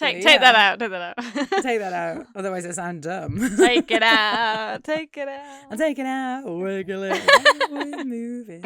Take that out. Take that out. Take that out. Otherwise it sounds dumb. Take it out. Take it out. I'll take it out. Wiggle it. We're moving.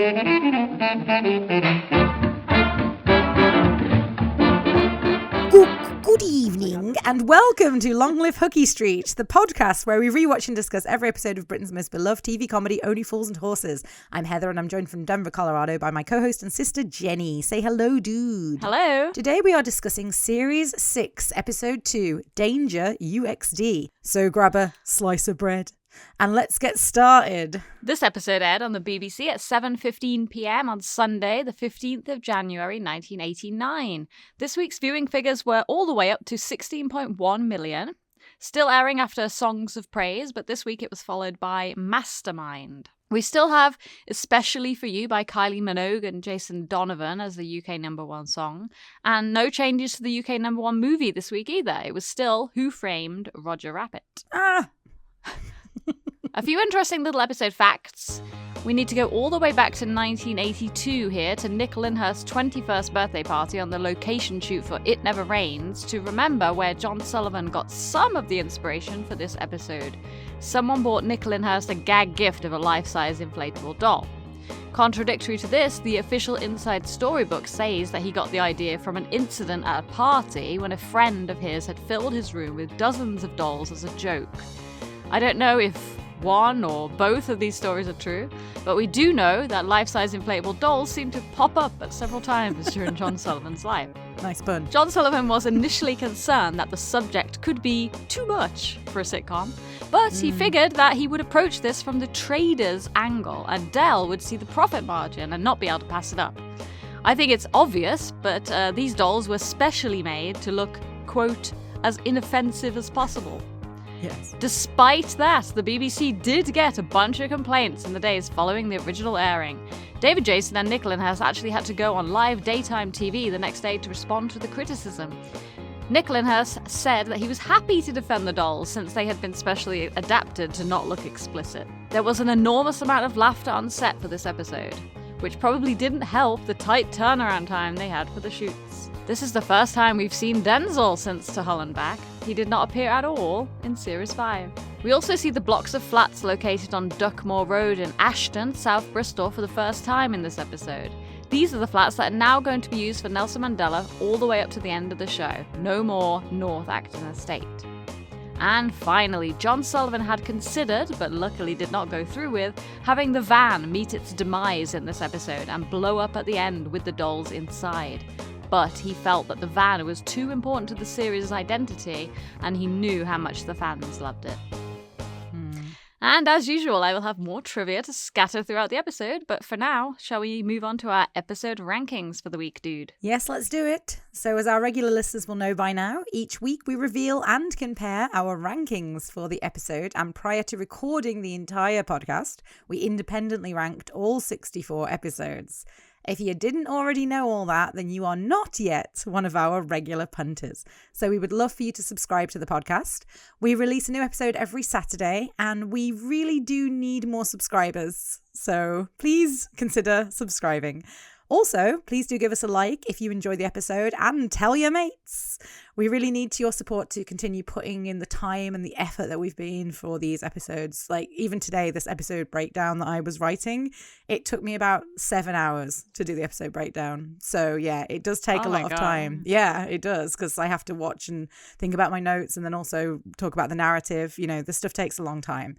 Good evening and welcome to Long Live Hooky Street, the podcast where we rewatch and discuss every episode of Britain's most beloved TV comedy, Only Fools and Horses. I'm Heather and I'm joined from Denver, Colorado by my co-host and sister Jenny. Say hello, dude. Hello. Today we are discussing Series 6, Episode 2, Danger UXD. So grab a slice of bread and let's get started. This episode aired on the BBC at 7:15 p.m. on Sunday, the 15th of January, 1989. This week's viewing figures were all the way up to 16.1 million. Still airing after Songs of Praise, but this week it was followed by Mastermind. We still have Especially For You by Kylie Minogue and Jason Donovan as the UK #1 song. And no changes to the UK #1 movie this week either. It was still Who Framed Roger Rabbit. A few interesting little episode facts. We need to go all the way back to 1982 here to Nick Lyndhurst's 21st birthday party on the location shoot for It Never Rains to remember where John Sullivan got some of the inspiration for this episode. Someone bought Nick Lyndhurst a gag gift of a life-size inflatable doll. Contradictory to this, the official inside storybook says that he got the idea from an incident at a party when a friend of his had filled his room with dozens of dolls as a joke. I don't know if one or both of these stories are true, but we do know that life-size inflatable dolls seem to pop up at several times during John Sullivan's life. Nice pun. John Sullivan was initially concerned that the subject could be too much for a sitcom, but he figured that he would approach this from the trader's angle, and Dell would see the profit margin and not be able to pass it up. I think it's obvious, but these dolls were specially made to look, quote, as inoffensive as possible. Yes. Despite that, the BBC did get a bunch of complaints in the days following the original airing. David Jason and Nick Lyndhurst actually had to go on live daytime TV the next day to respond to the criticism. Nick Lyndhurst said that he was happy to defend the dolls since they had been specially adapted to not look explicit. There was an enormous amount of laughter on set for this episode, which probably didn't help the tight turnaround time they had for the shoots. This is the first time we've seen Denzel since To Hull and Back. He did not appear at all in Series 5. We also see the blocks of flats located on Duckmore Road in Ashton, South Bristol for the first time in this episode. These are the flats that are now going to be used for Nelson Mandela all the way up to the end of the show. No more North Acton Estate. And finally, John Sullivan had considered, but luckily did not go through with, having the van meet its demise in this episode and blow up at the end with the dolls inside. But he felt that the van was too important to the series' identity, and he knew how much the fans loved it. And as usual, I will have more trivia to scatter throughout the episode, but for now, shall we move on to our episode rankings for the week, dude? Yes, let's do it. So as our regular listeners will know by now, each week we reveal and compare our rankings for the episode, and prior to recording the entire podcast, we independently ranked all 64 episodes. If you didn't already know all that, then you are not yet one of our regular punters. So we would love for you to subscribe to the podcast. We release a new episode every Saturday, and we really do need more subscribers. So please consider subscribing. Also, please do give us a like if you enjoy the episode and tell your mates. We really need your support to continue putting in the time and the effort that we've been for these episodes. Like even today, this episode breakdown that I was writing, it took me about 7 hours to do the episode breakdown. So yeah, it does take a lot of time. Yeah, it does, because I have to watch and think about my notes and then also talk about the narrative. You know, this stuff takes a long time.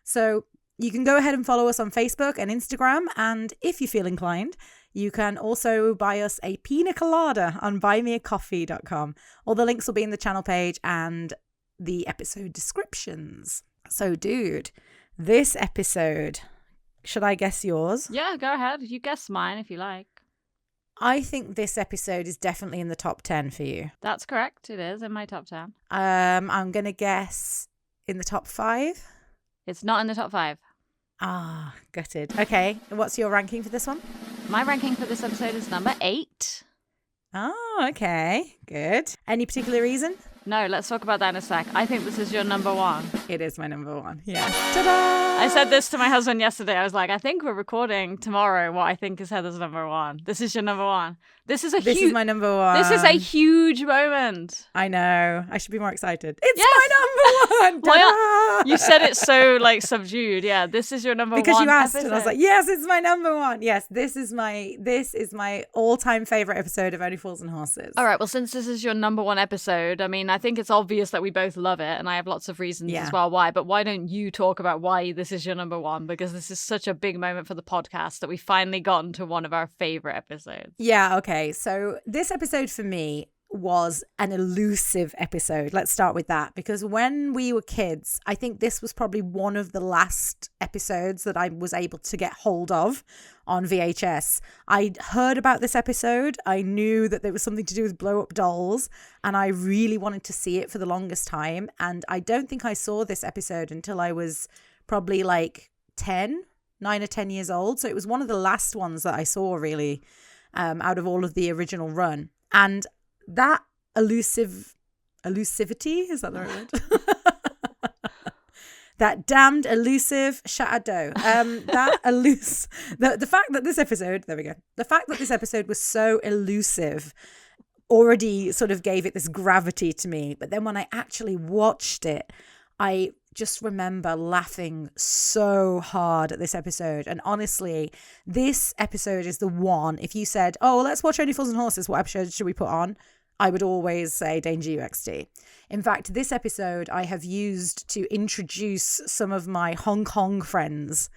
So you can go ahead and follow us on Facebook and Instagram. And if you feel inclined, you can also buy us a pina colada on buymeacoffee.com. All the links will be in the channel page and the episode descriptions. So, dude, this episode, should I guess yours? Yeah, go ahead. You guess mine if you like. I think this episode is definitely in the top 10 for you. That's correct. It is in my top 10. I'm going to guess in the top 5. It's not in the top 5. Ah, gutted. Okay, what's your ranking for this one? My ranking for this episode is number 8. Oh, okay. Good. Any particular reason? No, let's talk about that in a sec. I think this is your number one. It is my number one. Yes. Ta-da! I said this to my husband yesterday. I was like, I think we're recording tomorrow what I think is Heather's number one. This is your number one. This is my number one. This is a huge moment. I know. I should be more excited. It's my number one. Well, you said it so like subdued. Yeah, this is your number one. Because you asked, episode. and I was like, yes, it's my number one. Yes, this is my all-time favorite episode of Only Fools and Horses. All right. Well, since this is your number one episode, I mean, I think it's obvious that we both love it, and I have lots of reasons as well why. But why don't you talk about why this is your number one? Because this is such a big moment for the podcast that we finally gotten to one of our favorite episodes. Yeah. Okay. So this episode for me was an elusive episode. Let's start with that, because when we were kids, I think this was probably one of the last episodes that I was able to get hold of on VHS. I heard about this episode. I knew that there was something to do with blow up dolls, and I really wanted to see it for the longest time. And I don't think I saw this episode until I was probably like 9 or 10 years old. So it was one of the last ones that I saw really out of all of the original run. And that elusivity, is that the right word? That damned elusive shadow. The fact that this episode, there we go. The fact that this episode was so elusive already sort of gave it this gravity to me. But then when I actually watched it, I just remember laughing so hard at this episode. And honestly, this episode is the one. If you said, oh, let's watch Only Fools and Horses, what episode should we put on? I would always say Danger UXD. In fact, this episode I have used to introduce some of my Hong Kong friends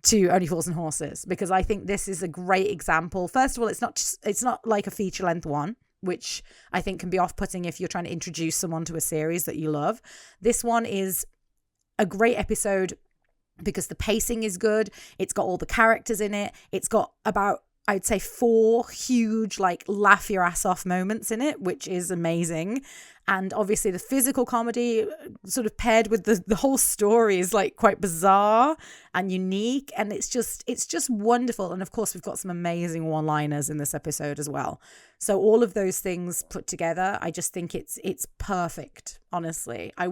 to Only Fools and Horses, because I think this is a great example. First of all, it's not like a feature length one, which I think can be off-putting if you're trying to introduce someone to a series that you love. This one is a great episode because the pacing is good. It's got all the characters in it. It's got about, I'd say, 4 huge, like, laugh your ass off moments in it, which is amazing. And obviously the physical comedy sort of paired with the whole story is like quite bizarre and unique. And it's just wonderful. And of course, we've got some amazing one-liners in this episode as well. So all of those things put together, I just think it's perfect. Honestly, I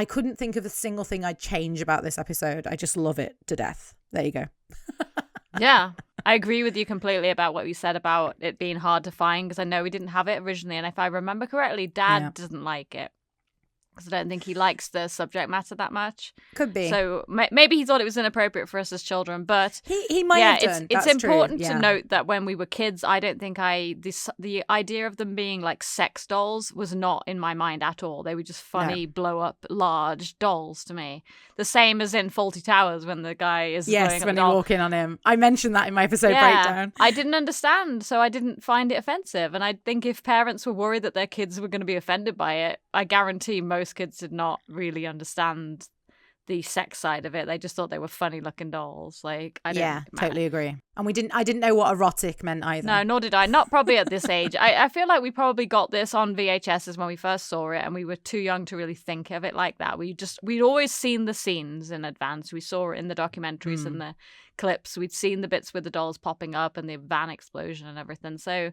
couldn't think of a single thing I'd change about this episode. I just love it to death. There you go. Yeah, I agree with you completely about what you said about it being hard to find, because I know we didn't have it originally, and if I remember correctly, Dad doesn't like it because I don't think he likes the subject matter that much. Could be. So maybe he thought it was inappropriate for us as children, but he might have done. It's important to note that when we were kids, I don't think the idea of them being like sex dolls was not in my mind at all. They were just funny, blow up large dolls to me. The same as in Fawlty Towers when the guy is blowing up when the they doll. walk in on him. I mentioned that in my episode breakdown. I didn't understand, so I didn't find it offensive. And I think if parents were worried that their kids were going to be offended by it, I guarantee most kids did not really understand the sex side of it. They just thought they were funny looking dolls. Like, totally agree. And I didn't know what erotic meant either. No, nor did I. Not probably at this age. I feel like we probably got this on VHSs when we first saw it, and we were too young to really think of it like that. We'd always seen the scenes in advance. We saw it in the documentaries and the clips. We'd seen the bits with the dolls popping up and the van explosion and everything. So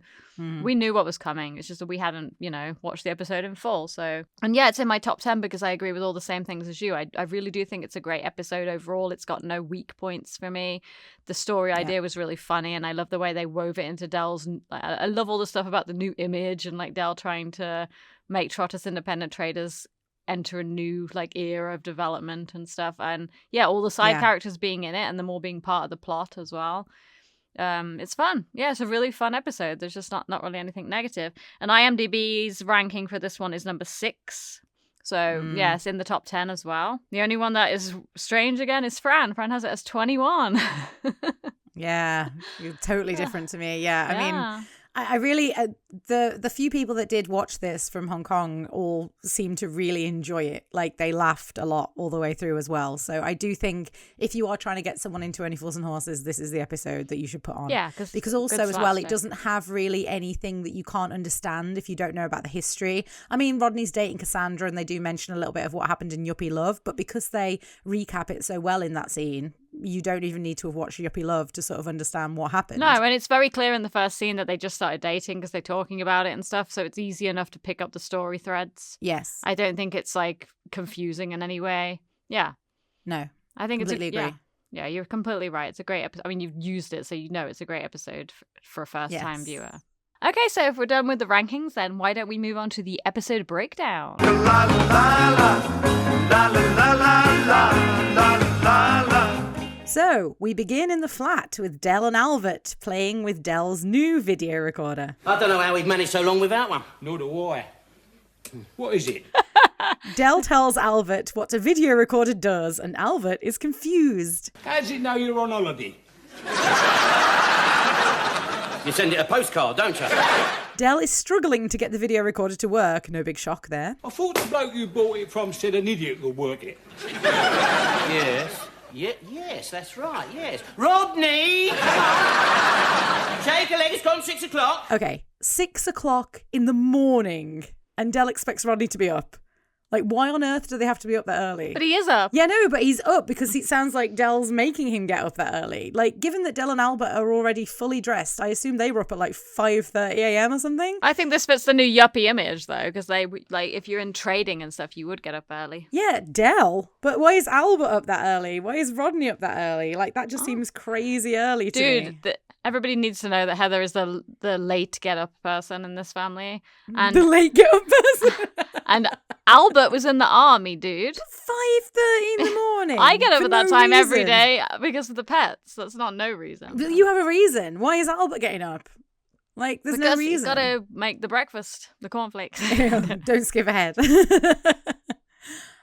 we knew what was coming. It's just that we hadn't, watched the episode in full. So, and yeah, it's in my top 10 because I agree with all the same things as you. I really do think it's a great episode overall. It's got no weak points for me. The story idea was really funny, and I love the way they wove it into Dell's. I love all the stuff about the new image and like Dell trying to make Trotter's independent traders enter a new like era of development and stuff, and all the side characters being in it and them all being part of the plot as well. It's fun. It's a really fun episode. There's just not really anything negative. And IMDb's ranking for this one is number 6. So it's in the top 10 as well. The only one that is strange again is Fran. Fran has it as 21. Yeah, you're totally different to me. I mean, I really, the few people that did watch this from Hong Kong all seemed to really enjoy it. Like, they laughed a lot all the way through as well. So I do think if you are trying to get someone into Only Fools and Horses, this is the episode that you should put on. Yeah, because also as well, it doesn't have really anything that you can't understand if you don't know about the history. I mean, Rodney's dating Cassandra, and they do mention a little bit of what happened in Yuppie Love, but because they recap it so well in that scene, you don't even need to have watched Yuppie Love to sort of understand what happened. No, and it's very clear in the first scene that they just started dating because they're talking about it and stuff, so it's easy enough to pick up the story threads. Yes. I don't think it's like confusing in any way. Yeah. No. I think Completely agree. Yeah, you're completely right. It's a great episode. I mean, you've used it, so you know it's a great episode for a first-time viewer. Okay, so if we're done with the rankings, then why don't we move on to the episode breakdown? La la la la la la la la la. So, we begin in the flat with Del and Albert playing with Del's new video recorder. I don't know how we've managed so long without one. Nor do I. What is it? Del tells Albert what a video recorder does, and Albert is confused. How does it know you're on holiday? You send it a postcard, don't you? Del is struggling to get the video recorder to work. No big shock there. I thought the bloke you bought it from said an idiot could work it. Yes. Yes, that's right, yes. Rodney! Shake a leg, it's gone 6 o'clock. Okay, 6 o'clock in the morning, and Del expects Rodney to be up. Like, why on earth do they have to be up that early? But he is up. Yeah, no, but he's up because it sounds like Del's making him get up that early. Like, given that Del and Albert are already fully dressed, I assume they were up at like 5:30 a.m. or something. I think this fits the new yuppie image, though, because they, like, if you're in trading and stuff, you would get up early. Yeah, Del. But why is Albert up that early? Why is Rodney up that early? Like, that just seems crazy early to me. Dude, everybody needs to know that Heather is the late get-up person in this family. And The late get-up person. and Albert was in the army, dude. 5:30 in the morning. I get up for at that no time every reason. day because of the pets. That's not no reason. But you have a reason. Why is Albert getting up? Like, there's Because no he's reason. got to make the breakfast, the cornflakes. Don't skip ahead.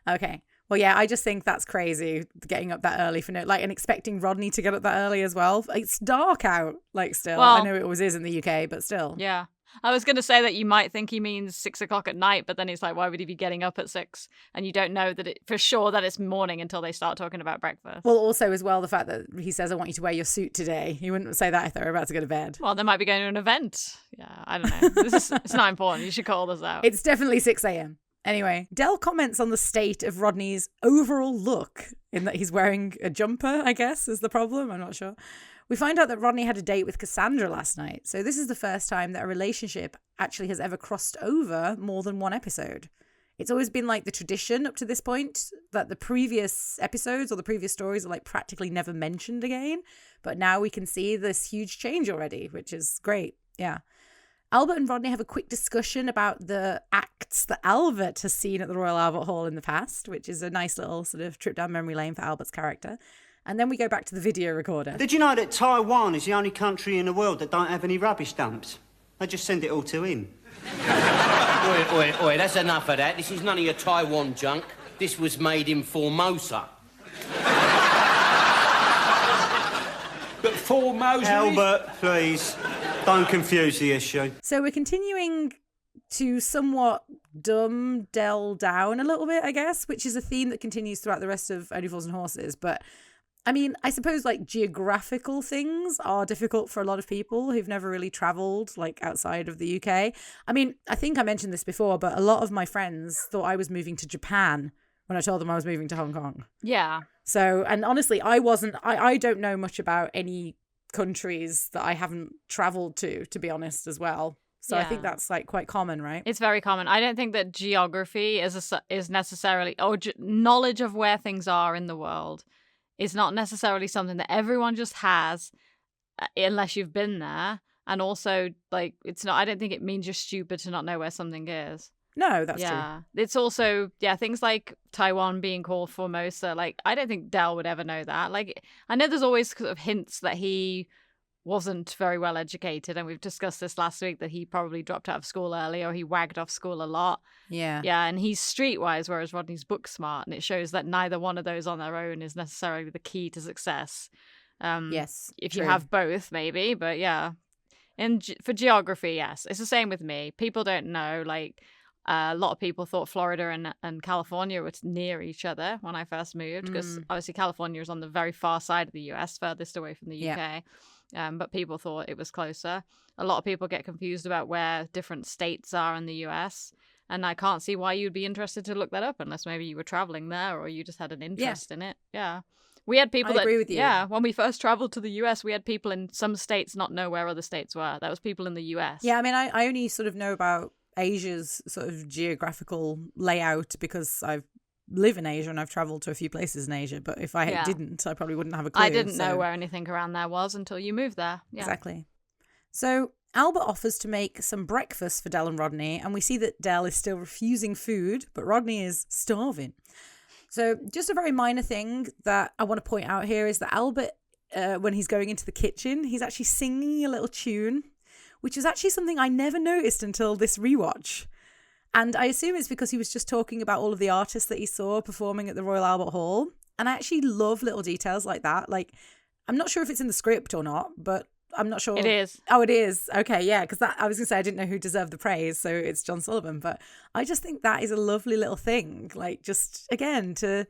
Okay. Well, yeah, I just think that's crazy, getting up that early for no, like, and expecting Rodney to get up that early as well. It's dark out, like, still. Well, I know it always is in the UK, but still. Yeah. I was going to say that you might think he means 6 o'clock at night, but then he's like, why would he be getting up at 6? And you don't know that for sure that it's morning until they start talking about breakfast. Well, also as well, the fact that he says, I want you to wear your suit today. He wouldn't say that if they were about to go to bed. Well, they might be going to an event. Yeah, I don't know. It's not important. You should call this out. It's definitely 6 a.m. Anyway, Del comments on the state of Rodney's overall look, in that he's wearing a jumper, I guess, is the problem. I'm not sure. We find out that Rodney had a date with Cassandra last night. So this is the first time that a relationship actually has ever crossed over more than one episode. It's always been like the tradition up to this point that the previous episodes or the previous stories are like practically never mentioned again. But now we can see this huge change already, which is great. Yeah. Albert and Rodney have a quick discussion about the acts that Albert has seen at the Royal Albert Hall in the past, which is a nice little sort of trip down memory lane for Albert's character. And then we go back to the video recorder. Did you know that Taiwan is the only country in the world that don't have any rubbish dumps? They just send it all to him. Oi, that's enough of that. This is none of your Taiwan junk. This was made in Formosa. But Formosa... Albert, please, don't confuse the issue. So we're continuing to somewhat dumb Del down a little bit, I guess, which is a theme that continues throughout the rest of Only Fools and Horses. But I mean, I suppose like geographical things are difficult for a lot of people who've never really traveled like outside of the UK. I mean, I think I mentioned this before, but a lot of my friends thought I was moving to Japan when I told them I was moving to Hong Kong. Yeah. So, and honestly, I don't know much about any countries that I haven't traveled to be honest, as well. So I think that's like quite common, right? It's very common. I don't think that geography is necessarily, or knowledge of where things are in the world is not necessarily something that everyone just has unless you've been there. And also, like, it's not, I don't think it means you're stupid to not know where something is. No, that's true. Yeah. It's also, things like Taiwan being called Formosa, like, I don't think Del would ever know that. Like, I know there's always sort of hints that he wasn't very well educated, and we've discussed this last week that he probably dropped out of school early or he wagged off school a lot. Yeah. Yeah, and he's streetwise, whereas Rodney's book smart, and it shows that neither one of those on their own is necessarily the key to success. Yes. If true. you have both, maybe, but yeah. And for geography, yes. It's the same with me. People don't know, like, a lot of people thought Florida and California were near each other when I first moved, because obviously California is on the very far side of the US, furthest away from the UK. But people thought it was closer. A lot of people get confused about where different states are in the US. And I can't see why you'd be interested to look that up unless maybe you were traveling there or you just had an interest in it. Yeah. We had people I agree with you. Yeah, when we first traveled to the US, we had people in some states not know where other states were. That was people in the US. Yeah, I mean, I only sort of know about Asia's sort of geographical layout because I live in Asia and I've traveled to a few places in Asia. But if I didn't, I probably wouldn't have a clue. I didn't know where anything around there was until you moved there. Yeah. Exactly. So Albert offers to make some breakfast for Del and Rodney, and we see that Del is still refusing food, but Rodney is starving. So just a very minor thing that I want to point out here is that Albert, when he's going into the kitchen, he's actually singing a little tune, which is actually something I never noticed until this rewatch. And I assume it's because he was just talking about all of the artists that he saw performing at the Royal Albert Hall. And I actually love little details like that. Like, I'm not sure if it's in the script or not, but I'm not sure. It is. Oh, it is. Okay, yeah, because I was going to say I didn't know who deserved the praise, so it's John Sullivan. But I just think that is a lovely little thing, like just, again, to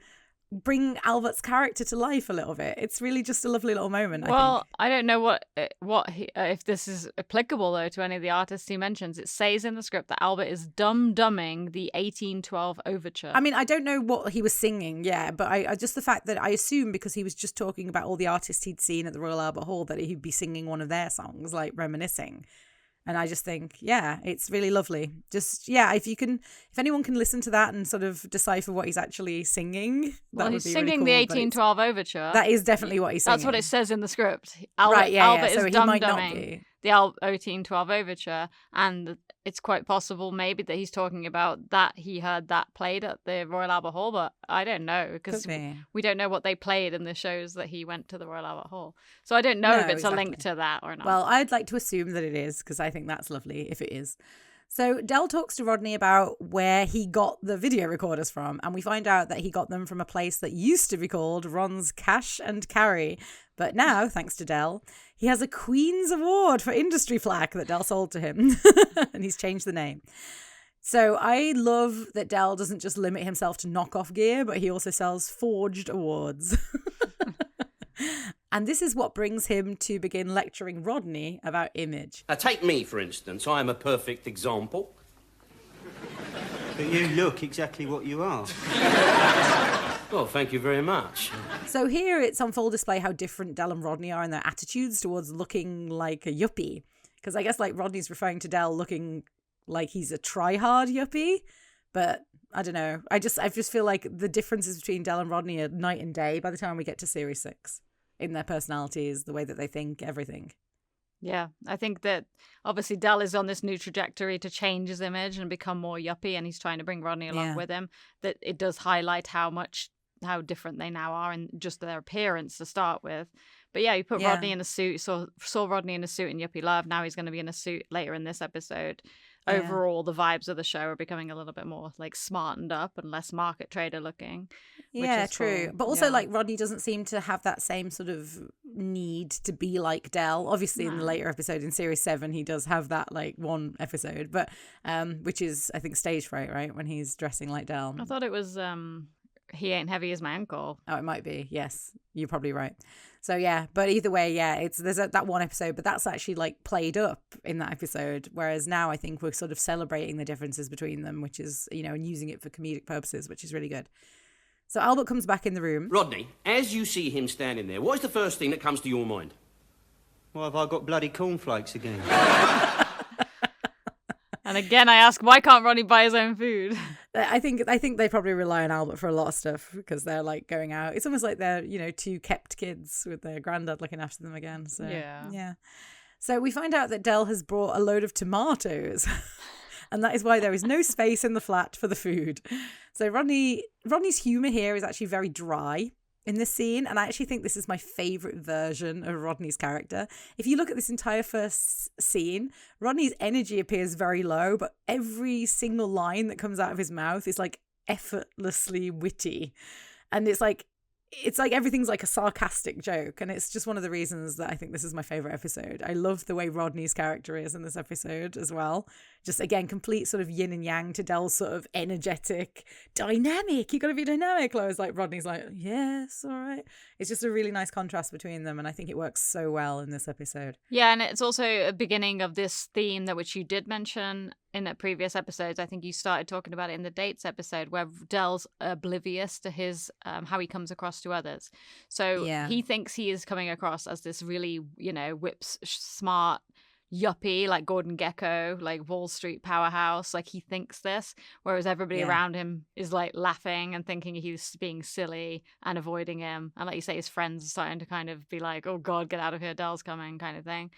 bring Albert's character to life a little bit. It's really just a lovely little moment, Well, I don't know if this is applicable, though, to any of the artists he mentions. It says in the script that Albert is dum-dumming the 1812 overture. I mean, I don't know what he was singing, yeah, but I just the fact that I assume because he was just talking about all the artists he'd seen at the Royal Albert Hall that he'd be singing one of their songs, like reminiscing. And I just think, yeah, it's really lovely. Just, yeah, if anyone can listen to that and sort of decipher what he's actually singing, that would be really cool. He's singing the 1812 overture. That is definitely what he's singing. That's what it says in the script. Albert is so he might not dum-dumming be. the 1812 overture, and it's quite possible maybe that he's talking about that he heard that played at the Royal Albert Hall, but I don't know because we don't know what they played in the shows that he went to the Royal Albert Hall. So I don't know if it's a link to that or not. Well, I'd like to assume that it is because I think that's lovely if it is. So Del talks to Rodney about where he got the video recorders from, and we find out that he got them from a place that used to be called Ron's Cash and Carry. But now, thanks to Del, he has a Queen's Award for Industry plaque that Del sold to him, and he's changed the name. So I love that Del doesn't just limit himself to knockoff gear, but he also sells forged awards. And this is what brings him to begin lecturing Rodney about image. Now, take me, for instance. I am a perfect example. But you look exactly what you are. Well, thank you very much. So here it's on full display how different Del and Rodney are in their attitudes towards looking like a yuppie. Because I guess like Rodney's referring to Del looking like he's a try-hard yuppie. But I don't know. I just feel like the differences between Del and Rodney are night and day by the time we get to Series 6. In their personalities, the way that they think, everything. Yeah, I think that obviously Del is on this new trajectory to change his image and become more yuppie, and he's trying to bring Rodney along with him. That it does highlight how different they now are in just their appearance to start with. But yeah, you put Rodney in a suit, saw Rodney in a suit in Yuppie Love. Now he's going to be in a suit later in this episode. Overall, the vibes of the show are becoming a little bit more like smartened up and less market trader looking. Yeah, true. Cool. But also, like, Rodney doesn't seem to have that same sort of need to be like Del. Obviously, in the later episode in Series 7, he does have that, like, one episode, but which is, I think, stage fright, right? When he's dressing like Del. I thought it was He Ain't Heavy as My Uncle. Oh, it might be. Yes, you're probably right. So yeah, but either way, yeah, there's that one episode, but that's actually like played up in that episode. Whereas now I think we're sort of celebrating the differences between them, which is, and using it for comedic purposes, which is really good. So Albert comes back in the room. Rodney, as you see him standing there, what is the first thing that comes to your mind? Why have I got bloody cornflakes again? And again, I ask, why can't Rodney buy his own food? I think they probably rely on Albert for a lot of stuff because they're like going out. It's almost like they're, two kept kids with their granddad looking after them again. So yeah. So we find out that Del has brought a load of tomatoes. And that is why there is no space in the flat for the food. So Rodney's humour here is actually very dry in this scene, and I actually think this is my favourite version of Rodney's character. If you look at this entire first scene, Rodney's energy appears very low, but every single line that comes out of his mouth is like effortlessly witty. And it's like everything's like a sarcastic joke, and it's just one of the reasons that I think this is my favourite episode. I love the way Rodney's character is in this episode as well. Just, again, complete sort of yin and yang to Del's sort of energetic, dynamic. You got to be dynamic. Whereas like Rodney's like, yes, all right. It's just a really nice contrast between them, and I think it works so well in this episode. Yeah, and it's also a beginning of this theme which you did mention in previous episodes, I think you started talking about it in the dates episode, where Del's oblivious to his how he comes across to others. So he thinks he is coming across as this really, smart yuppie, like Gordon Gekko, like Wall Street powerhouse. Like he thinks this, whereas everybody around him is like laughing and thinking he's being silly and avoiding him. And like you say, his friends are starting to kind of be like, "Oh God, get out of here, Del's coming," kind of thing.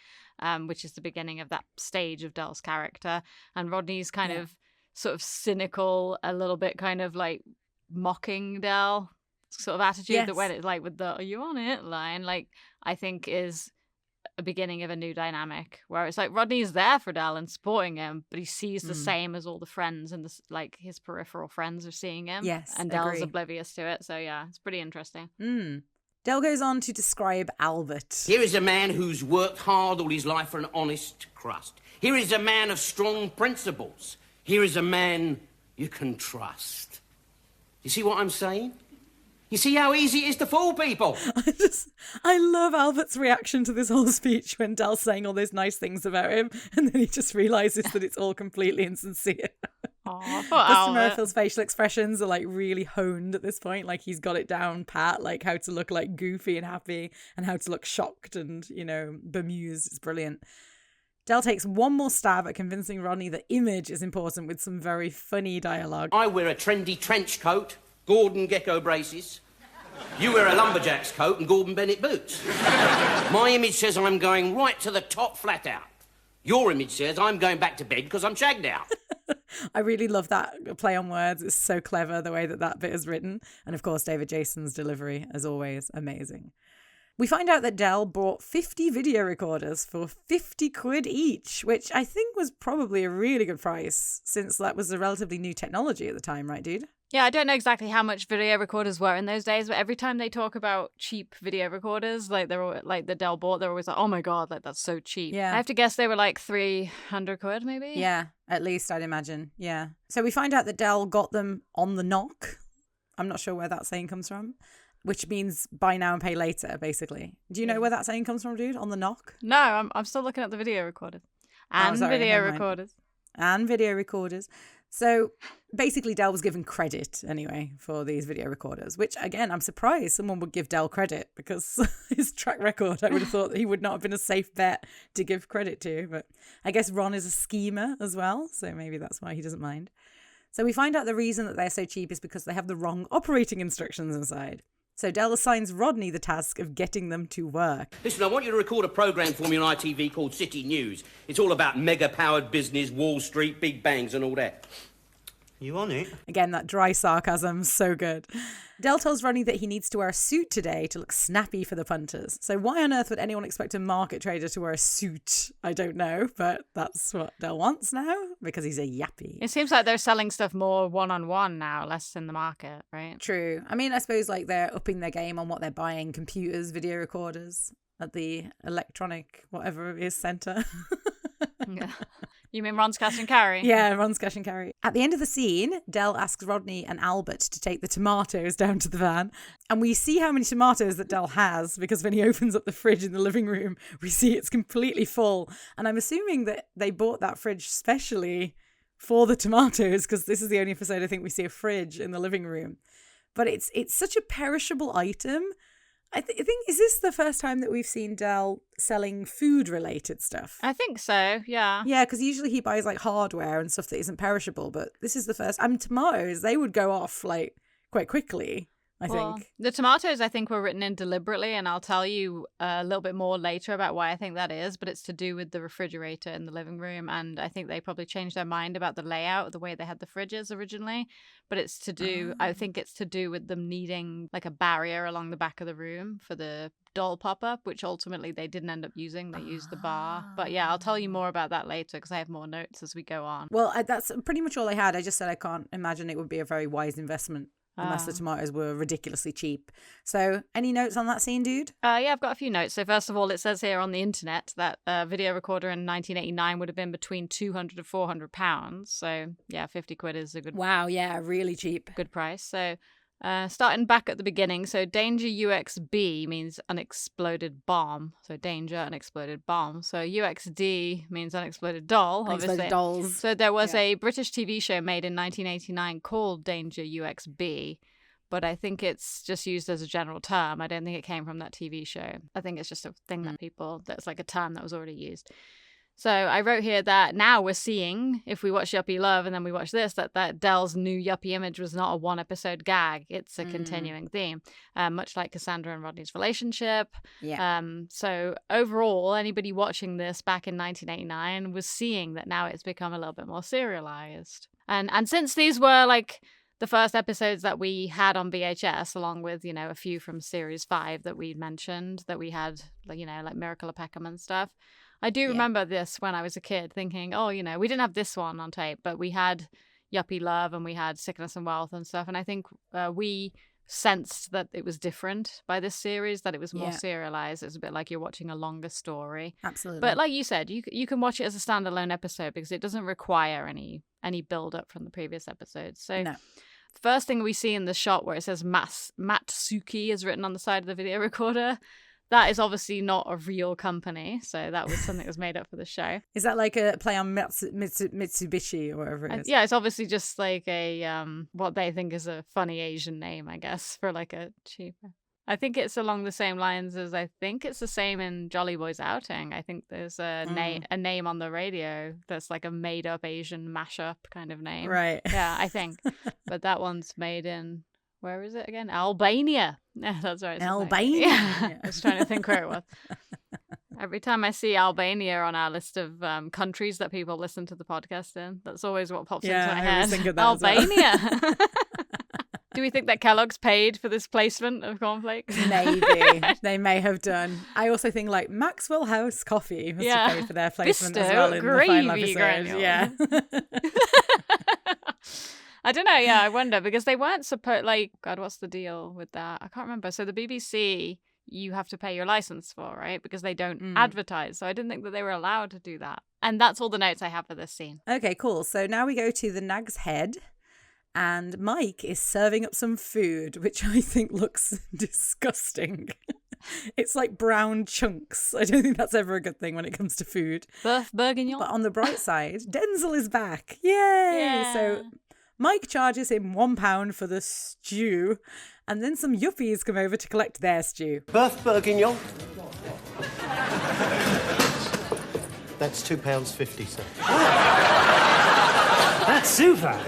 Which is the beginning of that stage of Del's character. And Rodney's kind of sort of cynical, a little bit kind of like mocking Del sort of attitude that when it's like with the "Are you on it?" line, like I think is a beginning of a new dynamic where it's like Rodney's there for Del and supporting him, but he sees the same as all the friends and like his peripheral friends are seeing him. Yes, and Del's oblivious to it. So yeah, it's pretty interesting. Del goes on to describe Albert. Here is a man who's worked hard all his life for an honest crust. Here is a man of strong principles. Here is a man you can trust. You see what I'm saying? You see how easy it is to fool people? I love Albert's reaction to this whole speech when Del's saying all those nice things about him, and then he just realises that it's all completely insincere. Mr. Merrill's facial expressions are like really honed at this point. Like he's got it down pat, like how to look like goofy and happy and how to look shocked and, bemused. It's brilliant. Del takes one more stab at convincing Rodney that image is important with some very funny dialogue. I wear a trendy trench coat, Gordon Gekko braces. You wear a lumberjack's coat and Gordon Bennett boots. My image says I'm going right to the top flat out. Your image says I'm going back to bed because I'm shagged out. I really love that play on words. It's so clever the way that bit is written. And of course, David Jason's delivery, as always, amazing. We find out that Del bought 50 video recorders for 50 quid each, which I think was probably a really good price since that was a relatively new technology at the time, right, dude? Yeah, I don't know exactly how much video recorders were in those days, but every time they talk about cheap video recorders, like they're like the Del bought, they're always like, "Oh my God, like that's so cheap." Yeah. I have to guess they were like 300 quid, maybe. Yeah, at least I'd imagine. Yeah. So we find out that Del got them on the knock. I'm not sure where that saying comes from, which means buy now and pay later, basically. Do you know where that saying comes from, dude? On the knock? No, I'm still looking at the video recorders and video recorders. And video recorders. So basically, Del was given credit anyway for these video recorders, which again, I'm surprised someone would give Del credit because his track record, I would have thought that he would not have been a safe bet to give credit to. But I guess Ron is a schemer as well, so maybe that's why he doesn't mind. So we find out the reason that they're so cheap is because they have the wrong operating instructions inside. So Del assigns Rodney the task of getting them to work. Listen, I want you to record a programme for me on ITV called City News. It's all about mega-powered business, Wall Street, big bangs and all that. You on it? Again, that dry sarcasm, so good. Del tells Rodney that he needs to wear a suit today to look snappy for the punters. So why on earth would anyone expect a market trader to wear a suit? I don't know, but that's what Del wants now because he's a yappy. It seems like they're selling stuff more one-on-one now, less in the market, right? True. I mean, I suppose like they're upping their game on what they're buying, computers, video recorders at the electronic whatever it is centre. Yeah. You mean Ron's Cash and Carry? Yeah, Ron's Cash and Carry. At the end of the scene, Del asks Rodney and Albert to take the tomatoes down to the van. And we see how many tomatoes that Del has because when he opens up the fridge in the living room, we see it's completely full. And I'm assuming that they bought that fridge specially for the tomatoes because this is the only episode I think we see a fridge in the living room. But it's such a perishable item. I think, is this the first time that we've seen Del selling food-related stuff? I think so, yeah. Yeah, because usually he buys like hardware and stuff that isn't perishable, but this is the first. Tomatoes, they would go off like quite quickly, I think. The tomatoes, I think, were written in deliberately, and I'll tell you a little bit more later about why I think that is, but it's to do with the refrigerator in the living room, and I think they probably changed their mind about the layout, the way they had the fridges originally, but it's to do, I think it's to do with them needing like a barrier along the back of the room for the doll pop-up, which ultimately they didn't end up using. They used the bar. But yeah, I'll tell you more about that later because I have more notes as we go on. Well, that's pretty much all I had. I just said I can't imagine it would be a very wise investment unless the tomatoes were ridiculously cheap. So any notes on that scene, dude? Yeah, I've got a few notes. So first of all, it says here on the internet that a video recorder in 1989 would have been between £200 to £400. So yeah, 50 quid is a good... Wow, yeah, really cheap. Good price. So Starting back at the beginning, so danger UXB means unexploded bomb. So danger, unexploded bomb. So UXD means unexploded doll, obviously. Unexploded dolls. So there was a British TV show made in 1989 called Danger UXB, but I think it's just used as a general term. I don't think it came from that TV show. I think it's just a thing that that's like a term that was already used. So I wrote here that now we're seeing, if we watch Yuppie Love and then we watch this, that Dell's new Yuppie image was not a one-episode gag. It's a continuing theme, much like Cassandra and Rodney's relationship. Yeah. So overall, anybody watching this back in 1989 was seeing that now it's become a little bit more serialized. And since these were like the first episodes that we had on VHS, along with, you know, a few from Series 5 that we mentioned, that we had, you know, like Miracle of Peckham and stuff, I do remember this when I was a kid thinking, oh, you know, we didn't have this one on tape, but we had Yuppie Love and we had Sickness and Wealth and stuff. And I think we sensed that it was different by this series, that it was more serialized. It was a bit like you're watching a longer story. Absolutely. But like you said, you can watch it as a standalone episode because it doesn't require any build up from the previous episodes. So first thing we see in the shot where it says Matsuki is written on the side of the video recorder, that is obviously not a real company. So that was something that was made up for the show. Is that like a play on Mitsubishi or whatever it is? Yeah, it's obviously just like a what they think is a funny Asian name, I guess, for like a cheaper. I think it's along the same lines as I think it's the same in Jolly Boy's Outing. I think there's a name on the radio that's like a made up Asian mashup kind of name. Right. Yeah, I think. But that one's made in, where is it again? Albania. Yeah, that's right. Albania. Yeah. I was trying to think where it was. Every time I see Albania on our list of countries that people listen to the podcast in, that's always what pops into my head. Think of that Albania. Do we think that Kellogg's paid for this placement of cornflakes? Maybe. They may have done. I also think like Maxwell House Coffee must have paid for their placement as well in the final episode. Granule. Yeah. I don't know. Yeah, I wonder because they weren't supposed. Like, God, what's the deal with that? I can't remember. So the BBC, you have to pay your license for, right? Because they don't advertise. So I didn't think that they were allowed to do that. And that's all the notes I have for this scene. Okay, cool. So now we go to the Nag's Head. And Mike is serving up some food, which I think looks disgusting. It's like brown chunks. I don't think that's ever a good thing when it comes to food. Bœuf bourguignon. But on the bright side, Denzel is back. Yay! Yeah. So Mike charges him £1 for the stew, and then some yuppies come over to collect their stew. Bœuf bourguignon. That's £2.50, sir. That's super.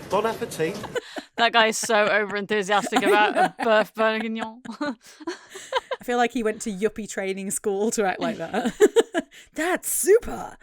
Bon appetit. That guy's so over-enthusiastic about a bœuf bourguignon. I feel like he went to yuppie training school to act like that. That's super.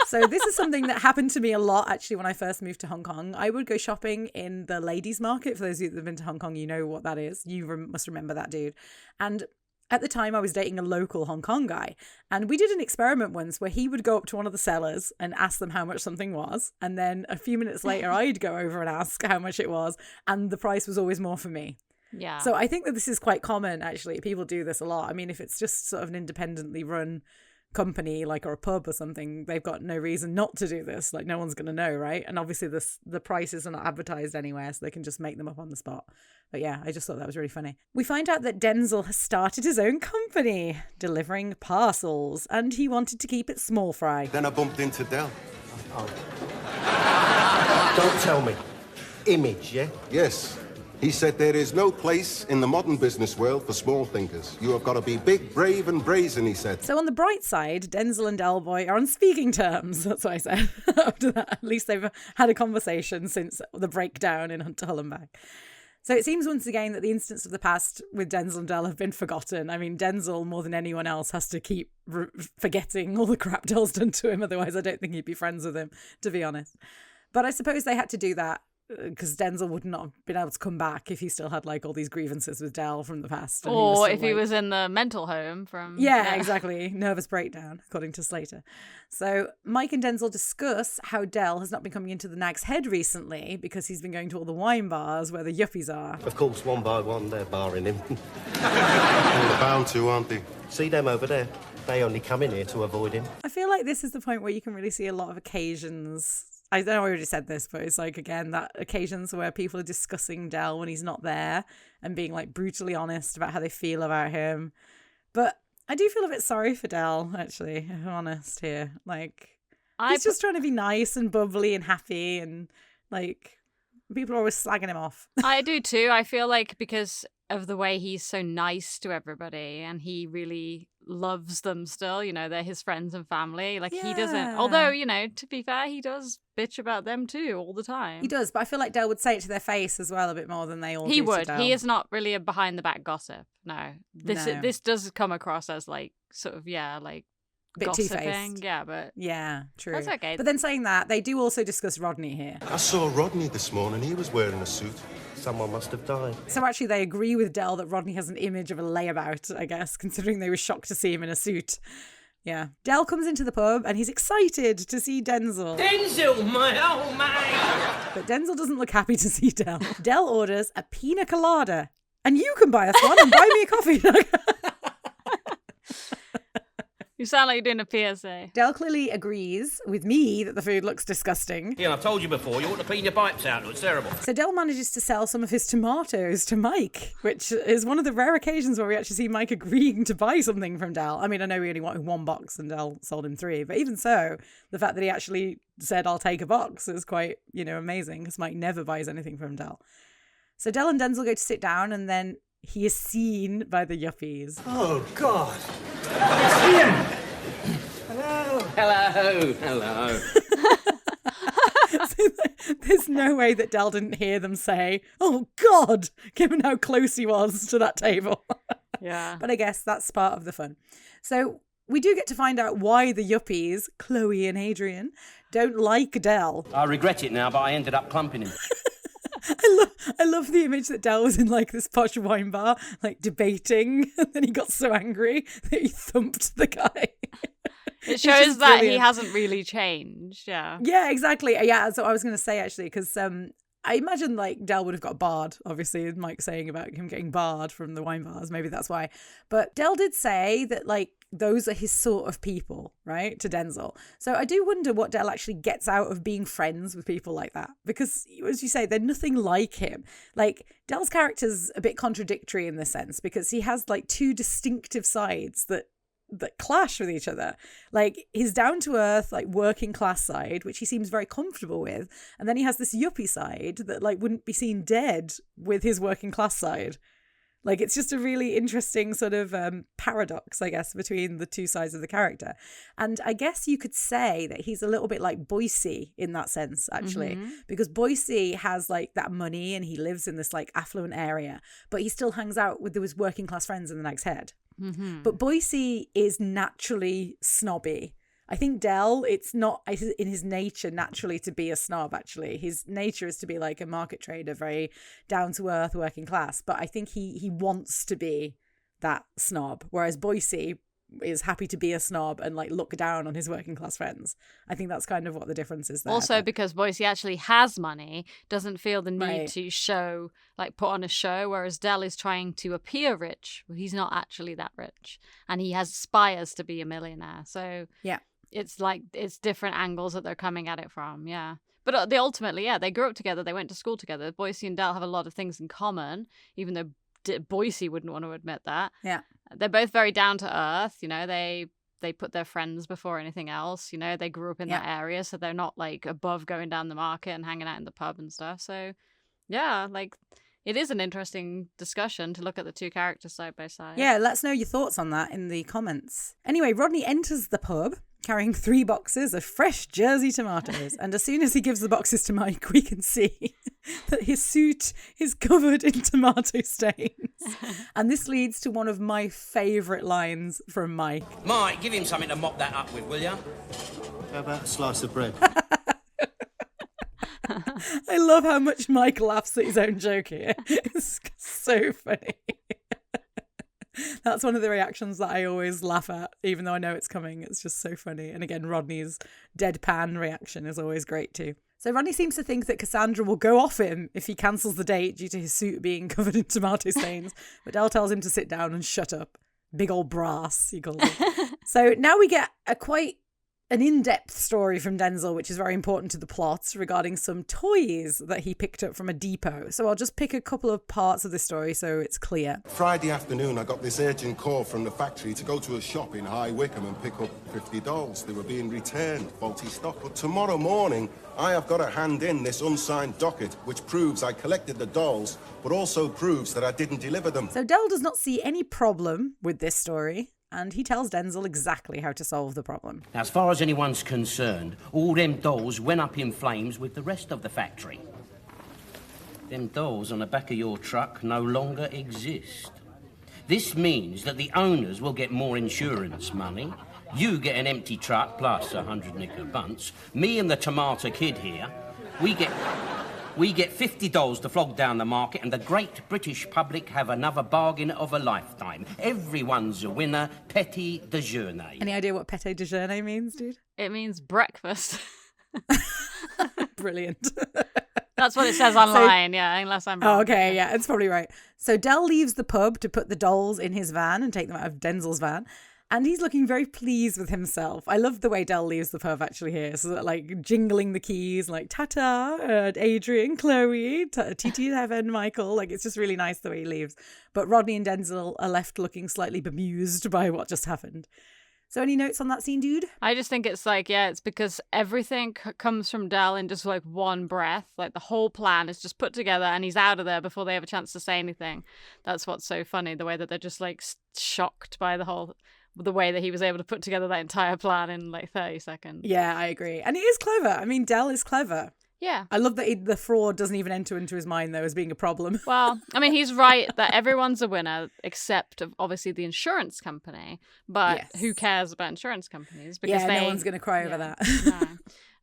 So this is something that happened to me a lot, actually, when I first moved to Hong Kong. I would go shopping in the ladies' market. For those of you that have been to Hong Kong, you know what that is. You must remember that dude. And at the time, I was dating a local Hong Kong guy, and we did an experiment once where he would go up to one of the sellers and ask them how much something was, and then a few minutes later, I'd go over and ask how much it was, and the price was always more for me. Yeah. So I think that this is quite common, actually. People do this a lot. I mean, if it's just sort of an independently run company, like, or a pub or something, they've got no reason not to do this. Like, no one's going to know, right? And obviously the prices are not advertised anywhere, so they can just make them up on the spot. But yeah, I just thought that was really funny. We find out that Denzel has started his own company, delivering parcels, and he wanted to keep it small fry. Then I bumped into Del. Don't tell me. Image, yeah? Yes. He said there is no place in the modern business world for small thinkers. You have got to be big, brave and brazen, he said. So on the bright side, Denzel and Del Boy are on speaking terms. That's what I said. After that, at least they've had a conversation since the breakdown in Hunt to Hull and back. So it seems once again that the instance of the past with Denzel and Del have been forgotten. I mean, Denzel, more than anyone else, has to keep forgetting all the crap Del's done to him. Otherwise, I don't think he'd be friends with him, to be honest. But I suppose they had to do that because Denzel would not have been able to come back if he still had like all these grievances with Del from the past. Or if he was in the mental home from... Yeah, exactly. Nervous breakdown, according to Slater. So Mike and Denzel discuss how Del has not been coming into the Nag's Head recently because he's been going to all the wine bars where the yuppies are. Of course, one by one, they're barring him. Well, they're bound to, aren't they? See them over there? They only come in here to avoid him. I feel like this is the point where you can really see a lot of occasions I know I already said this, but it's like, again, that occasions where people are discussing Del when he's not there and being like brutally honest about how they feel about him. But I do feel a bit sorry for Del, actually, if I'm honest here. Like, he's just trying to be nice and bubbly and happy, and like people are always slagging him off. I do too. I feel like because of the way he's so nice to everybody and he really loves them still, you know, they're his friends and family. Like he doesn't, although, you know, to be fair, he does bitch about them too all the time. He does, but I feel like Del would say it to their face as well a bit more than they all do. He to would. Del. He is not really a behind the back gossip. No. No. This does come across as like sort of, like bit gossiping. two-faced. Yeah, but Yeah, true. that's okay. But then saying that, they do also discuss Rodney here. I saw Rodney this morning. He was wearing a suit. Someone must have died. So actually they agree with Del that Rodney has an image of a layabout, I guess, considering they were shocked to see him in a suit. Yeah. Del comes into the pub and he's excited to see Denzel. Denzel, my old man! But Denzel doesn't look happy to see Del. Del orders a pina colada. And you can buy us one and buy me a coffee. You sound like you're doing a PSA. Del clearly agrees with me that the food looks disgusting. Yeah, I've told you before, you ought to clean your pipes out. It's terrible. So Del manages to sell some of his tomatoes to Mike, which is one of the rare occasions where we actually see Mike agreeing to buy something from Del. I mean, I know he only wanted one box and Del sold him 3, but even so, the fact that he actually said, I'll take a box is quite, amazing, because Mike never buys anything from Del. So Del and Denzel go to sit down, and then he is seen by the yuppies. Oh, God. Hello. So there's no way that Del didn't hear them say, oh, God, given how close he was to that table. Yeah. But I guess that's part of the fun. So we do get to find out why the yuppies, Chloe and Adrian, don't like Del. I regret it now, but I ended up clumping him. I love the image that Del was in like this posh wine bar, like debating, and then he got so angry that he thumped the guy. It shows that he hasn't really changed, yeah. Yeah, exactly. Yeah, so I was going to say, actually, because I imagine like Del would have got barred, obviously, Mike saying about him getting barred from the wine bars. Maybe that's why. But Del did say that like those are his sort of people, right, to Denzel. So I do wonder what Del actually gets out of being friends with people like that. Because, as you say, they're nothing like him. Like, Del's character's a bit contradictory in this sense, because he has like 2 distinctive sides that clash with each other. Like his down-to-earth, like working class side, which he seems very comfortable with, and then he has this yuppie side that like wouldn't be seen dead with his working class side. Like it's just a really interesting sort of paradox, I guess, between the 2 sides of the character. And I guess you could say that he's a little bit like Boise in that sense, actually, because Boise has like that money and he lives in this like affluent area, but he still hangs out with his working class friends in the next head. But Boise is naturally snobby. I think Del, it's not in his nature naturally to be a snob, actually. His nature is to be like a market trader, very down-to-earth, working class. But I think he wants to be that snob, whereas Boise is happy to be a snob and like look down on his working class friends. I think that's kind of what the difference is there. Also, because Boise actually has money, doesn't feel the need Right. to show, like put on a show, whereas Del is trying to appear rich. Well, he's not actually that rich, and he aspires to be a millionaire. So yeah, it's like it's different angles that they're coming at it from. Yeah. But they ultimately, they grew up together. They went to school together. Boise and Del have a lot of things in common, even though Boise wouldn't want to admit that. Yeah. They're both very down to earth. They put their friends before anything else. They grew up in that area, so they're not like above going down the market and hanging out in the pub and stuff. So yeah, like it is an interesting discussion to look at the 2 characters side by side. Yeah, let us know your thoughts on that in the comments. Anyway, Rodney enters the pub carrying 3 boxes of fresh Jersey tomatoes. And as soon as he gives the boxes to Mike, we can see that his suit is covered in tomato stains. And this leads to one of my favourite lines from Mike. Mike, give him something to mop that up with, will ya? How about a slice of bread? I love how much Mike laughs at his own joke here. It's so funny. That's one of the reactions that I always laugh at, even though I know it's coming. It's just so funny. And again, Rodney's deadpan reaction is always great too. So Rodney seems to think that Cassandra will go off him if he cancels the date due to his suit being covered in tomato stains. But Del tells him to sit down and shut up. Big old brass, he calls it. So now we get a quite an in-depth story from Denzel, which is very important to the plot, regarding some toys that he picked up from a depot. So I'll just pick a couple of parts of the story so it's clear. Friday afternoon, I got this urgent call from the factory to go to a shop in High Wycombe and pick up 50 dolls. They were being returned, faulty stock. But tomorrow morning, I have got to hand in this unsigned docket, which proves I collected the dolls, but also proves that I didn't deliver them. So Del does not see any problem with this story, and he tells Denzel exactly how to solve the problem. Now, as far as anyone's concerned, all them dolls went up in flames with the rest of the factory. Them dolls on the back of your truck no longer exist. This means that the owners will get more insurance money. You get an empty truck plus 100 nickel bunts. Me and the tomato kid here, we get 50 dolls to flog down the market, and the great British public have another bargain of a lifetime. Everyone's a winner. Petit déjeuner. Any idea what petit déjeuner means, dude? It means breakfast. Brilliant. That's what it says online, yeah, unless I'm wrong. Oh, okay, yeah, it's probably right. So Del leaves the pub to put the dolls in his van and take them out of Denzel's van. And he's looking very pleased with himself. I love the way Del leaves the pub actually here. So like jingling the keys, like ta-ta, Adrian, Chloe, TT Heaven, Michael. Like it's just really nice the way he leaves. But Rodney and Denzel are left looking slightly bemused by what just happened. So any notes on that scene, dude? I just think it's like, yeah, it's because everything comes from Del in just like one breath. Like the whole plan is just put together and he's out of there before they have a chance to say anything. That's what's so funny, the way that they're just like shocked by the way that he was able to put together that entire plan in like 30 seconds. Yeah, I agree. And it is clever. I mean, Del is clever. Yeah. I love that the fraud doesn't even enter into his mind, though, as being a problem. Well, I mean, he's right that everyone's a winner except obviously the insurance company. But Yes. who cares about insurance companies? Because no one's going to cry over that. No.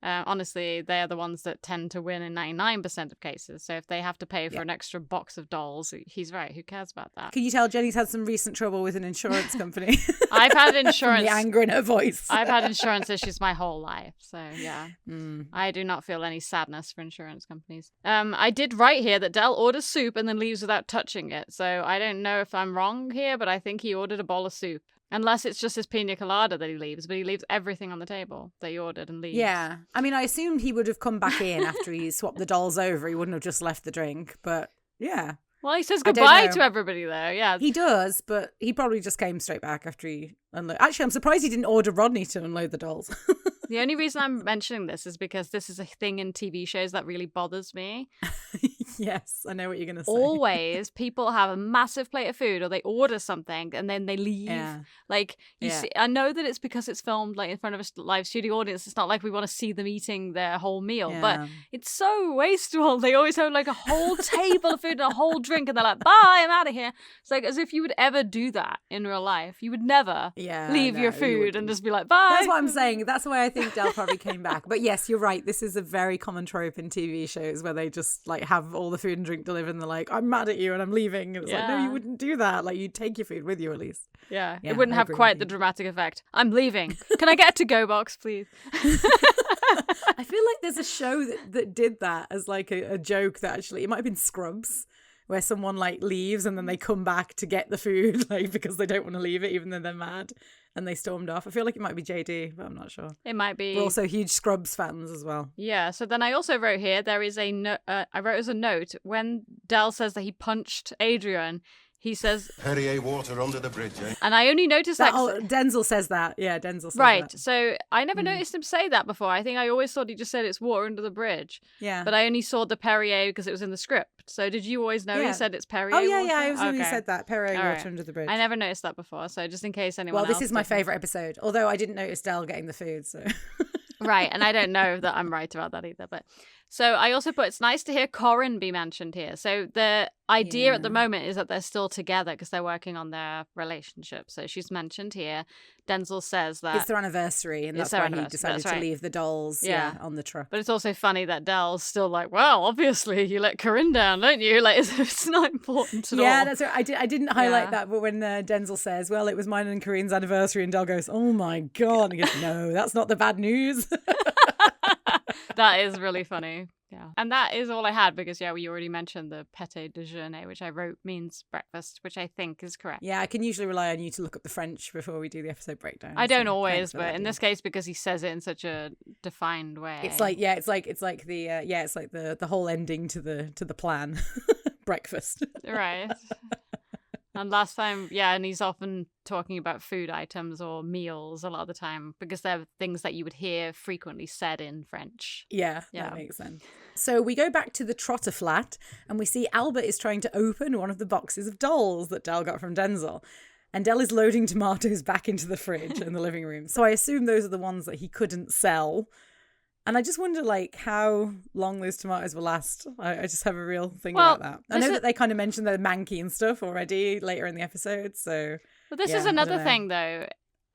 Honestly, they are the ones that tend to win in 99% of cases. So if they have to pay for an extra box of dolls, he's right. Who cares about that? Can you tell Jenny's had some recent trouble with an insurance company? I've had insurance. From the anger in her voice. I've had insurance issues my whole life. So yeah, I do not feel any sadness for insurance companies. I did write here that Del orders soup and then leaves without touching it. So I don't know if I'm wrong here, but I think he ordered a bowl of soup. Unless it's just his pina colada that he leaves, but he leaves everything on the table that he ordered and leaves. Yeah. I mean, I assumed he would have come back in after he swapped the dolls over. He wouldn't have just left the drink, but yeah. Well, he says I don't goodbye know. to everybody though, yeah. He does, but he probably just came straight back after he unloaded. Actually, I'm surprised he didn't order Rodney to unload the dolls. The only reason I'm mentioning this is because this is a thing in TV shows that really bothers me. Yes, I know what you're going to say. Always, people have a massive plate of food or they order something and then they leave. Yeah. Like, you see, I know that it's because it's filmed like in front of a live studio audience. It's not like we want to see them eating their whole meal, but it's so wasteful. They always have like a whole table of food and a whole drink and they're like, bye, I'm out of here. It's like as if you would ever do that in real life. You would never leave your food and just be like, bye. That's what I'm saying. That's why I think Del probably came back. But yes, you're right. This is a very common trope in TV shows where they just like have all the food and drink delivered and they're like, I'm mad at you and I'm leaving. And it's like, no, you wouldn't do that. Like you'd take your food with you at least. Yeah, it wouldn't have quite the dramatic effect. I'm leaving. Can I get a to-go box, please? I feel like there's a show that did that as like a joke that actually, it might have been Scrubs, where someone like leaves and then they come back to get the food like because they don't want to leave it even though they're mad and they stormed off. I feel like it might be JD, but I'm not sure. It might be. We're also huge Scrubs fans as well. Yeah, so then I also wrote here, there is a I wrote as a note, when Del says that he punched Adrian, he says Perrier water under the bridge, eh? and I only noticed that. Denzel says that. Yeah, Denzel says right, that. so I never noticed him say that before. I think I always thought he just said it's water under the bridge. Yeah. But I only saw the Perrier because it was in the script. So did you always know he said it's Perrier Oh, yeah, water? I was said that. Perrier All water under the bridge. I never noticed that before, so just in case anyone Well, this is my didn't. favourite episode, although I didn't notice Del getting the food, so... Right, and I don't know that I'm right about that either. But so I also put, it's nice to hear Corin be mentioned here. So the idea at the moment is that they're still together because they're working on their relationship. So she's mentioned here. Denzel says that it's their anniversary, and that's why he decided to leave the dolls on the truck. But it's also funny that Del's still like, well, obviously you let Corinne down, don't you? Like, it's not important at all. Yeah, that's right. I didn't highlight that, but when Denzel says, well, it was mine and Corinne's anniversary, and Del goes, oh my God. And he goes, no, that's not the bad news. That is really funny. Yeah. And that is all I had because, we already mentioned the pâté déjeuner, which I wrote means breakfast, which I think is correct. Yeah, I can usually rely on you to look up the French before we do the episode breakdown. I don't so always, but in this case, because he says it in such a defined way. It's like, the whole ending to the plan. Breakfast. Right. And last time, and he's often talking about food items or meals a lot of the time because they're things that you would hear frequently said in French. Yeah, that makes sense. So we go back to the Trotter flat and we see Albert is trying to open one of the boxes of dolls that Del got from Denzel. And Del is loading tomatoes back into the fridge in the living room. So I assume those are the ones that he couldn't sell. And I just wonder, how long those tomatoes will last. I just have a real thing about that. I know that they kind of mentioned the manky and stuff already later in the episode, so... But this is another thing, though.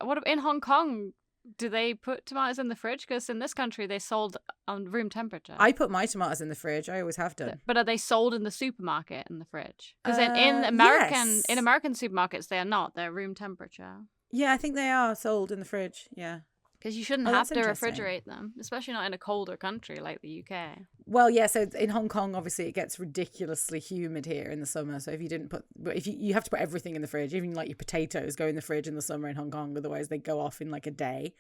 What in Hong Kong, do they put tomatoes in the fridge? Because in this country, they sold on room temperature. I put my tomatoes in the fridge. I always have done. But are they sold in the supermarket in the fridge? Because in American supermarkets, they are not. They're room temperature. Yeah, I think they are sold in the fridge, yeah. Because you shouldn't have to refrigerate them, especially not in a colder country like the UK. Well, yeah, so in Hong Kong, obviously, it gets ridiculously humid here in the summer. So if you didn't you have to put everything in the fridge, even like your potatoes go in the fridge in the summer in Hong Kong, otherwise they go off in like a day.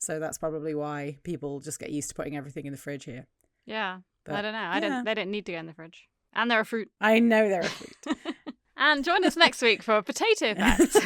So that's probably why people just get used to putting everything in the fridge here. Yeah, but, I don't know. They didn't need to go in the fridge. And they're a fruit. I know they're a fruit. And join us next week for Potato Facts.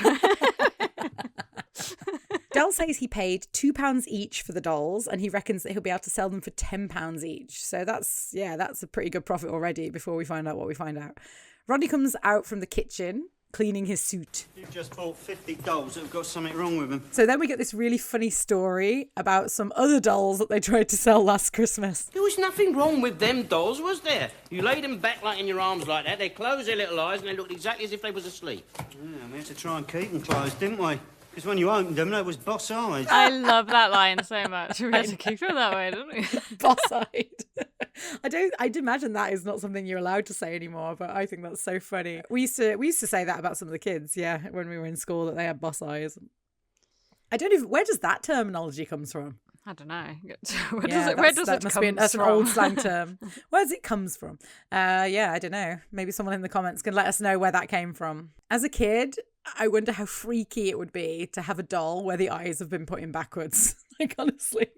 Del says he paid £2 each for the dolls and he reckons that he'll be able to sell them for £10 each. So that's a pretty good profit already before we find out what we find out. Rodney comes out from the kitchen cleaning his suit. You've just bought 50 dolls that have got something wrong with them. So then we get this really funny story about some other dolls that they tried to sell last Christmas. There was nothing wrong with them dolls, was there? You laid them back in your arms like that, they closed their little eyes and they looked exactly as if they was asleep. Yeah, we had to try and keep them closed, didn't we? Because when you opened them, they was boss-eyed. I love that line so much. We had to keep them that way, didn't we? Boss-eyed. I'd imagine that is not something you're allowed to say anymore, but I think that's so funny. We used to say that about some of the kids, when we were in school, that they had boss eyes. Where does that terminology comes from? I don't know. Where does it come from? That's an old slang term. Where does it comes from? I don't know. Maybe someone in the comments can let us know where that came from. As a kid, I wonder how freaky it would be to have a doll where the eyes have been put in backwards. Honestly,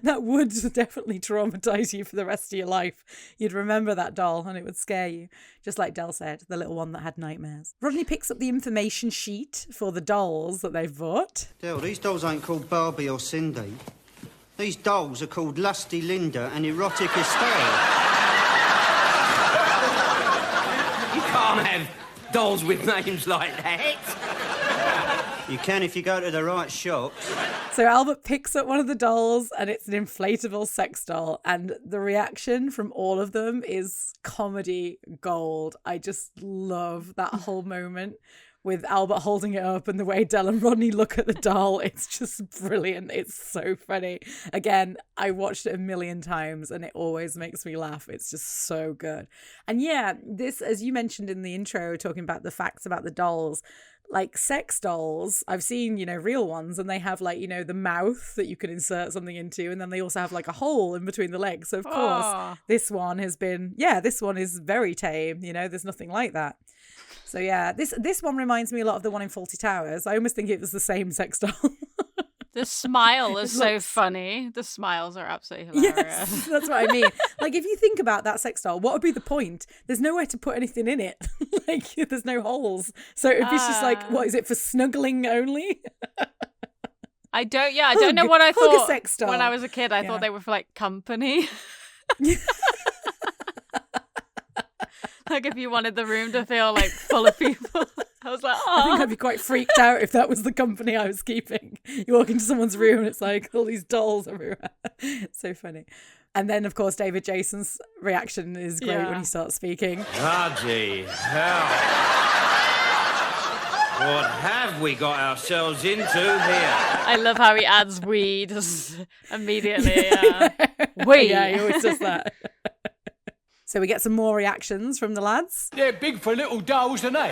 that would definitely traumatize you for the rest of your life. You'd remember that doll and it would scare you. Just like Del said, the little one that had nightmares. Rodney picks up the information sheet for the dolls that they've bought. Del, these dolls ain't called Barbie or Cindy. These dolls are called Lusty Linda and Erotic Estelle. You can't have dolls with names like that. You can if you go to the right shops. So Albert picks up one of the dolls and it's an inflatable sex doll. And the reaction from all of them is comedy gold. I just love that whole moment with Albert holding it up and the way Del and Rodney look at the doll. It's just brilliant. It's so funny. Again, I watched it a million times and it always makes me laugh. It's just so good. And this, as you mentioned in the intro, talking about the facts about the dolls, like sex dolls, I've seen, real ones, and they have the mouth that you can insert something into, and then they also have a hole in between the legs. So of course, this one is very tame. There's nothing like that. So this one reminds me a lot of the one in Fawlty Towers. I almost think it was the same sex doll. The smile is so funny. The smiles are absolutely hilarious. Yes, that's what I mean. If you think about that sex doll, what would be the point? There's nowhere to put anything in it. There's no holes. So it'd be just what is it, for snuggling only? I don't know what I thought. A sex doll. When I was a kid, I thought they were for company. If you wanted the room to feel full of people. I was like, oh. I think I'd be quite freaked out if that was the company I was keeping. You walk into someone's room and it's all these dolls everywhere. It's so funny. And then, of course, David Jason's reaction is great when he starts speaking. Bloody hell. What have we got ourselves into here? I love how he adds we just immediately. We. Yeah, he always does that. So we get some more reactions from the lads. They're big for little dolls, aren't they?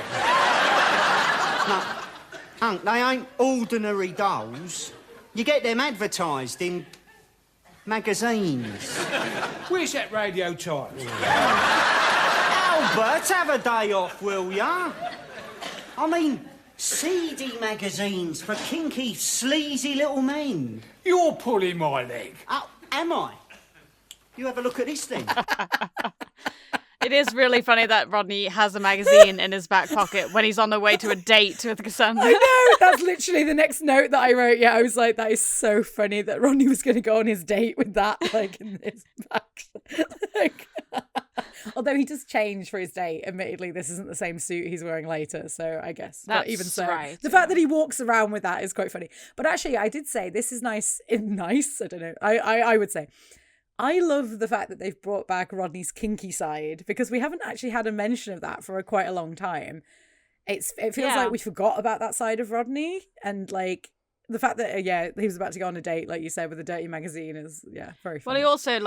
No, they ain't ordinary dolls. You get them advertised in magazines. Where's that Radio Times? Albert, have a day off, will ya? I mean, seedy magazines for kinky, sleazy little men. You're pulling my leg. Oh, am I? You have a look at this then. It is really funny that Rodney has a magazine in his back pocket when he's on the way to a date with Cassandra. I know, that's literally the next note that I wrote. Yeah, I was like, that is so funny that Rodney was going to go on his date with that, like, in his back. Like, although he does change for his date. Admittedly, this isn't the same suit he's wearing later, so I guess. That's but even so, right, the fact that he walks around with that is quite funny. But actually, I did say this is nice. Nice, I don't know. I would say. I love the fact that they've brought back Rodney's kinky side, because we haven't actually had a mention of that for quite a long time. It feels like we forgot about that side of Rodney, and like the fact that he was about to go on a date, like you said, with a dirty magazine is very funny. Well, he also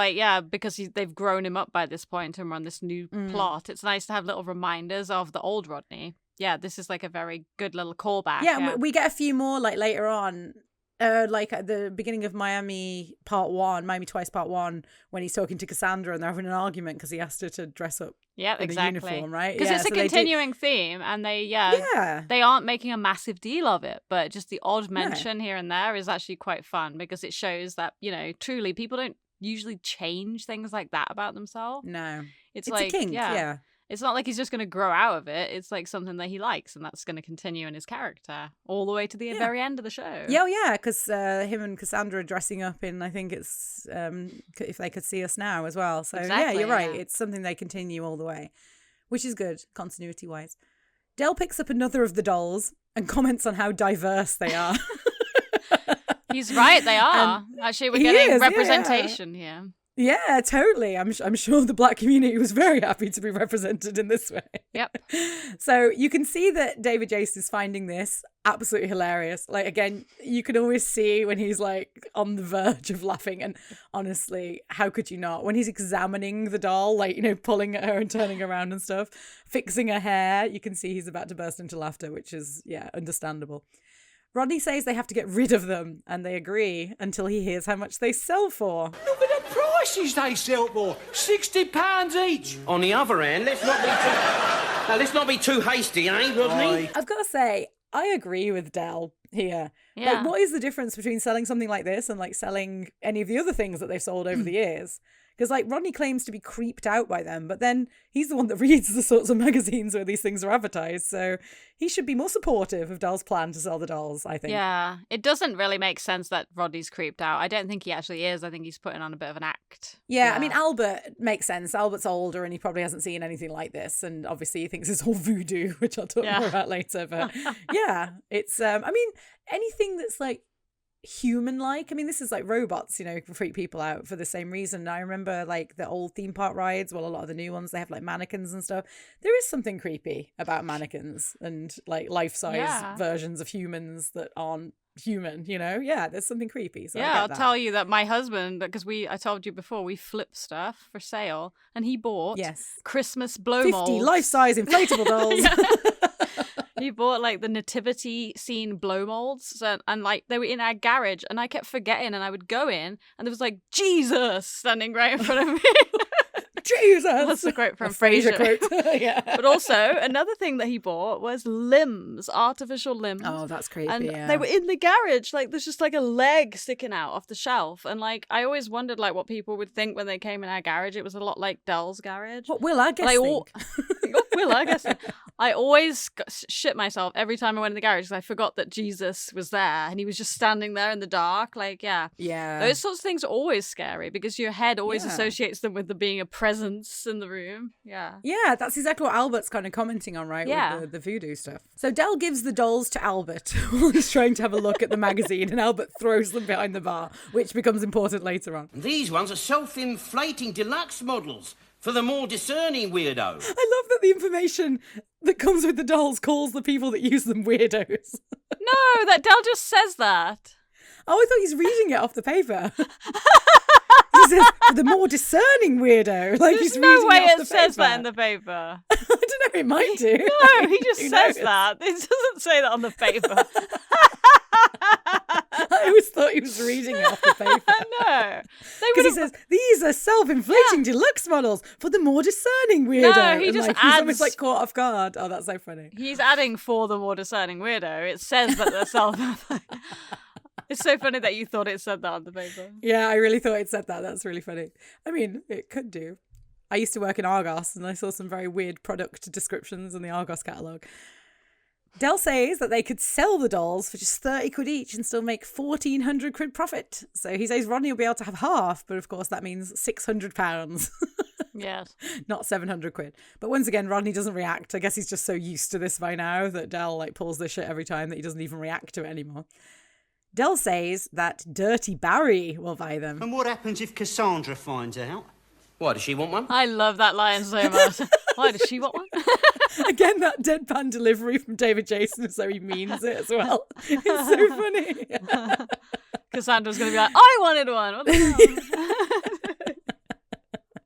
because they've grown him up by this point and we're on this new plot. It's nice to have little reminders of the old Rodney. Yeah, this is like a very good little callback. Yeah, we get a few more like later on. Like at the beginning of Miami Twice Part 1, when he's talking to Cassandra and they're having an argument because he asked her to dress up in a uniform, right? Because it's a continuing theme, and they aren't making a massive deal of it, but just the odd mention here and there is actually quite fun, because it shows that, truly people don't usually change things like that about themselves. No. It's a like, kink, yeah. It's not like he's just going to grow out of it. It's like something that he likes, and that's going to continue in his character all the way to the very end of the show. Yeah, because him and Cassandra are dressing up in, I think it's If They Could See Us Now as well. So exactly, you're right. It's something they continue all the way, which is good, continuity-wise. Del picks up another of the dolls and comments on how diverse they are. He's right, they are. Actually, we're getting representation here. Yeah, totally. I'm sure the black community was very happy to be represented in this way. Yep. So you can see that David Jace is finding this absolutely hilarious. Like, again, you can always see when he's like on the verge of laughing. And honestly, how could you not? When he's examining the doll, like, pulling at her and turning around and stuff, fixing her hair, you can see he's about to burst into laughter, which is, understandable. Rodney says they have to get rid of them, and they agree until he hears how much they sell for. Look at the prices they sell for. £60 each. On the other hand, let's not be too hasty, eh, Rodney? I've got to say, I agree with Del here. Yeah. Like, what is the difference between selling something like this and like selling any of the other things that they've sold over the years? Because like Rodney claims to be creeped out by them, but then he's the one that reads the sorts of magazines where these things are advertised. So he should be more supportive of Del's plan to sell the dolls, I think. Yeah, it doesn't really make sense that Rodney's creeped out. I don't think he actually is. I think he's putting on a bit of an act. Yeah, I mean, Albert makes sense. Albert's older and he probably hasn't seen anything like this. And obviously he thinks it's all voodoo, which I'll talk more about later. But yeah, it's, I mean, anything that's like human-like. I mean, this is like robots, can freak people out for the same reason. I remember like the old theme park rides, well, a lot of the new ones, they have like mannequins and stuff. There is something creepy about mannequins and like life-size versions of humans that aren't human, there's something creepy. So I'll tell you that my husband, because I told you before, we flip stuff for sale, and he bought Christmas blow 50 molds. life-size inflatable dolls. He bought like the nativity scene blow molds, and like they were in our garage, and I kept forgetting, and I would go in and there was like Jesus standing right in front of me. Jesus! That's a quote from Frasier. Quote. Yeah. But also another thing that he bought was limbs, artificial limbs. Oh, that's creepy. And they were in the garage. Like there's just like a leg sticking out off the shelf. And like I always wondered like what people would think when they came in our garage. It was a lot like Del's garage. What will I guess? I always shit myself every time I went in the garage because I forgot that Jesus was there and he was just standing there in the dark. Like, those sorts of things are always scary because your head always associates them with there being a presence in the room. Yeah, that's exactly what Albert's kind of commenting on, right? With the voodoo stuff. So Del gives the dolls to Albert while he's trying to have a look at the magazine, and Albert throws them behind the bar, which becomes important later on. These ones are self-inflating deluxe models for the more discerning weirdo. I love that the information that comes with the dolls calls the people that use them weirdos. No, that Del just says that. Oh, I thought he's reading it off the paper. He says, the more discerning weirdo. Like There's he's no reading way it off the it says paper. that in the paper. I don't know, it might do. No, he just says that. It doesn't say that on the paper. I always thought he was reading it off the paper. No. Because he says, these are self-inflating deluxe models for the more discerning weirdo. No, he And, just he's adds- almost like caught off guard. Oh, that's so funny. He's adding for the more discerning weirdo. It says that they're self. It's so funny that you thought it said that on the paper. Yeah, I really thought it said that. That's really funny. I mean, it could do. I used to work in Argos and I saw some very weird product descriptions in the Argos catalogue. Dell says that they could sell the dolls for just 30 quid each and still make 1,400 quid profit. So he says Rodney will be able to have half, but of course that means £600. Yes. Not 700 quid. But once again, Rodney doesn't react. I guess he's just so used to this by now that Dell like pulls this shit every time that he doesn't even react to it anymore. Dell says that Dirty Barry will buy them. And what happens if Cassandra finds out? Why, does she want one? I love that line so much. Why does she want one? Again, that deadpan delivery from David Jason, so he means it as well. It's so funny. Cassandra's going to be like, I wanted one. What the hell?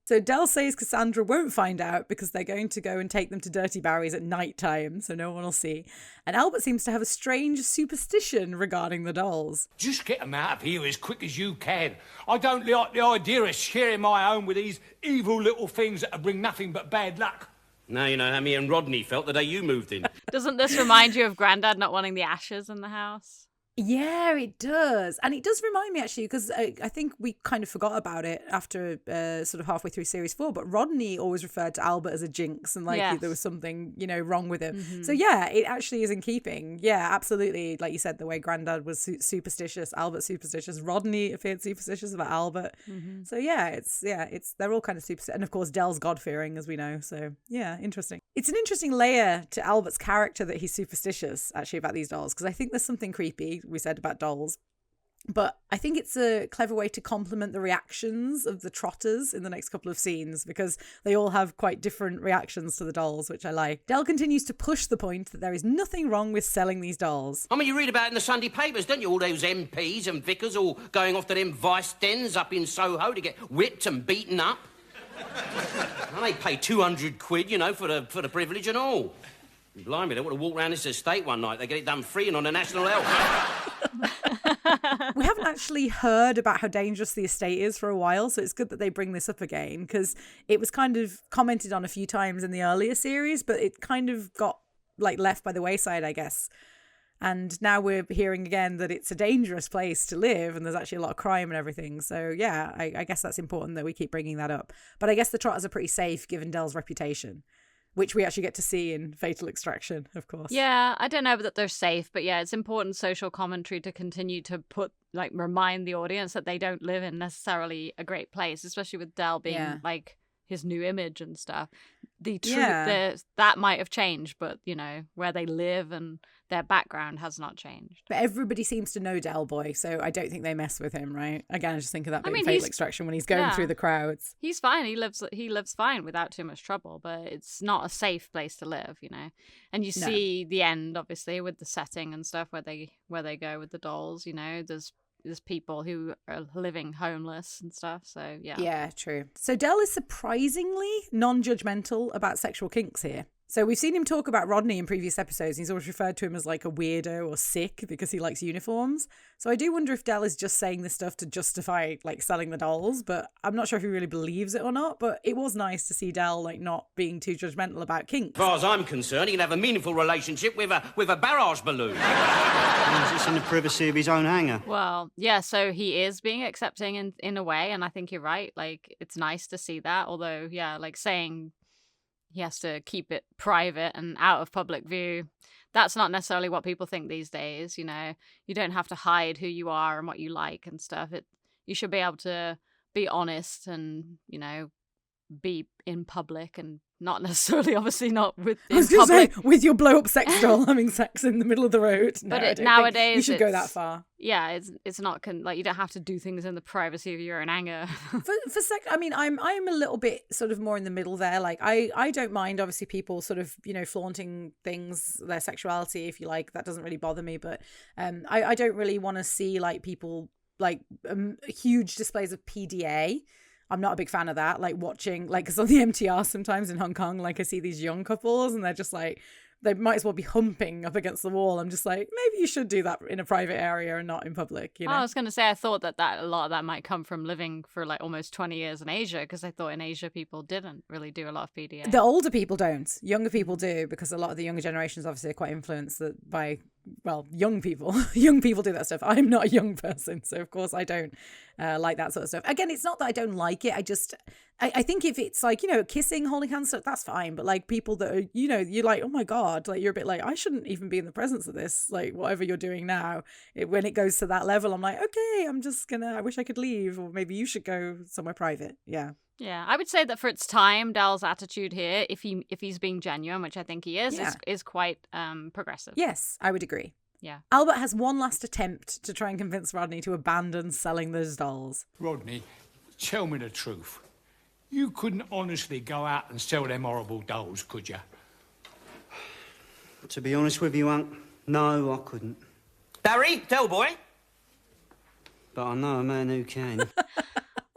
So Dell says Cassandra won't find out because they're going to go and take them to Dirty Barry's at night time, so no one will see. And Albert seems to have a strange superstition regarding the dolls. Just get them out of here as quick as you can. I don't like the idea of sharing my home with these evil little things that bring nothing but bad luck. Now you know how me and Rodney felt the day you moved in. Doesn't this remind you of Grandad not wanting the ashes in the house? Yeah, it does. And it does remind me, actually, because I think we kind of forgot about it after sort of halfway through series 4, but Rodney always referred to Albert as a jinx and like there was something, you know, wrong with him. Mm-hmm. So yeah, it actually is in keeping. Yeah, absolutely. Like you said, the way Grandad was superstitious, Albert superstitious, Rodney appeared superstitious about Albert. Mm-hmm. So yeah, they're all kind of superstitious. And of course, Dell's God-fearing, as we know. So yeah, interesting. It's an interesting layer to Albert's character that he's superstitious, actually, about these dolls, because I think there's something creepy we said about dolls, but I think it's a clever way to complement the reactions of the trotters in the next couple of scenes, because they all have quite different reactions to the dolls, which I like. Dell continues to push the point that there is nothing wrong with selling these dolls. I mean, you read about it in the Sunday papers, don't you? All those MPs and vicars all going off to them vice dens up in Soho to get whipped and beaten up. And they pay 200 quid, you know, for the privilege and all. Blimey, they want to walk around this estate one night. They get it done free and on the national health. We haven't actually heard about how dangerous the estate is for a while, so it's good that they bring this up again, because it was kind of commented on a few times in the earlier series, but it kind of got like left by the wayside, I guess. And now we're hearing again that it's a dangerous place to live and there's actually a lot of crime and everything. So yeah, I guess that's important that we keep bringing that up. But I guess the trotters are pretty safe given Dell's reputation, which we actually get to see in Fatal Extraction, of course. Yeah, I don't know that they're safe, but yeah, it's important social commentary to continue to remind the audience that they don't live in necessarily a great place, especially with Dell being like his new image and stuff. The truth that might have changed, but you know, where they live and their background has not changed. But everybody seems to know Del Boy, so I don't think they mess with him, right? Again, I just think of that bit in Fatal Extraction when he's going through the crowds. He's fine. He lives fine without too much trouble, but it's not a safe place to live, you know. And you see the end, obviously, with the setting and stuff where they go with the dolls. You know, there's people who are living homeless and stuff. So yeah. Yeah, true. So Del is surprisingly non-judgmental about sexual kinks here. So we've seen him talk about Rodney in previous episodes. He's always referred to him as like a weirdo or sick because he likes uniforms. So I do wonder if Del is just saying this stuff to justify like selling the dolls, but I'm not sure if he really believes it or not. But it was nice to see Del like not being too judgmental about kinks. As far as I'm concerned, he can have a meaningful relationship with a barrage balloon. Is this in the privacy of his own hangar? Well, yeah, so he is being accepting in a way, and I think you're right. Like, it's nice to see that, although, yeah, like saying he has to keep it private and out of public view, that's not necessarily what people think these days, you know. You don't have to hide who you are and what you like and stuff. You should be able to be honest and, you know, be in public and not necessarily, obviously not with in I was going to public. say, with your blow-up sex doll having sex in the middle of the road. No, But I don't nowadays, think you should go that far. Yeah, it's not like you don't have to do things in the privacy of your own anger. For sex, I mean, I'm a little bit sort of more in the middle there. Like, I don't mind, obviously, people sort of, you know, flaunting things, their sexuality, if you like. That doesn't really bother me. But I don't really want to see like people like huge displays of PDA. I'm not a big fan of that. Like watching, like, because on the MTR sometimes in Hong Kong, like I see these young couples and they're just like they might as well be humping up against the wall. I'm just like, maybe you should do that in a private area and not in public, you know? I was going to say, I thought that a lot of that might come from living for like almost 20 years in Asia, because I thought in Asia people didn't really do a lot of PDA. The older people don't. Younger people do, because a lot of the younger generations obviously are quite influenced by, well, young people. Young people do that stuff. I'm not a young person, so of course I don't like that sort of stuff. Again, it's not that I don't like it. I think if it's like, you know, kissing, holding hands, stuff, that's fine. But like people that are, you know, you're like, oh my God, like you're a bit like, I shouldn't even be in the presence of this. Like whatever you're doing now, when it goes to that level, I'm like, okay, I wish I could leave, or maybe you should go somewhere private. Yeah. Yeah, I would say that for its time, Del's attitude here, if he's being genuine, which I think he is, is quite progressive. Yes, I would agree. Yeah. Albert has one last attempt to try and convince Rodney to abandon selling those dolls. Rodney, tell me the truth. You couldn't honestly go out and sell them horrible dolls, could you? To be honest with you, Unc, no, I couldn't. Barry, Del boy. But I know a man who can.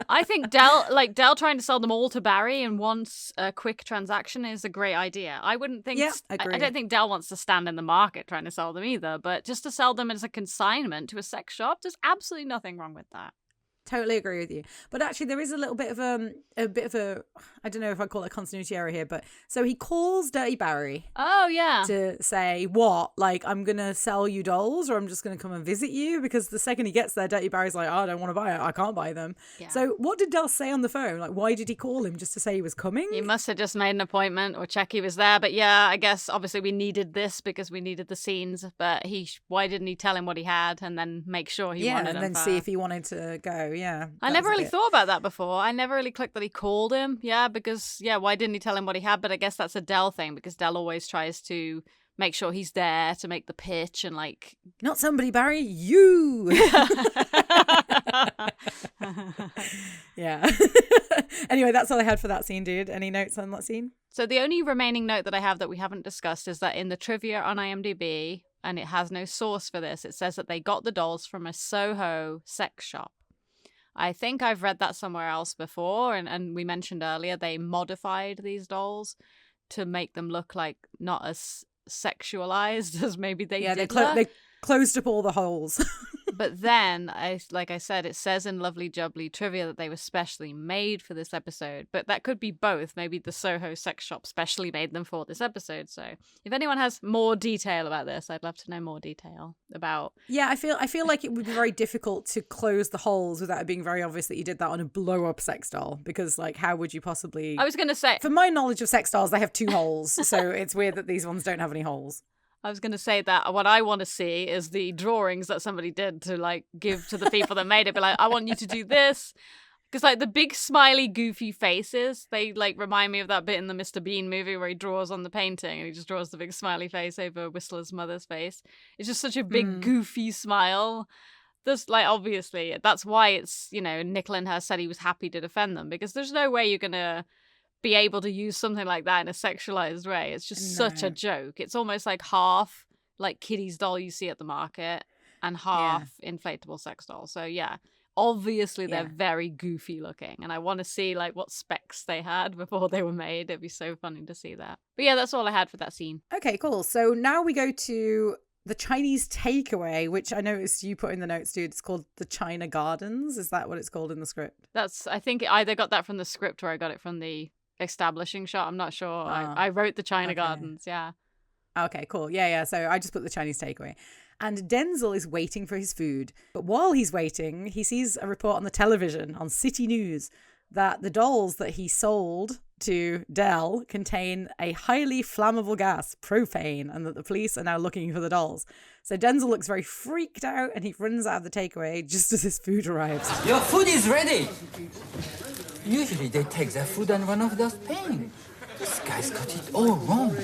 I think Del trying to sell them all to Barry in one quick transaction is a great idea. I wouldn't think. Yeah, agree. I don't think Del wants to stand in the market trying to sell them either. But just to sell them as a consignment to a sex shop, there's absolutely nothing wrong with that. Totally agree with you. But actually there is a little bit of a I don't know if I call it a continuity error here, but so he calls Dirty Barry. Oh yeah. To say what? Like, I'm gonna sell you dolls, or I'm just gonna come and visit you? Because the second he gets there, Dirty Barry's like, oh, I don't want to buy it. I can't buy them. Yeah. So what did Del say on the phone? Like, why did he call him? Just to say he was coming? He must have just made an appointment or check he was there. But yeah, I guess obviously we needed this because we needed the scenes. But why didn't he tell him what he had and then make sure he wanted and then see if he wanted to go? Yeah. I never really thought about that before. I never really clicked that he called him. Yeah, because, why didn't he tell him what he had? But I guess that's a Del thing, because Del always tries to make sure he's there to make the pitch and like... Not somebody, Barry, you! Yeah. Anyway, that's all I had for that scene, dude. Any notes on that scene? So the only remaining note that I have that we haven't discussed is that in the trivia on IMDb, and it has no source for this, it says that they got the dolls from a Soho sex shop. I think I've read that somewhere else before, and we mentioned earlier they modified these dolls to make them look like not as sexualized as maybe they did. They closed up all the holes. But then, like I said, it says in Lovely Jubbly trivia that they were specially made for this episode. But that could be both. Maybe the Soho sex shop specially made them for this episode. So if anyone has more detail about this, I'd love to know more detail about... Yeah, I feel like it would be very difficult to close the holes without it being very obvious that you did that on a blow-up sex doll. Because, like, how would you possibly... I was going to say... From my knowledge of sex dolls, they have 2 holes. So it's weird that these ones don't have any holes. I was going to say that what I want to see is the drawings that somebody did to like give to the people that made it. Be like, I want you to do this. Because like the big smiley goofy faces, they like remind me of that bit in the Mr. Bean movie where he draws on the painting and he just draws the big smiley face over Whistler's mother's face. It's just such a big goofy smile. There's like, obviously, that's why it's, Nick Lyndhurst said he was happy to defend them, because there's no way you're going to be able to use something like that in a sexualized way. It's just such a joke. It's almost like half like Kitty's doll you see at the market and half inflatable sex doll. So yeah, obviously they're very goofy looking, and I want to see like what specs they had before they were made. It'd be so funny to see that. But yeah, that's all I had for that scene. Okay, cool. So now we go to the Chinese takeaway, which I noticed you put in the notes, dude. It's called the China Gardens. Is that what it's called in the script? I think I either got that from the script or I got it from the establishing shot. I'm not sure. I wrote the China Gardens. Yeah. Okay, cool. Yeah. So I just put the Chinese takeaway. And Denzel is waiting for his food. But while he's waiting, he sees a report on the television on City News that the dolls that he sold to Del contain a highly flammable gas, propane, and that the police are now looking for the dolls. So Denzel looks very freaked out and he runs out of the takeaway just as his food arrives. Your food is ready! Usually they take their food and run off their pain. This guy's got it all wrong.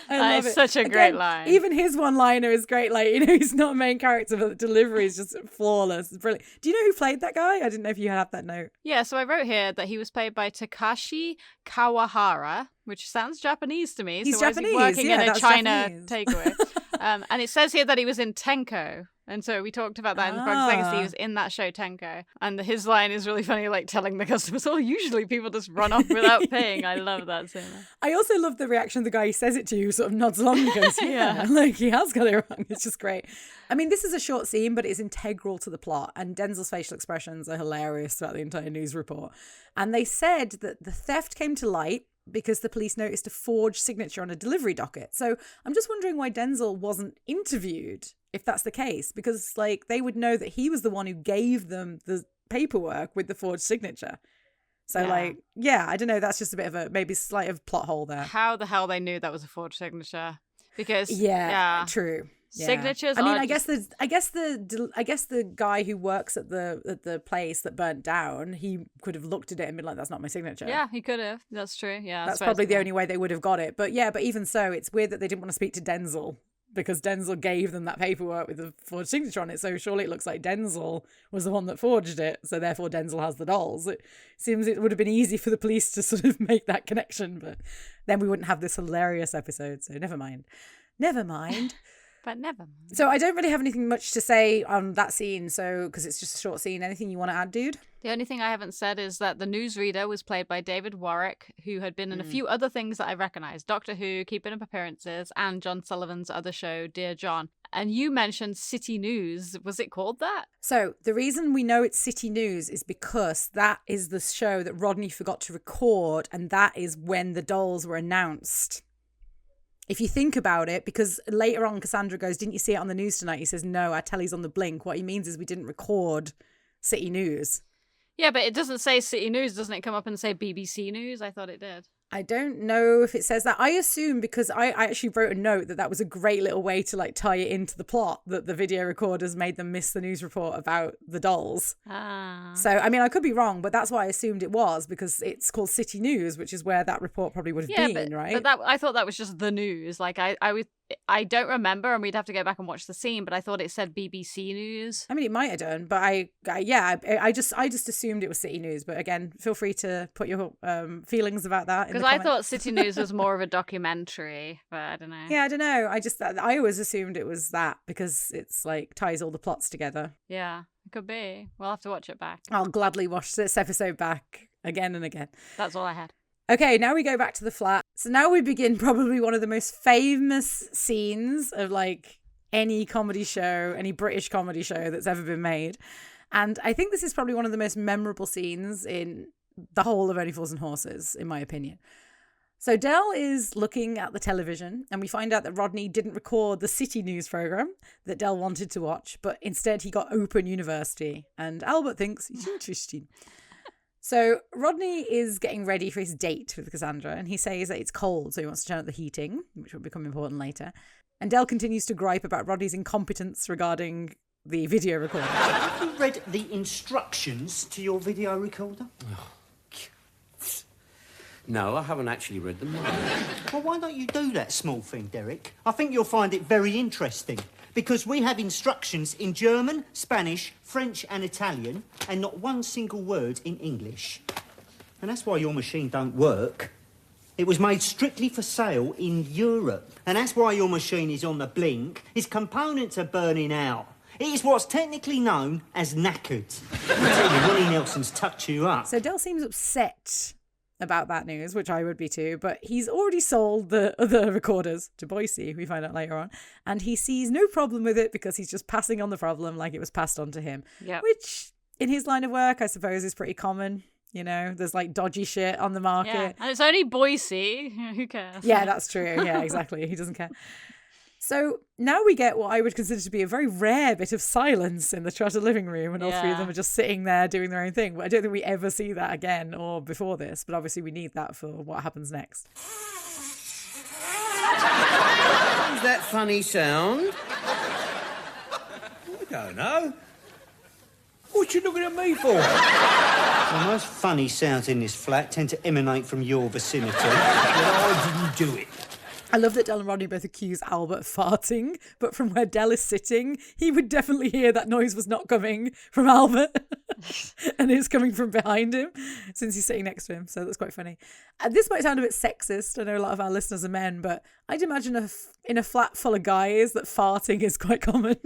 I love it's it. Such a great line. Even his one-liner is great. Like, he's not a main character, but the delivery is just flawless. It's brilliant. Do you know who played that guy? I didn't know if you had that note. Yeah, so I wrote here that he was played by Takashi Kawahara, which sounds Japanese to me. He's so Japanese. Why is he working in a China Japanese. takeaway? And it says here that he was in Tenko, And so we talked about that in the Bugs Legacy. He was in that show, Tenko. And his line is really funny, like telling the customers, usually people just run off without paying. I love that scene. I also love the reaction of the guy he says it to, who sort of nods along and goes, yeah, like he has got it wrong. It's just great. I mean, this is a short scene, but it's integral to the plot. And Denzel's facial expressions are hilarious throughout the entire news report. And they said that the theft came to light because the police noticed a forged signature on a delivery docket. So I'm just wondering why Denzel wasn't interviewed, if that's the case, because like they would know that he was the one who gave them the paperwork with the forged signature. So I don't know. That's just a bit of a maybe slight of plot hole there. How the hell they knew that was a forged signature? Because true. Yeah. Signatures. I mean, I guess the guy who works at the place that burnt down, he could have looked at it and been like, "That's not my signature." Yeah, he could have. That's true. Yeah, that's probably the only way they would have got it. But even so, it's weird that they didn't want to speak to Denzel because Denzel gave them that paperwork with the forged signature on it. So surely it looks like Denzel was the one that forged it. So therefore, Denzel has the dolls. It seems it would have been easy for the police to sort of make that connection, but then we wouldn't have this hilarious episode. So never mind. But never mind. So I don't really have anything much to say on that scene, so because it's just a short scene. Anything you want to add, dude? The only thing I haven't said is that the newsreader was played by David Warwick, who had been in a few other things that I recognise. Doctor Who, Keeping Up Appearances, and John Sullivan's other show, Dear John. And you mentioned City News. Was it called that? So the reason we know it's City News is because that is the show that Rodney forgot to record, and that is when the dolls were announced. If you think about it, because later on Cassandra goes, "Didn't you see it on the news tonight?" He says, "No, our telly's on the blink." What he means is we didn't record City News. Yeah, but it doesn't say City News. Doesn't it come up and say BBC News? I thought it did. I don't know if it says that. I assume, because I actually wrote a note that was a great little way to like tie it into the plot, that the video recorders made them miss the news report about the dolls. So, I mean, I could be wrong, but that's what I assumed it was, because it's called City News, which is where that report probably would have been, right? But I thought that was just the news. Like I don't remember, and we'd have to go back and watch the scene, but I thought it said BBC News. I mean, it might have done, but I just assumed it was City News. But again, feel free to put your feelings about that in the comments. Because I thought City News was more of a documentary, but I don't know. Yeah, I don't know. I always assumed it was that because it's like ties all the plots together. Yeah, it could be. We'll have to watch it back. I'll gladly watch this episode back again and again. That's all I had. Okay, now we go back to the flat. So now we begin probably one of the most famous scenes of like any comedy show, any British comedy show that's ever been made. And I think this is probably one of the most memorable scenes in the whole of Only Fools and Horses, in my opinion. So Del is looking at the television, and we find out that Rodney didn't record the City News program that Del wanted to watch, but instead he got Open University. And Albert thinks it's interesting. So Rodney is getting ready for his date with Cassandra, and he says that it's cold, so he wants to turn up the heating, which will become important later. And Del continues to gripe about Rodney's incompetence regarding the video recorder. Have you read the instructions to your video recorder? No, I haven't actually read them. Well, why don't you do that small thing, Derek? I think you'll find it very interesting. Because we have instructions in German, Spanish, French and Italian, and not one single word in English. And that's why your machine don't work. It was made strictly for sale in Europe. And that's why your machine is on the blink. Its components are burning out. It is what's technically known as knackered. I tell you, Willie Nelson's tucked you up. So Del seems upset about that news, which I would be too, but he's already sold the recorders to Boise, we find out later on, and he sees no problem with it because he's just passing on the problem like it was passed on to him. Yep. Which in his line of work I suppose is pretty common. You know, there's like dodgy shit on the market. Yeah, and it's only Boise. Who cares? Yeah, that's true. Yeah, exactly. He doesn't care. So now we get what I would consider to be a very rare bit of silence in the Trotter living room, and all three of them are just sitting there doing their own thing. But I don't think we ever see that again or before this, but obviously we need that for what happens next. Is that funny sound? I don't know. What you looking at me for? The most funny sounds in this flat tend to emanate from your vicinity. Well, I didn't do it. I love that Del and Rodney both accuse Albert of farting, but from where Del is sitting, he would definitely hear that noise was not coming from Albert. And it's coming from behind him since he's sitting next to him. So that's quite funny. And this might sound a bit sexist. I know a lot of our listeners are men, but I'd imagine in a flat full of guys that farting is quite common.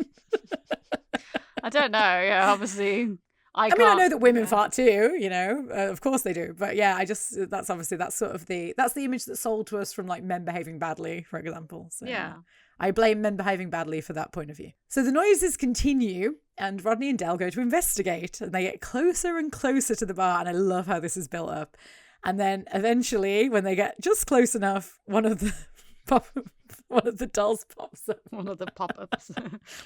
I don't know. Yeah, obviously. I know that women fart too, of course they do. But yeah, that's sort of that's the image that's sold to us from like men behaving badly, for example. So, yeah. I blame men behaving badly for that point of view. So the noises continue and Rodney and Del go to investigate and they get closer and closer to the bar. And I love how this is built up. And then eventually when they get just close enough, one of the dolls pops up. One of the pop-ups.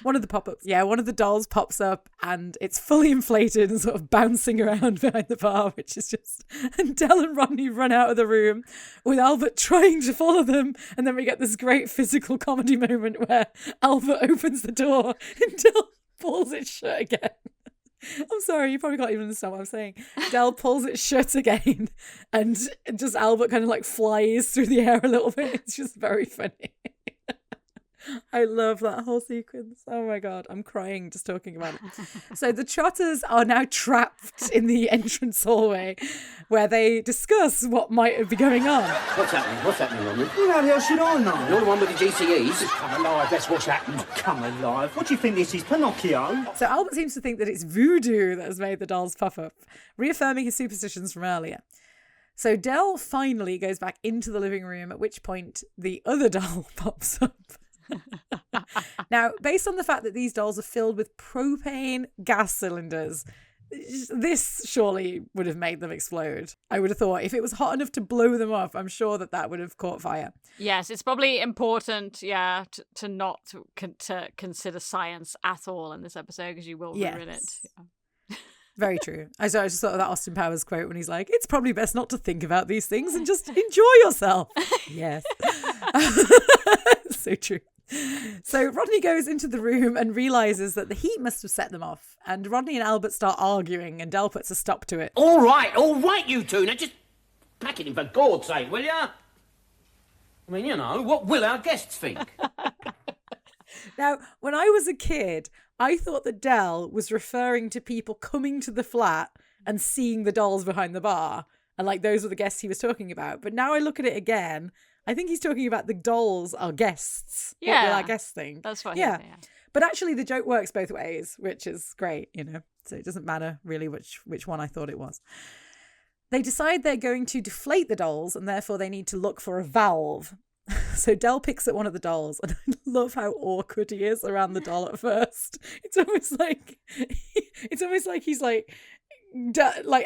One of the pop-ups. Yeah, one of the dolls pops up and it's fully inflated and sort of bouncing around behind the bar, which is just... And Del and Rodney run out of the room with Albert trying to follow them. And then we get this great physical comedy moment where Albert opens the door and Del pulls it shut again. I'm sorry, you probably can't even understand what I'm saying. Del pulls it shut again and just Albert kind of like flies through the air a little bit. It's just very funny. I love that whole sequence. Oh my God, I'm crying just talking about it. So the Trotters are now trapped in the entrance hallway where they discuss what might be going on. What's happening, Rodney? Who the hell should I know? You're the one with the GCEs. Come alive, that's what's happened. Come alive. What do you think this is, Pinocchio? So Albert seems to think that it's voodoo that has made the dolls puff up, reaffirming his superstitions from earlier. So Del finally goes back into the living room, at which point the other doll pops up. Now, based on the fact that these dolls are filled with propane gas cylinders, this surely would have made them explode. I would have thought if it was hot enough to blow them up, I'm sure that would have caught fire. Yes, it's probably important, to not to consider science at all in this episode because you will ruin it. Yeah. Very true. I just thought of that Austin Powers quote when he's like, it's probably best not to think about these things and just enjoy yourself. Yes. So true. So Rodney goes into the room and realises that the heat must have set them off. And Rodney and Albert start arguing and Del puts a stop to it. All right, you two. Now just pack it in for God's sake, will ya? I mean, what will our guests think? Now, when I was a kid, I thought that Del was referring to people coming to the flat and seeing the dolls behind the bar. And like those were the guests he was talking about. But now I look at it again, I think he's talking about the dolls are guests. Yeah. What will our guests think? That's what yeah. he's saying. But actually the joke works both ways, which is great, So it doesn't matter really which one I thought it was. They decide they're going to deflate the dolls and therefore they need to look for a valve. So Del picks at one of the dolls and I love how awkward he is around the doll at first. It's almost like he's like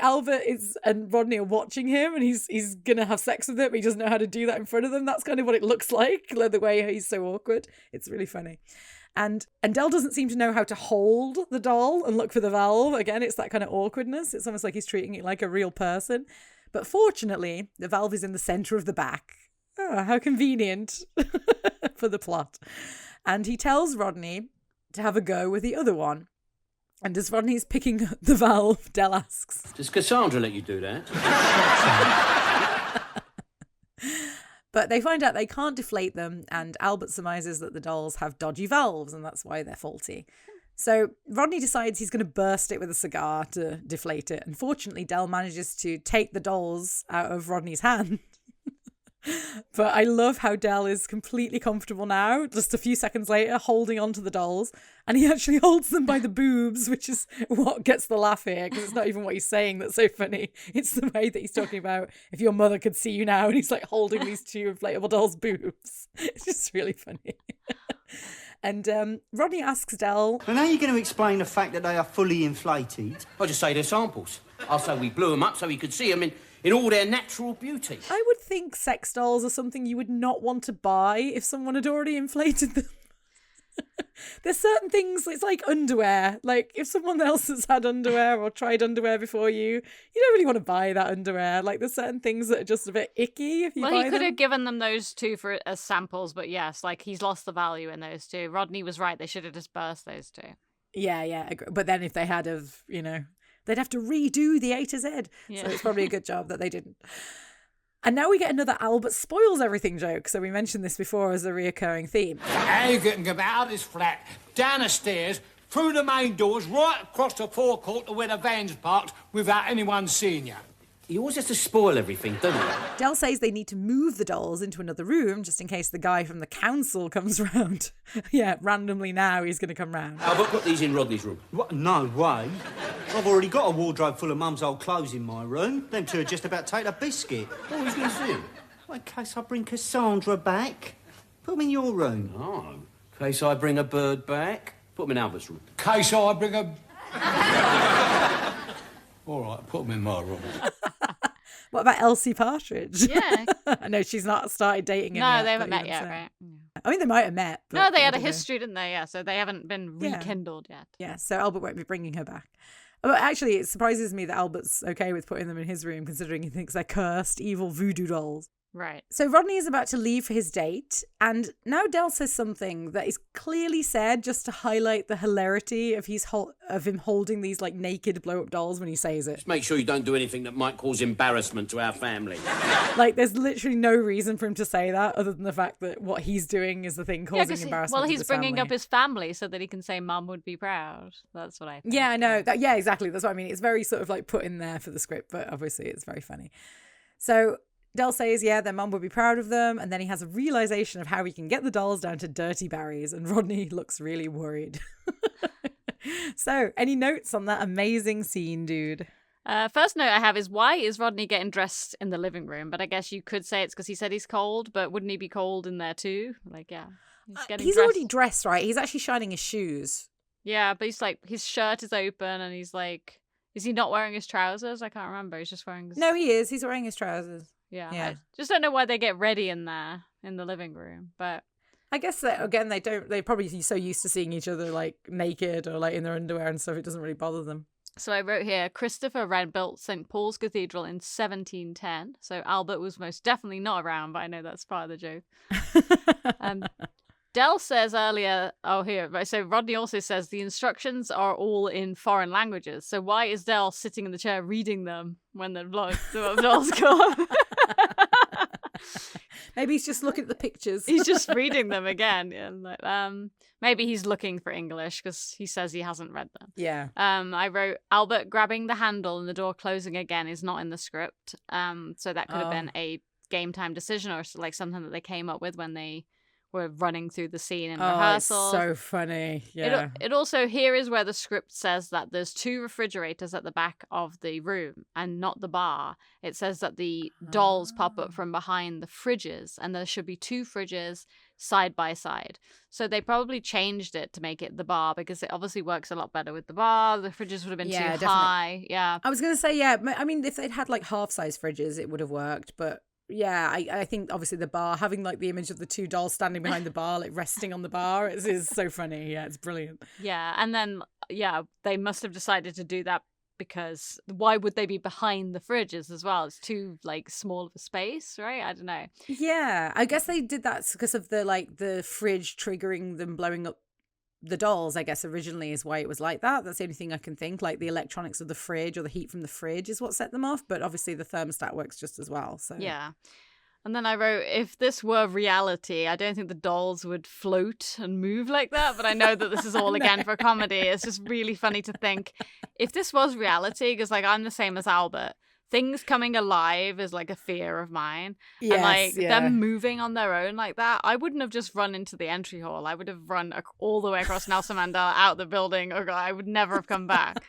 Albert and Rodney are watching him and he's gonna have sex with it, but he doesn't know how to do that in front of them. That's kind of what it looks like the way he's so awkward. It's really funny. And Del doesn't seem to know how to hold the doll and look for the valve. Again, it's that kind of awkwardness. It's almost like he's treating it like a real person. But fortunately, the valve is in the center of the back. Oh, how convenient for the plot. And he tells Rodney to have a go with the other one. And as Rodney's picking the valve, Del asks, Does Cassandra let you do that? But they find out they can't deflate them, and Albert surmises that the dolls have dodgy valves, and that's why they're faulty. So Rodney decides he's going to burst it with a cigar to deflate it. And fortunately, Del manages to take the dolls out of Rodney's hand. But I love how Del is completely comfortable now, just a few seconds later, holding on to the dolls. And he actually holds them by the boobs, which is what gets the laugh here, because it's not even what he's saying that's so funny. It's the way that he's talking about, if your mother could see you now, and he's like holding these two inflatable dolls' boobs. It's just really funny. And Rodney asks Del... And how are you going to explain the fact that they are fully inflated? I'll just say they're samples. I'll say we blew them up so we could see them in all their natural beauty. I would think sex dolls are something you would not want to buy if someone had already inflated them. There's certain things, it's like underwear. Like, if someone else has had underwear or tried underwear before you don't really want to buy that underwear. Like, there's certain things that are just a bit icky if you buy them. Well, he could have given them those two as samples, but yes, like, he's lost the value in those two. Rodney was right, they should have just burst those two. Yeah. But then if they had they'd have to redo the A to Z. Yeah. So it's probably a good job that they didn't. And now we get another Albert spoils everything joke. So we mentioned this before as a reoccurring theme. How you can get out of this flat, down the stairs, through the main doors, right across the forecourt to where the van's parked without anyone seeing you. He always has to spoil everything, doesn't he? Del says they need to move the dolls into another room just in case the guy from the council comes round. Yeah, randomly now he's going to come round. Albert, put these in Rodney's room. What? No way. I've already got a wardrobe full of Mum's old clothes in my room. Them two are just about to take a biscuit. Oh, he's going to see him. Well, in case I bring Cassandra back. Put them in your room. Oh, in case I bring a bird back, put him in Albert's room. Case I bring a... All right, put them in my room. What about Elsie Partridge? Yeah. I know she's not started dating him No, yet, they haven't but met you yet, know, right? I mean, they might have met. But No, they had I a don't know. history, didn't they? Yeah, so they haven't been Yeah. rekindled yet. Yeah, so Albert won't be bringing her back. But actually, it surprises me that Albert's okay with putting them in his room, considering he thinks they're cursed, evil voodoo dolls. Right. So Rodney is about to leave for his date, and now Del says something that is clearly said just to highlight the hilarity of him holding these like naked blow-up dolls when he says it. Just make sure you don't do anything that might cause embarrassment to our family. Like, there's literally no reason for him to say that other than the fact that what he's doing is the thing causing embarrassment. Well, to he's the bringing family. up his family so that he can say Mum would be proud. That's what I think. Yeah, I know. Yeah, exactly. That's what I mean. It's very sort of like put in there for the script, but obviously it's very funny. So Del says, yeah, their mum would be proud of them. And then he has a realization of how he can get the dolls down to Dirty Barry's. And Rodney looks really worried. So, any notes on that amazing scene, dude? First note I have is, why is Rodney getting dressed in the living room? But I guess you could say it's because he said he's cold, but wouldn't he be cold in there too? Like, yeah. He's already dressed, right? He's actually shining his shoes. Yeah, but he's like, his shirt is open and he's like, is he not wearing his trousers? I can't remember. He's just wearing his... No, he is. He's wearing his trousers. Yeah. Yeah. I just don't know why they get ready in there in the living room, but... I guess that, again, they're probably so used to seeing each other like naked or like in their underwear and stuff, it doesn't really bother them. So I wrote here, Christopher rebuilt St. Paul's Cathedral in 1710. So Albert was most definitely not around, but I know that's part of the joke. Del says earlier, so Rodney also says the instructions are all in foreign languages. So why is Del sitting in the chair reading them when the dolls come? Maybe he's just looking at the pictures. He's just reading them again. Yeah, maybe he's looking for English because he says he hasn't read them. Yeah. I wrote Albert grabbing the handle and the door closing again is not in the script. So that could have been a game time decision or like something that they came up with when they were running through the scene in rehearsal. It's so funny. Yeah. It also, here is where the script says that there's 2 refrigerators at the back of the room and not the bar. It says that the dolls pop up from behind the fridges and there should be 2 fridges side by side. So they probably changed it to make it the bar because it obviously works a lot better with the bar. The fridges would have been too definitely. high. Yeah. I was going to say, yeah. I mean, if they'd had like half-size fridges, it would have worked. But yeah, I think obviously the bar, having like the image of the 2 dolls standing behind the bar, like resting on the bar, is so funny. Yeah, it's brilliant. Yeah, and then, yeah, they must have decided to do that because why would they be behind the fridges as well? It's too, like, small of a space, right? I don't know. Yeah, I guess they did that because of the fridge triggering them blowing up the dolls, I guess, originally is why it was like that. That's the only thing I can think. Like the electronics of the fridge or the heat from the fridge is what set them off. But obviously the thermostat works just as well. So yeah. And then I wrote, if this were reality, I don't think the dolls would float and move like that. But I know that this is all again for comedy. It's just really funny to think if this was reality, because like I'm the same as Albert. Things coming alive is like a fear of mine. Yes, and like yeah. them moving on their own like that, I wouldn't have just run into the entry hall. I would have run all the way across Nelson Mandela out the building, or I would never have come back.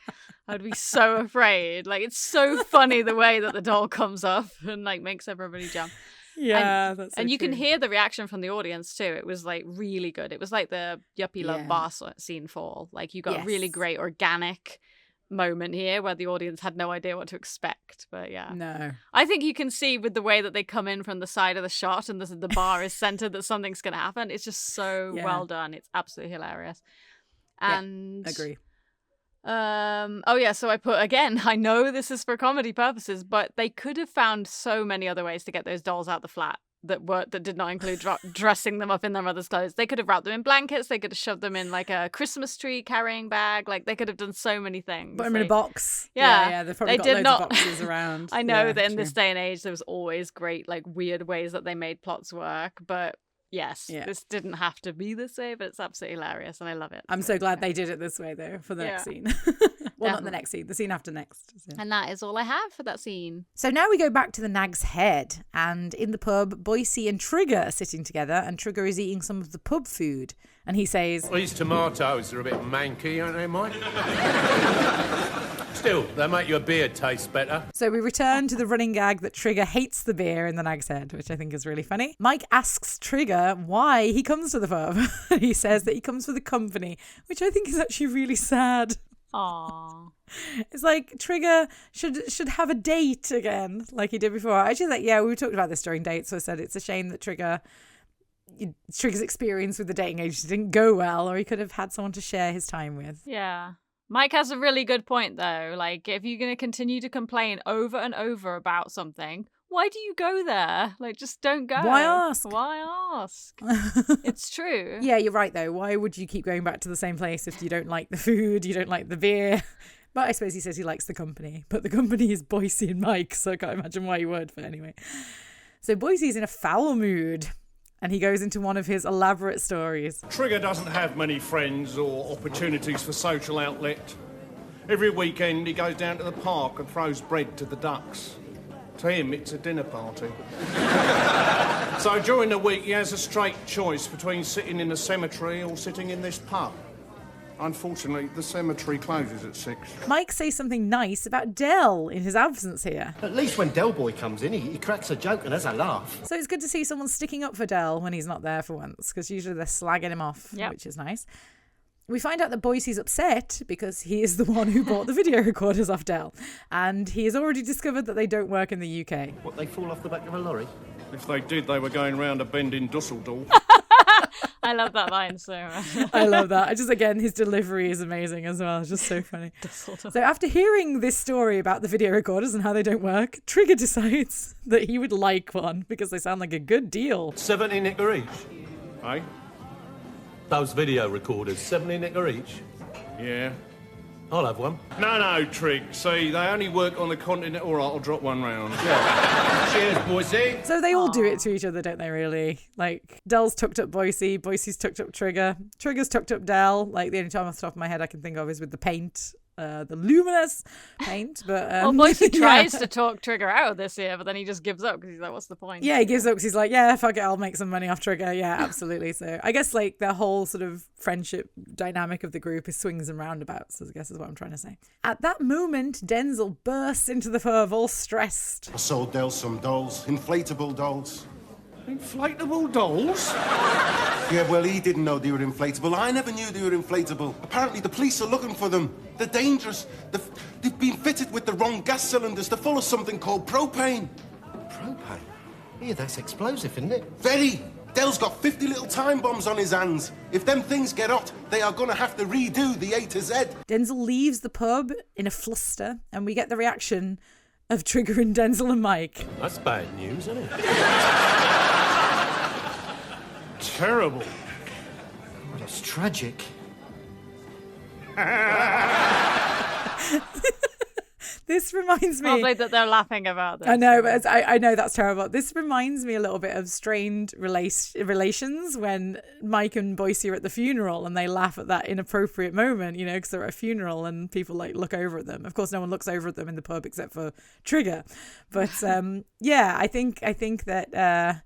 I'd be so afraid. Like, it's so funny the way that the doll comes up and like makes everybody jump. Yeah, and, that's so and you true. can hear the reaction from the audience too. It was like really good. It was like the Yuppie Love bar scene fall. Like you got really great organic moment here where the audience had no idea what to expect. But yeah, no, I think you can see with the way that they come in from the side of the shot and the bar is centered that something's going to happen. It's just so well done. It's absolutely hilarious. And agree. So I put, again, I know this is for comedy purposes, but they could have found so many other ways to get those dolls out the flat that did not include dressing them up in their mother's clothes. They could have wrapped them in blankets. They could have shoved them in like a Christmas tree carrying bag. Like they could have done so many things. Put them in a box. Yeah, they've probably got loads of boxes around. I know that in true. this day and age, there was always great like weird ways that they made plots work, but yes, Yeah. this didn't have to be this way, but it's absolutely hilarious and I love it. I'm so glad they did it this way, though, for the next scene. Well, not the Definitely. next scene, the scene after next. So. And that is all I have for that scene. So now we go back to the Nag's Head, and in the pub, Boise and Trigger are sitting together, and Trigger is eating some of the pub food. And he says, These tomatoes are a bit manky, aren't they, Mike? Still, they make your beer taste better. So we return to the running gag that Trigger hates the beer in the Nag's Head, which I think is really funny. Mike asks Trigger why he comes to the pub. He says that he comes for the company, which I think is actually really sad. Aww. It's like Trigger should have a date again, like he did before. Actually, we talked about this during dates, so I said it's a shame that Trigger's experience with the dating agency didn't go well, or he could have had someone to share his time with. Yeah. Mike has a really good point, though. Like, if you're going to continue to complain over and over about something, why do you go there? Like, just don't go. Why ask? Why ask? It's true. Yeah, you're right, though. Why would you keep going back to the same place if you don't like the food, you don't like the beer? But I suppose he says he likes the company. But the company is Boise and Mike, so I can't imagine why he would. But anyway. So Boise's in a foul mood, and he goes into one of his elaborate stories. Trigger doesn't have many friends or opportunities for social outlet. Every weekend he goes down to the park and throws bread to the ducks. To him, it's a dinner party. So during the week, he has a straight choice between sitting in the cemetery or sitting in this pub. Unfortunately, the cemetery closes at 6. Mike says something nice about Del in his absence here. At least when Del Boy comes in, he cracks a joke and has a laugh. So it's good to see someone sticking up for Del when he's not there for once, because usually they're slagging him off, which is nice. We find out that Boise's upset because he is the one who bought the video recorders off Del, and he has already discovered that they don't work in the UK. What, they fall off the back of a lorry? If they did, they were going round a bend in Dusseldorf. I love that line so much. I love that. Again, his delivery is amazing as well. It's just so funny. So after hearing this story about the video recorders and how they don't work, Trigger decides that he would like one because they sound like a good deal. 70 nicker each. Eh? Those video recorders, 70 nicker each. Yeah. I'll have one. No, Trig. See, they only work on the continent. All right, I'll drop one round. Cheers, Boise. So they all do it to each other, don't they, really? Like, Del's tucked up Boise, Boise's tucked up Trigger, Trigger's tucked up Del. Like, the only time off the top of my head I can think of is with the paint. The luminous paint, but well, Boise tries to talk Trigger out of this year, but then he just gives up because he's like, "What's the point?" Yeah, he gives up because he's like, "Yeah, fuck it, I'll make some money off Trigger." Yeah, absolutely. So I guess like the whole sort of friendship dynamic of the group is swings and roundabouts, I guess is what I'm trying to say. At that moment, Denzel bursts into the pub, all stressed. I sold Del some dolls, inflatable dolls. Inflatable dolls? Yeah, well, he didn't know they were inflatable. I never knew they were inflatable. Apparently, the police are looking for them. They're dangerous. They've been fitted with the wrong gas cylinders. They're full of something called propane. Propane? Yeah, that's explosive, isn't it? Very. Del's got 50 little time bombs on his hands. If them things get hot, they are going to have to redo the A to Z. Denzel leaves the pub in a fluster, and we get the reaction of Trigger and Denzel and Mike. That's bad news, isn't it? Terrible. Oh, that's tragic. This reminds me. Probably that they're laughing about this. I know, but I know that's terrible. This reminds me a little bit of strained relations when Mike and Boise are at the funeral and they laugh at that inappropriate moment, because they're at a funeral and people like look over at them. Of course, no one looks over at them in the pub except for Trigger. But yeah, I think that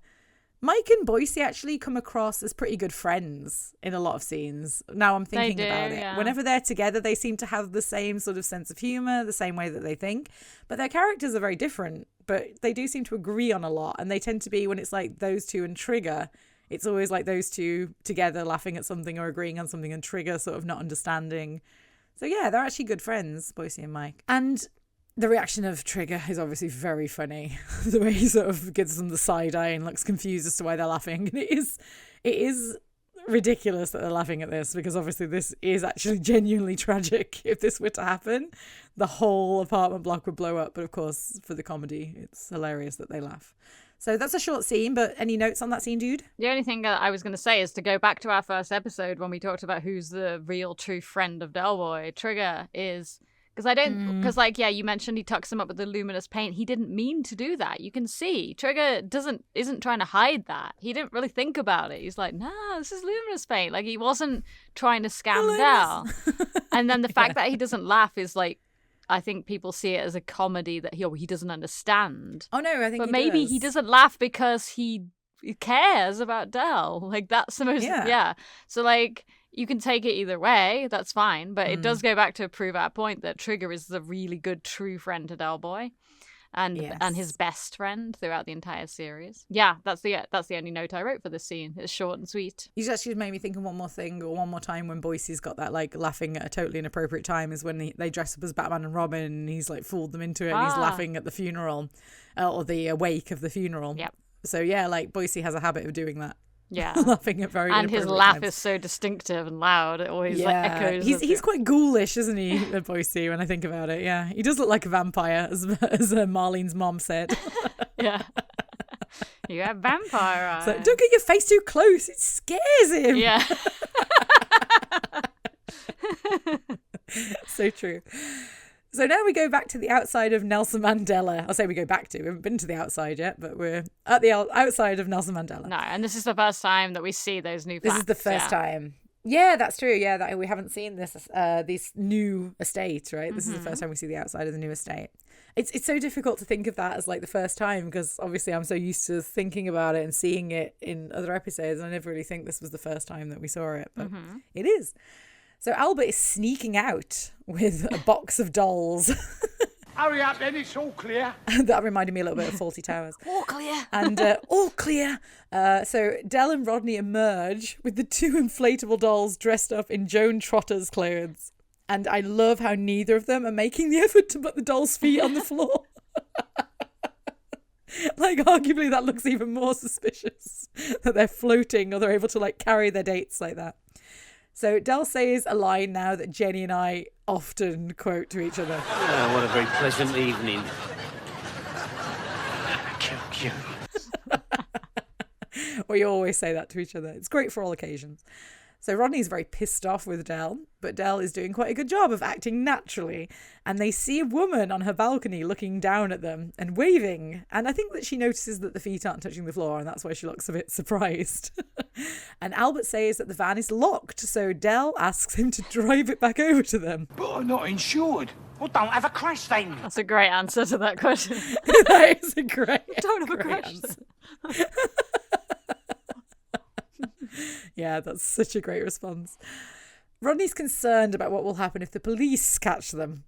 Mike and Boise actually come across as pretty good friends in a lot of scenes. Now I'm thinking about it. Yeah. Whenever they're together, they seem to have the same sort of sense of humor, the same way that they think. But their characters are very different. But they do seem to agree on a lot. And they tend to be, when it's like those two and Trigger, it's always like those two together laughing at something or agreeing on something and Trigger sort of not understanding. So yeah, they're actually good friends, Boise and Mike. And the reaction of Trigger is obviously very funny. The way he sort of gives them the side eye and looks confused as to why they're laughing. And it is ridiculous that they're laughing at this, because obviously this is actually genuinely tragic. If this were to happen, the whole apartment block would blow up. But of course, for the comedy, it's hilarious that they laugh. So that's a short scene, but any notes on that scene, dude? The only thing that I was going to say is to go back to our first episode when we talked about who's the real true friend of Del Boy. Trigger is Because I don't, because like, yeah, you mentioned he tucks him up with the luminous paint. He didn't mean to do that. You can see Trigger isn't trying to hide that. He didn't really think about it. He's like, nah, this is luminous paint. Like he wasn't trying to scam Del. And then the fact that he doesn't laugh is like, I think people see it as a comedy that he doesn't understand. Oh no, I think. But maybe he doesn't laugh because he cares about Del. Like that's the most. Yeah. So like. You can take it either way, that's fine, but it does go back to prove our point that Trigger is the really good true friend to Del Boy and his best friend throughout the entire series. Yeah, that's the only note I wrote for this scene. It's short and sweet. You actually made me think of one more thing, or one more time when Boise's got that like laughing at a totally inappropriate time is when they dress up as Batman and Robin and he's like fooled them into it and he's laughing at the funeral or the wake of the funeral. Yep. So yeah, like Boise has a habit of doing that. Yeah, laughing at very and his inappropriate laugh times. is so distinctive and loud. It always like echoes. He's quite ghoulish, isn't he, Boise? When I think about it, yeah, he does look like a vampire, as Marlene's mom said. Yeah, you got vampire eyes. So don't get your face too close; it scares him. Yeah, so true. So now we go back to the outside of Nelson Mandela. I'll say we go back to. We haven't been to the outside yet, but we're at the outside of Nelson Mandela. No, and this is the first time that we see those new flats. This is the first time. Yeah, that's true. Yeah, that we haven't seen this new estate, right? This is the first time we see the outside of the new estate. It's so difficult to think of that as like the first time because obviously I'm so used to thinking about it and seeing it in other episodes. I never really think this was the first time that we saw it, but it is. So Albert is sneaking out with a box of dolls. Hurry up then, it's all clear. That reminded me a little bit of Fawlty Towers. All clear. And all clear. So Del and Rodney emerge with the two inflatable dolls dressed up in Joan Trotter's clothes. And I love how neither of them are making the effort to put the dolls' feet on the floor. Like, arguably that looks even more suspicious that they're floating or they're able to like carry their dates like that. So Del says a line now that Jenny and I often quote to each other. Oh, what a very pleasant evening. Cute. We always say that to each other. It's great for all occasions. So Rodney's very pissed off with Del, but Del is doing quite a good job of acting naturally. And they see a woman on her balcony looking down at them and waving. And I think that she notices that the feet aren't touching the floor, and that's why she looks a bit surprised. And Albert says that the van is locked, so Del asks him to drive it back over to them. But I'm not insured. Well, don't have a crash then. That's a great answer to that question. That is a great Don't have a great crash. answer. Yeah, that's such a great response. Rodney's concerned about what will happen if the police catch them.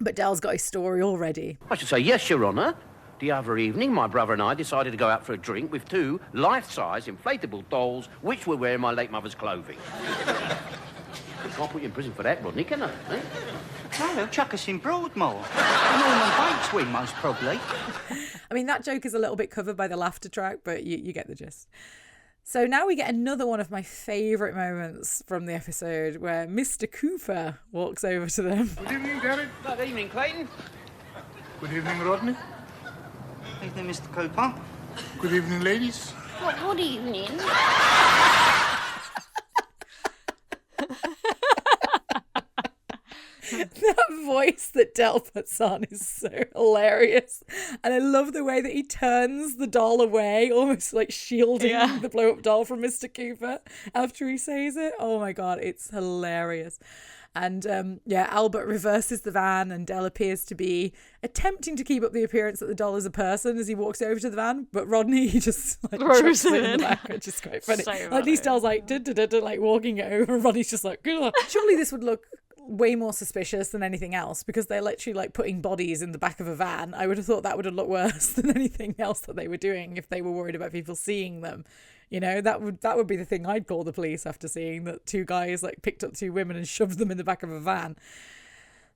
But Del's got his story already. I should say yes, Your Honour. The other evening, my brother and I decided to go out for a drink with two life-size inflatable dolls which were wearing my late mother's clothing. I can't put you in prison for that, Rodney, can I? Eh? No, they'll chuck us in Broadmoor. Norman Bates win, most probably. I mean, that joke is a little bit covered by the laughter track, but you get the gist. So now we get another one of my favourite moments from the episode where Mr. Cooper walks over to them. Good evening, David. Good evening, Clayton. Good evening, Rodney. Evening, Mr. Cooper. Good evening, ladies. Good evening. That voice that Del puts on is so hilarious. And I love the way that he turns the doll away, almost like shielding the blow-up doll from Mr. Cooper after he says it. Oh my God, it's hilarious. And Albert reverses the van and Del appears to be attempting to keep up the appearance that the doll is a person as he walks over to the van. But Rodney, he just like chucks it in the back, which is quite funny. At least Del's like, like walking it over and Rodney's just like, good luck. Surely this would look way more suspicious than anything else because they're literally like putting bodies in the back of a van. I would have thought that would have looked worse than anything else that they were doing if they were worried about people seeing them. You know, that would be the thing I'd call the police after seeing that two guys like picked up two women and shoved them in the back of a van.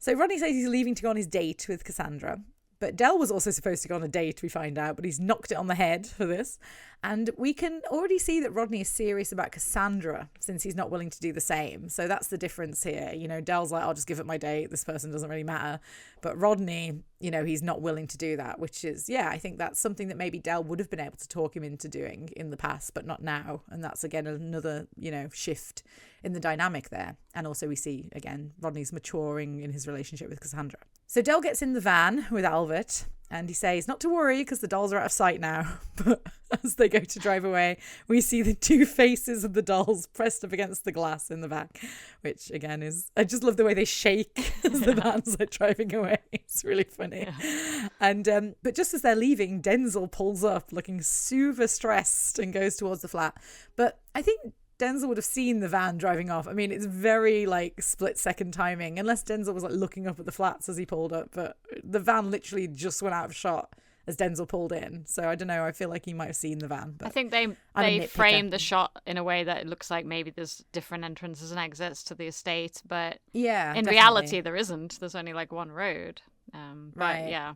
So Rodney says he's leaving to go on his date with Cassandra, But Del was also supposed to go on a date, we find out, but he's knocked it on the head for this. And we can already see that Rodney is serious about Cassandra since he's not willing to do the same. So that's the difference here. You know, Del's like, I'll just give up my date. This person doesn't really matter. But Rodney, you know, he's not willing to do that, which is, I think that's something that maybe Del would have been able to talk him into doing in the past, but not now. And that's, again, another, shift in the dynamic there. And also we see, again, Rodney's maturing in his relationship with Cassandra. So Del gets in the van with Albert and he says not to worry because the dolls are out of sight now. But as they go to drive away, we see the two faces of the dolls pressed up against the glass in the back, which again is, I just love the way they shake as the van's like driving away. It's really funny. Yeah. And but just as they're leaving, Denzel pulls up looking super stressed and goes towards the flat. But I think Denzel would have seen the van driving off. I mean, it's very like split-second timing, unless Denzel was like looking up at the flats as he pulled up. But the van literally just went out of shot as Denzel pulled in. So I don't know. I feel like he might have seen the van. But I think they framed the shot in a way that it looks like maybe there's different entrances and exits to the estate, but in definitely. reality there isn't. There's only like one road. Right. Yeah.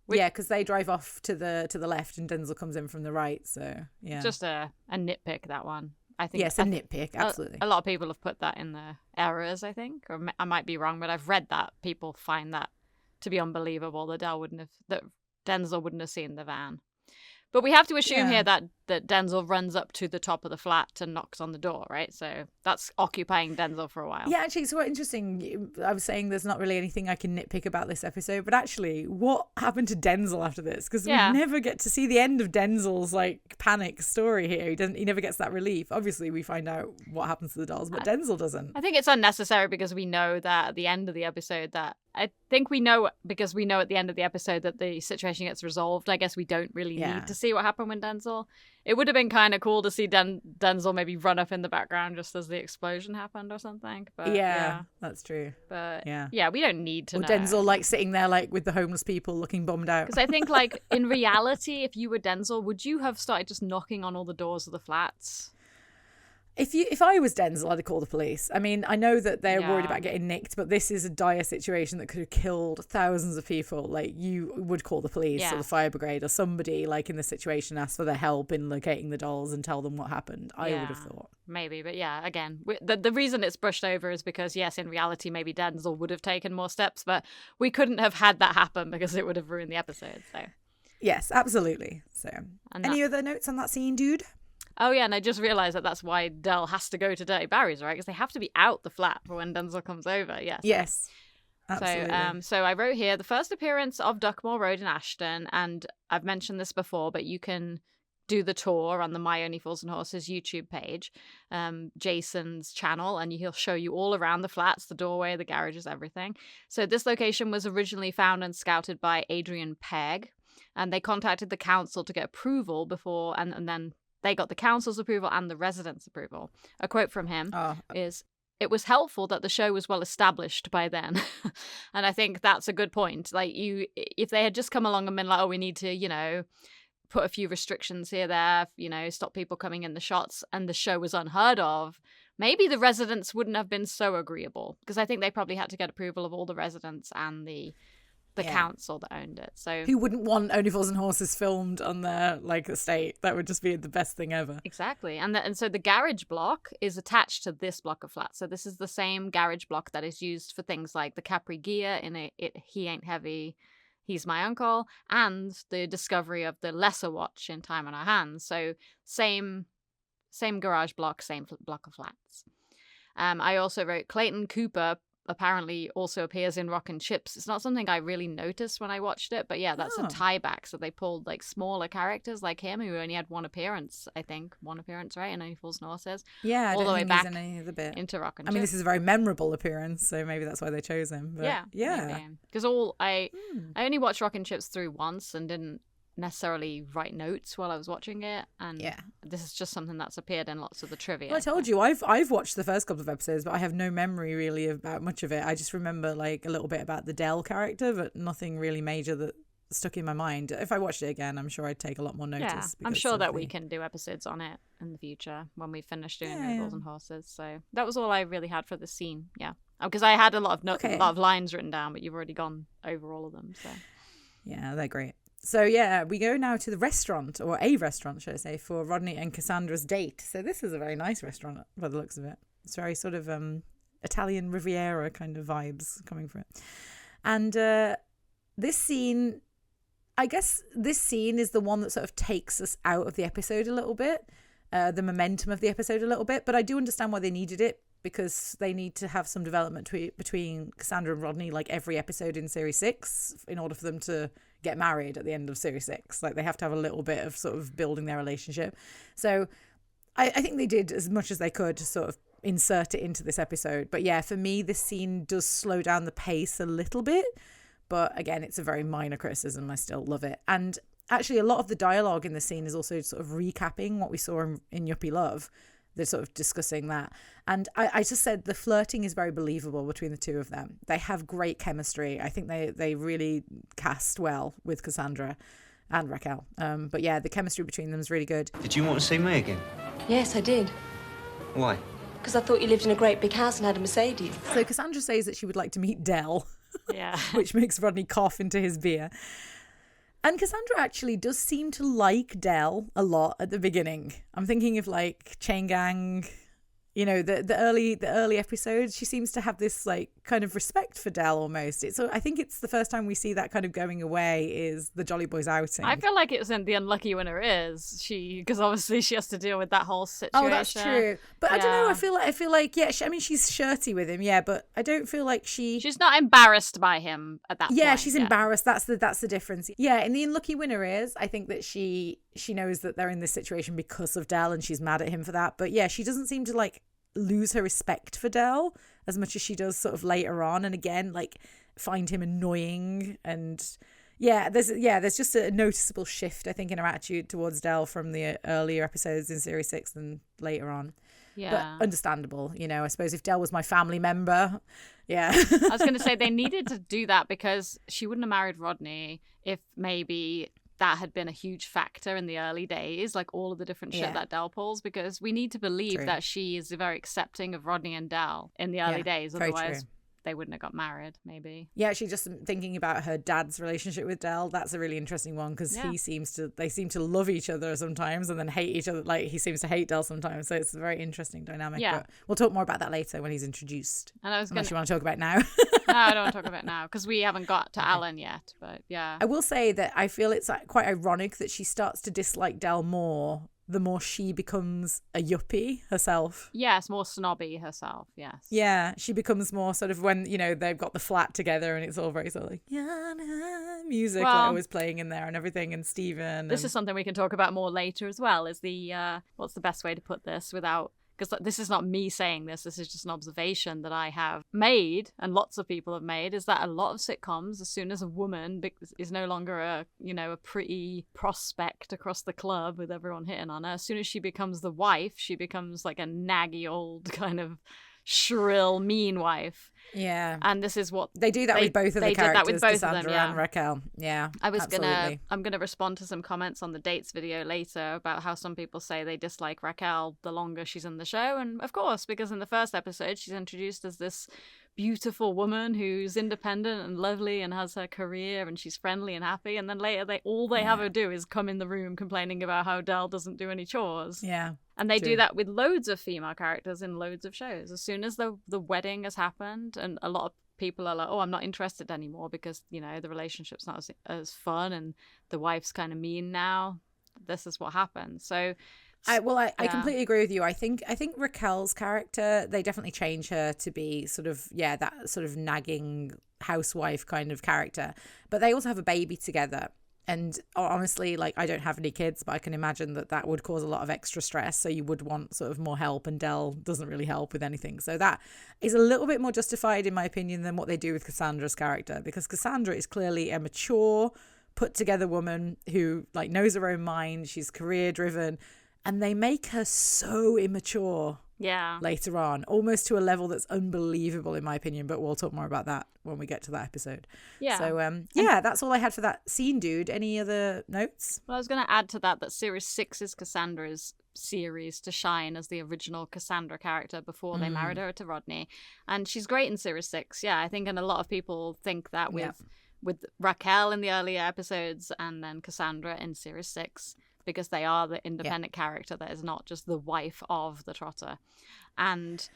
Because they drive off to the left and Denzel comes in from the right. So yeah, just a nitpick, that one. I think yes, a nitpick, absolutely. A lot of people have put that in the errors, I think, or I might be wrong, but I've read that people find that to be unbelievable that Denzel wouldn't have seen the van. But we have to assume here that Denzel runs up to the top of the flat and knocks on the door, right? So that's occupying Denzel for a while. Yeah, actually, it's quite interesting. I was saying there's not really anything I can nitpick about this episode, but actually, what happened to Denzel after this? Because we never get to see the end of Denzel's like panic story here. He never gets that relief. Obviously, we find out what happens to the dolls, but Denzel doesn't. I think it's unnecessary because we know that at the end of the episode at the end of the episode that the situation gets resolved. I guess we don't really need to see what happened with Denzel. It would have been kind of cool to see Denzel maybe run up in the background just as the explosion happened or something. But yeah, that's true. But yeah, we don't need to know. Denzel like sitting there like with the homeless people looking bummed out. Because I think like in reality, if you were Denzel, would you have started just knocking on all the doors of the flats? If I was Denzel, I'd call the police. I mean, I know that they're worried about getting nicked, but this is a dire situation that could have killed thousands of people. Like, you would call the police or the fire brigade or somebody, like, in this situation, ask for their help in locating the dolls and tell them what happened. I would have thought. Maybe, but yeah, again, the reason it's brushed over is because, yes, in reality, maybe Denzel would have taken more steps, but we couldn't have had that happen because it would have ruined the episode, so. Yes, absolutely. So, any other notes on that scene, dude? Oh, yeah, and I just realised that that's why Del has to go to Dirty Barry's, right? Because they have to be out the flat for when Denzel comes over, yes. Yes, absolutely. So I wrote here, the first appearance of Duckmore Road in Ashton, and I've mentioned this before, but you can do the tour on the My Only Fools and Horses YouTube page, Jason's channel, and he'll show you all around the flats, the doorway, the garages, everything. So this location was originally found and scouted by Adrian Pegg, and they contacted the council to get approval before, and then they got the council's approval and the residents' approval. A quote from him is, "It was helpful that the show was well established by then." And I think that's a good point. Like, if they had just come along and been like, oh, we need to, put a few restrictions here, there, stop people coming in the shots, and the show was unheard of, maybe the residents wouldn't have been so agreeable. Because I think they probably had to get approval of all the residents and the council that owned it. So who wouldn't want Only Fools and Horses filmed on their estate? That would just be the best thing ever. Exactly. And so the garage block is attached to this block of flats. So this is the same garage block that is used for things like the Capri Gia in He Ain't Heavy, He's My Uncle, and the discovery of the Lesser Watch in Time on Our Hands. So same garage block, same block of flats. I also wrote Clayton Cooper apparently also appears in Rock and Chips. It's not something I really noticed when I watched it, but yeah, that's a tie back. So they pulled smaller characters like him who only had one appearance, right, in Only Fools and Horses. Yeah, all the way back into Rock and Chips. I mean, this is a very memorable appearance, so maybe that's why they chose him. But yeah. Because I only watched Rock and Chips through once and didn't necessarily write notes while I was watching it, and this is just something that's appeared in lots of the trivia. Well, I told you I've watched the first couple of episodes, but I have no memory really about much of it. I just remember a little bit about the Del character, but nothing really major that stuck in my mind. If I watched it again, I'm sure I'd take a lot more notice. I'm sure that we can do episodes on it in the future when we finish doing Only Fools and Horses. So that was all I really had for the scene. Yeah, because I had a lot of lines written down, but you've already gone over all of them. So Yeah, they're great. So yeah, we go now to the restaurant, or a restaurant, should I say, for Rodney and Cassandra's date. So this is a very nice restaurant by the looks of it. It's very sort of Italian Riviera kind of vibes coming from it. And this scene, I guess this scene is the one that sort of takes us out of the episode a little bit, the momentum of the episode a little bit. But I do understand why they needed it, because they need to have some development between Cassandra and Rodney, like every episode in Series 6, in order for them to get married at the end of Series 6. Like, they have to have a little bit of sort of building their relationship. So I think they did as much as they could to sort of insert it into this episode. But yeah, for me, this scene does slow down the pace a little bit. But again, it's a very minor criticism. I still love it. And actually, a lot of the dialogue in the scene is also sort of recapping what we saw in Yuppie Love. They're sort of discussing that. And I just said the flirting is very believable between the two of them. They have great chemistry. I think they really cast well with Cassandra and Raquel. But yeah, the chemistry between them is really good. Did you want to see me again? Yes, I did. Why? Because I thought you lived in a great big house and had a Mercedes. So Cassandra says that she would like to meet Del. Yeah. Which makes Rodney cough into his beer. And Cassandra actually does seem to like Del a lot at the beginning. I'm thinking of like Chain Gang, you know, the early episodes. She seems to have this like kind of respect for Del almost. I think it's the first time we see that kind of going away is the Jolly Boys outing. I feel like it's in the unlucky winner is because obviously she has to deal with that whole situation. Oh, that's true. But yeah. I don't know. I feel like yeah. I mean, she's shirty with him, yeah. But I don't feel like she's not embarrassed by him at that point. Yeah, she's embarrassed. That's the difference. Yeah, in the unlucky winner is I think that she knows that they're in this situation because of Del, and she's mad at him for that. But yeah, she doesn't seem to like lose her respect for Del as much as she does sort of later on, and again like find him annoying. And there's just a noticeable shift I think in her attitude towards Del from the earlier episodes in Series 6 than later on. Yeah, but understandable, you know. I suppose if Del was my family member, yeah. I was going to say they needed to do that because she wouldn't have married Rodney if maybe that had been a huge factor in the early days, like all of the different shit that Del pulls, because we need to believe that she is very accepting of Rodney and Del in the early days. Otherwise, they wouldn't have got married, maybe. Yeah, actually, just thinking about her dad's relationship with Del, that's a really interesting one because they seem to love each other sometimes and then hate each other. Like, he seems to hate Del sometimes. So it's a very interesting dynamic. Yeah. But we'll talk more about that later when he's introduced. And Unless you want to talk about it now. No, I don't want to talk about it now because we haven't got to Alan yet. But yeah. I will say that I feel it's quite ironic that she starts to dislike Del more the more she becomes a yuppie herself. Yes, more snobby herself, yes. Yeah, she becomes more sort of when, you know, they've got the flat together and it's all very sort of like, music like always playing in there and everything, and Stephen. This is something we can talk about more later as well, is the, what's the best way to put this without... Because this is not me saying this is just an observation that I have made, and lots of people have made, is that a lot of sitcoms, as soon as a woman is no longer a pretty prospect across the club with everyone hitting on her, as soon as she becomes the wife, she becomes like a naggy old kind of shrill, mean wife. Yeah. And this is what they do that with both of the characters, that with both Cassandra of them, and Raquel. Yeah. I'm gonna respond to some comments on the dates video later about how some people say they dislike Raquel the longer she's in the show, and of course, because in the first episode she's introduced as this beautiful woman who's independent and lovely and has her career and she's friendly and happy, and then later they have her do is come in the room complaining about how Del doesn't do any chores. Yeah. And they do that with loads of female characters in loads of shows. As soon as the wedding has happened, and a lot of people are like, oh, I'm not interested anymore because, you know, the relationship's not as fun and the wife's kind of mean now. This is what happens. So I completely agree with you. I think Raquel's character, they definitely change her to be sort of, that sort of nagging housewife kind of character. But they also have a baby together. And honestly, like, I don't have any kids, but I can imagine that would cause a lot of extra stress. So you would want sort of more help, and Del doesn't really help with anything. So that is a little bit more justified, in my opinion, than what they do with Cassandra's character, because Cassandra is clearly a mature, put together woman who like knows her own mind. She's career driven, and they make her so immature. Yeah. Later on, almost to a level that's unbelievable, in my opinion. But we'll talk more about that when we get to that episode. Yeah. So, that's all I had for that scene, dude. Any other notes? Well, I was going to add to that Series 6 is Cassandra's series to shine as the original Cassandra character before they married her to Rodney. And she's great in Series 6. Yeah, I think, and a lot of people think that with with Raquel in the earlier episodes and then Cassandra in series 6, because they are the independent character that is not just the wife of the trotter. And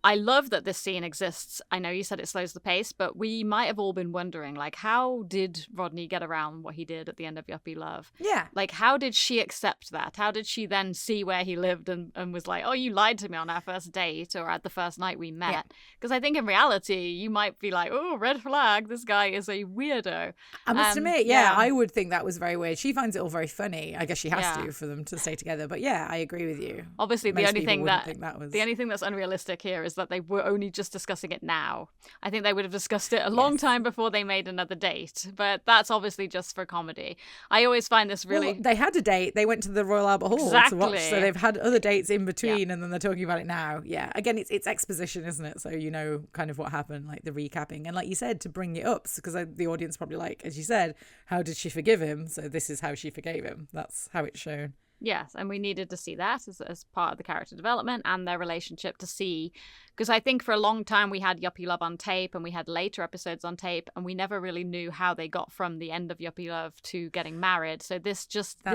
I love that this scene exists. I know you said it slows the pace, but we might have all been wondering, like, how did Rodney get around what he did at the end of Yuppie Love? Yeah. Like, how did she accept that? How did she then see where he lived and was like, oh, you lied to me on our first date or at the first night we met? Because I think in reality, you might be like, oh, red flag, this guy is a weirdo. I must admit, I would think that was very weird. She finds it all very funny. I guess she has to for them to stay together. But yeah, I agree with you. Obviously, Most the only thing was... the only thing that's unrealistic here is that they were only just discussing it now. I think they would have discussed it a long time before they made another date, but that's obviously just for comedy. I always find this really... Well, they had a date. They went to the Royal Albert Hall to watch, so they've had other dates in between, and then they're talking about it now. Yeah, again, it's exposition, isn't it? So you know kind of what happened, like the recapping. And like you said, to bring it up, because the audience probably like, as you said, how did she forgive him? So this is how she forgave him. That's how it's shown. Yes, and we needed to see that as part of the character development and their relationship to see, because I think for a long time we had Yuppie Love on tape and we had later episodes on tape and we never really knew how they got from the end of Yuppie Love to getting married. So this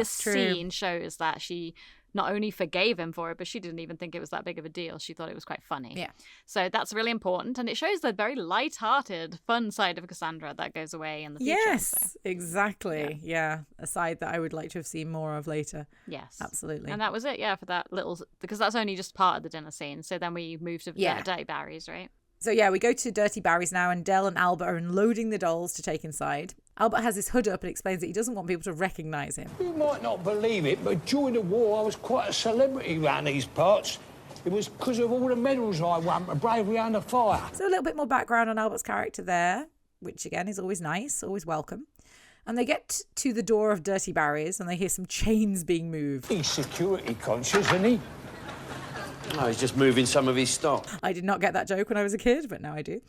scene shows that she not only forgave him for it, but she didn't even think it was that big of a deal. She thought it was quite funny. Yeah. So that's really important. And it shows the very light-hearted, fun side of Cassandra that goes away in the future. Yes, exactly. Yeah. A side that I would like to have seen more of later. Yes. Absolutely. And that was it, for that little... Because that's only just part of the dinner scene. So then we move to Dirty Barry's, right? So yeah, we go to Dirty Barry's now, and Del and Albert are unloading the dolls to take inside. Albert has his hood up and explains that he doesn't want people to recognise him. You might not believe it, but during the war I was quite a celebrity around these parts. It was because of all the medals I won for bravery under fire. So a little bit more background on Albert's character there, which again is always nice, always welcome. And they get to the door of Dirty Barry's and they hear some chains being moved. He's security conscious, isn't he? Oh, he's just moving some of his stock. I did not get that joke when I was a kid, but now I do.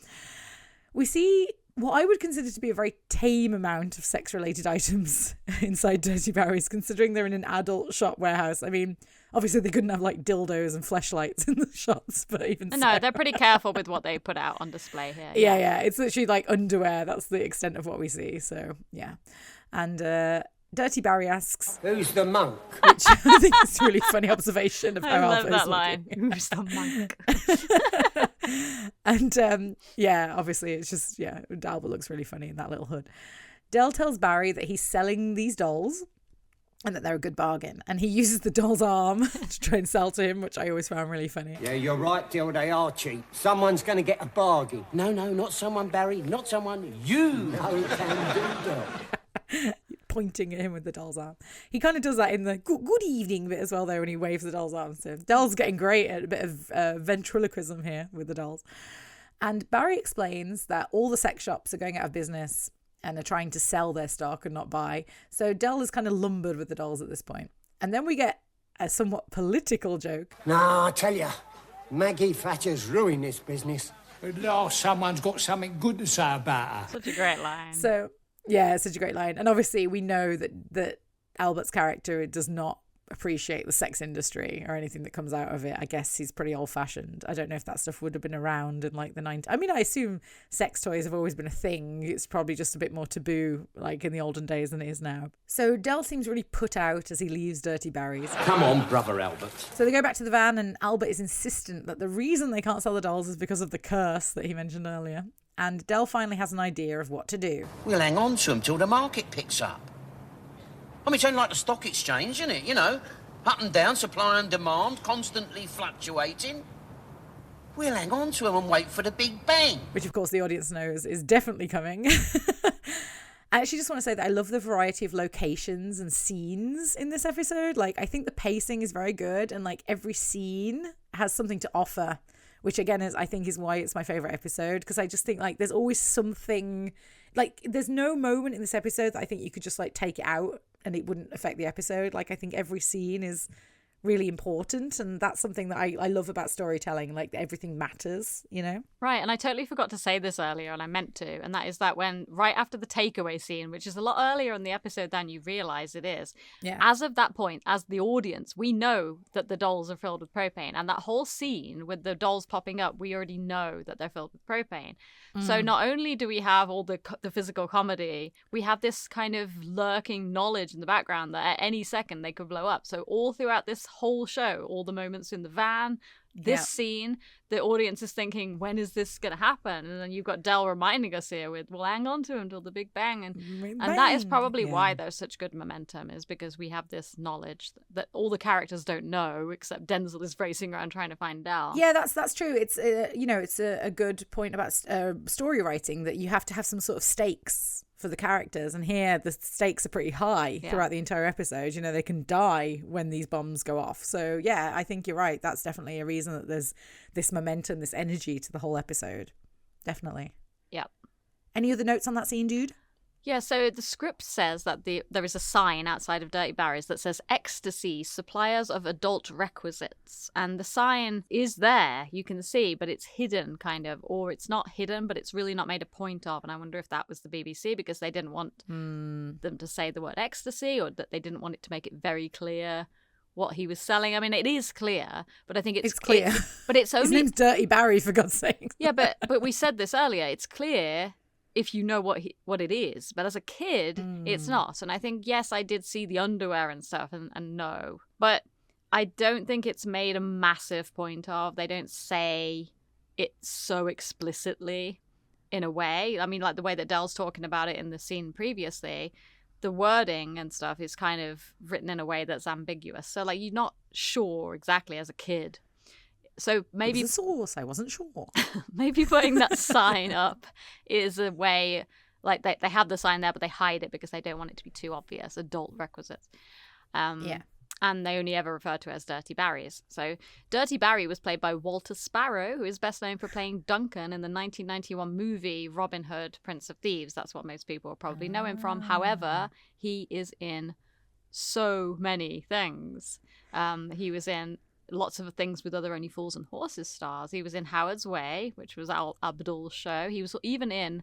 We see what I would consider to be a very tame amount of sex-related items inside Dirty Barry's, considering they're in an adult shop warehouse. I mean, obviously they couldn't have like dildos and fleshlights in the shots, but even No, they're pretty careful with what they put out on display here. Yeah. It's literally like underwear. That's the extent of what we see. So, yeah. And Dirty Barry asks, who's the monk? Which I think is a really funny observation of how I love Alpha that is line. looking. Who's the monk? And obviously it's just, Albert looks really funny in that little hood. Del tells Barry that he's selling these dolls and that they're a good bargain. And he uses the doll's arm to try and sell to him, which I always found really funny. Yeah, you're right, Del, they are cheap. Someone's going to get a bargain. No, not someone, Barry. Not someone. You. No, it can do, Del. Pointing at him with the doll's arm. He kind of does that in the good evening bit as well, though, when he waves the doll's arm to him. Del's getting great at a bit of ventriloquism here with the dolls. And Barry explains that all the sex shops are going out of business and are trying to sell their stock and not buy. So Del is kind of lumbered with the dolls at this point. And then we get a somewhat political joke. Nah, I tell you, Maggie Thatcher's ruined this business. At last someone's got something good to say about her. Such a great line. So, yeah, it's such a great line. And obviously we know that Albert's character does not appreciate the sex industry or anything that comes out of it. I guess he's pretty old-fashioned. I don't know if that stuff would have been around in like the 90s. I mean, I assume sex toys have always been a thing. It's probably just a bit more taboo like in the olden days than it is now. So Del seems really put out as he leaves Dirty Barry's. Come on, brother Albert. So they go back to the van and Albert is insistent that the reason they can't sell the dolls is because of the curse that he mentioned earlier. And Del finally has an idea of what to do. We'll hang on to them till the market picks up. I mean, it's only like the stock exchange, isn't it? You know, up and down, supply and demand, constantly fluctuating. We'll hang on to them and wait for the big bang. Which, of course, the audience knows is definitely coming. I actually just want to say that I love the variety of locations and scenes in this episode. Like, I think the pacing is very good and, like, every scene has something to offer, which, again, I think is why it's my favourite episode, because I just think, like, there's always something... Like, there's no moment in this episode that I think you could just, like, take it out and it wouldn't affect the episode. Like, I think every scene is really important, and that's something that I love about storytelling, like everything matters, you know? Right, and I totally forgot to say this earlier, and I meant to, and that is that when, right after the takeaway scene, which is a lot earlier in the episode than you realise it is, as of that point, as the audience, we know that the dolls are filled with propane, and that whole scene with the dolls popping up, we already know that they're filled with propane. So not only do we have all the physical comedy, we have this kind of lurking knowledge in the background that at any second they could blow up. So all throughout this whole show, all the moments in the van, this scene, the audience is thinking, when is this going to happen? And then you've got Del reminding us here with, well, hang on to him till the big bang. And that is probably why there's such good momentum, is because we have this knowledge that all the characters don't know, except Denzel is racing around trying to find Del. Yeah, that's true. It's, it's a good point about story writing, that you have to have some sort of stakes for the characters, and here the stakes are pretty high throughout the entire episode. You know, they can die when these bombs go off. So yeah, I think you're right. That's definitely a reason that there's this momentum, this energy to the whole episode. Definitely. Yep. Any other notes on that scene, dude? Yeah, so the script says that there is a sign outside of Dirty Barry's that says ecstasy, suppliers of adult requisites. And the sign is there, you can see, but it's hidden kind of, or it's not hidden, but it's really not made a point of. And I wonder if that was the BBC because they didn't want them to say the word ecstasy, or that they didn't want it to make it very clear what he was selling. I mean, it is clear, but I think it's clear. But it's only... His name's Dirty Barry, for God's sake. Yeah, but we said this earlier. It's clear if you know what it is, but as a kid it's not. And I think, yes, I did see the underwear and stuff and no, but I don't think it's made a massive point of. They don't say it so explicitly in a way. I mean, like the way that Del's talking about it in the scene previously, the wording and stuff is kind of written in a way that's ambiguous, so like you're not sure exactly as a kid. So maybe it was a source. I wasn't sure. Maybe putting that sign up is a way, like they have the sign there, but they hide it because they don't want it to be too obvious. Adult requisites. And they only ever refer to it as Dirty Barry's. So Dirty Barry was played by Walter Sparrow, who is best known for playing Duncan in the 1991 movie Robin Hood, Prince of Thieves. That's what most people will probably know him from. However, he is in so many things. He was in lots of things with other Only Fools and Horses stars. He was in Howard's Way, which was Al Abdul's show. He was even in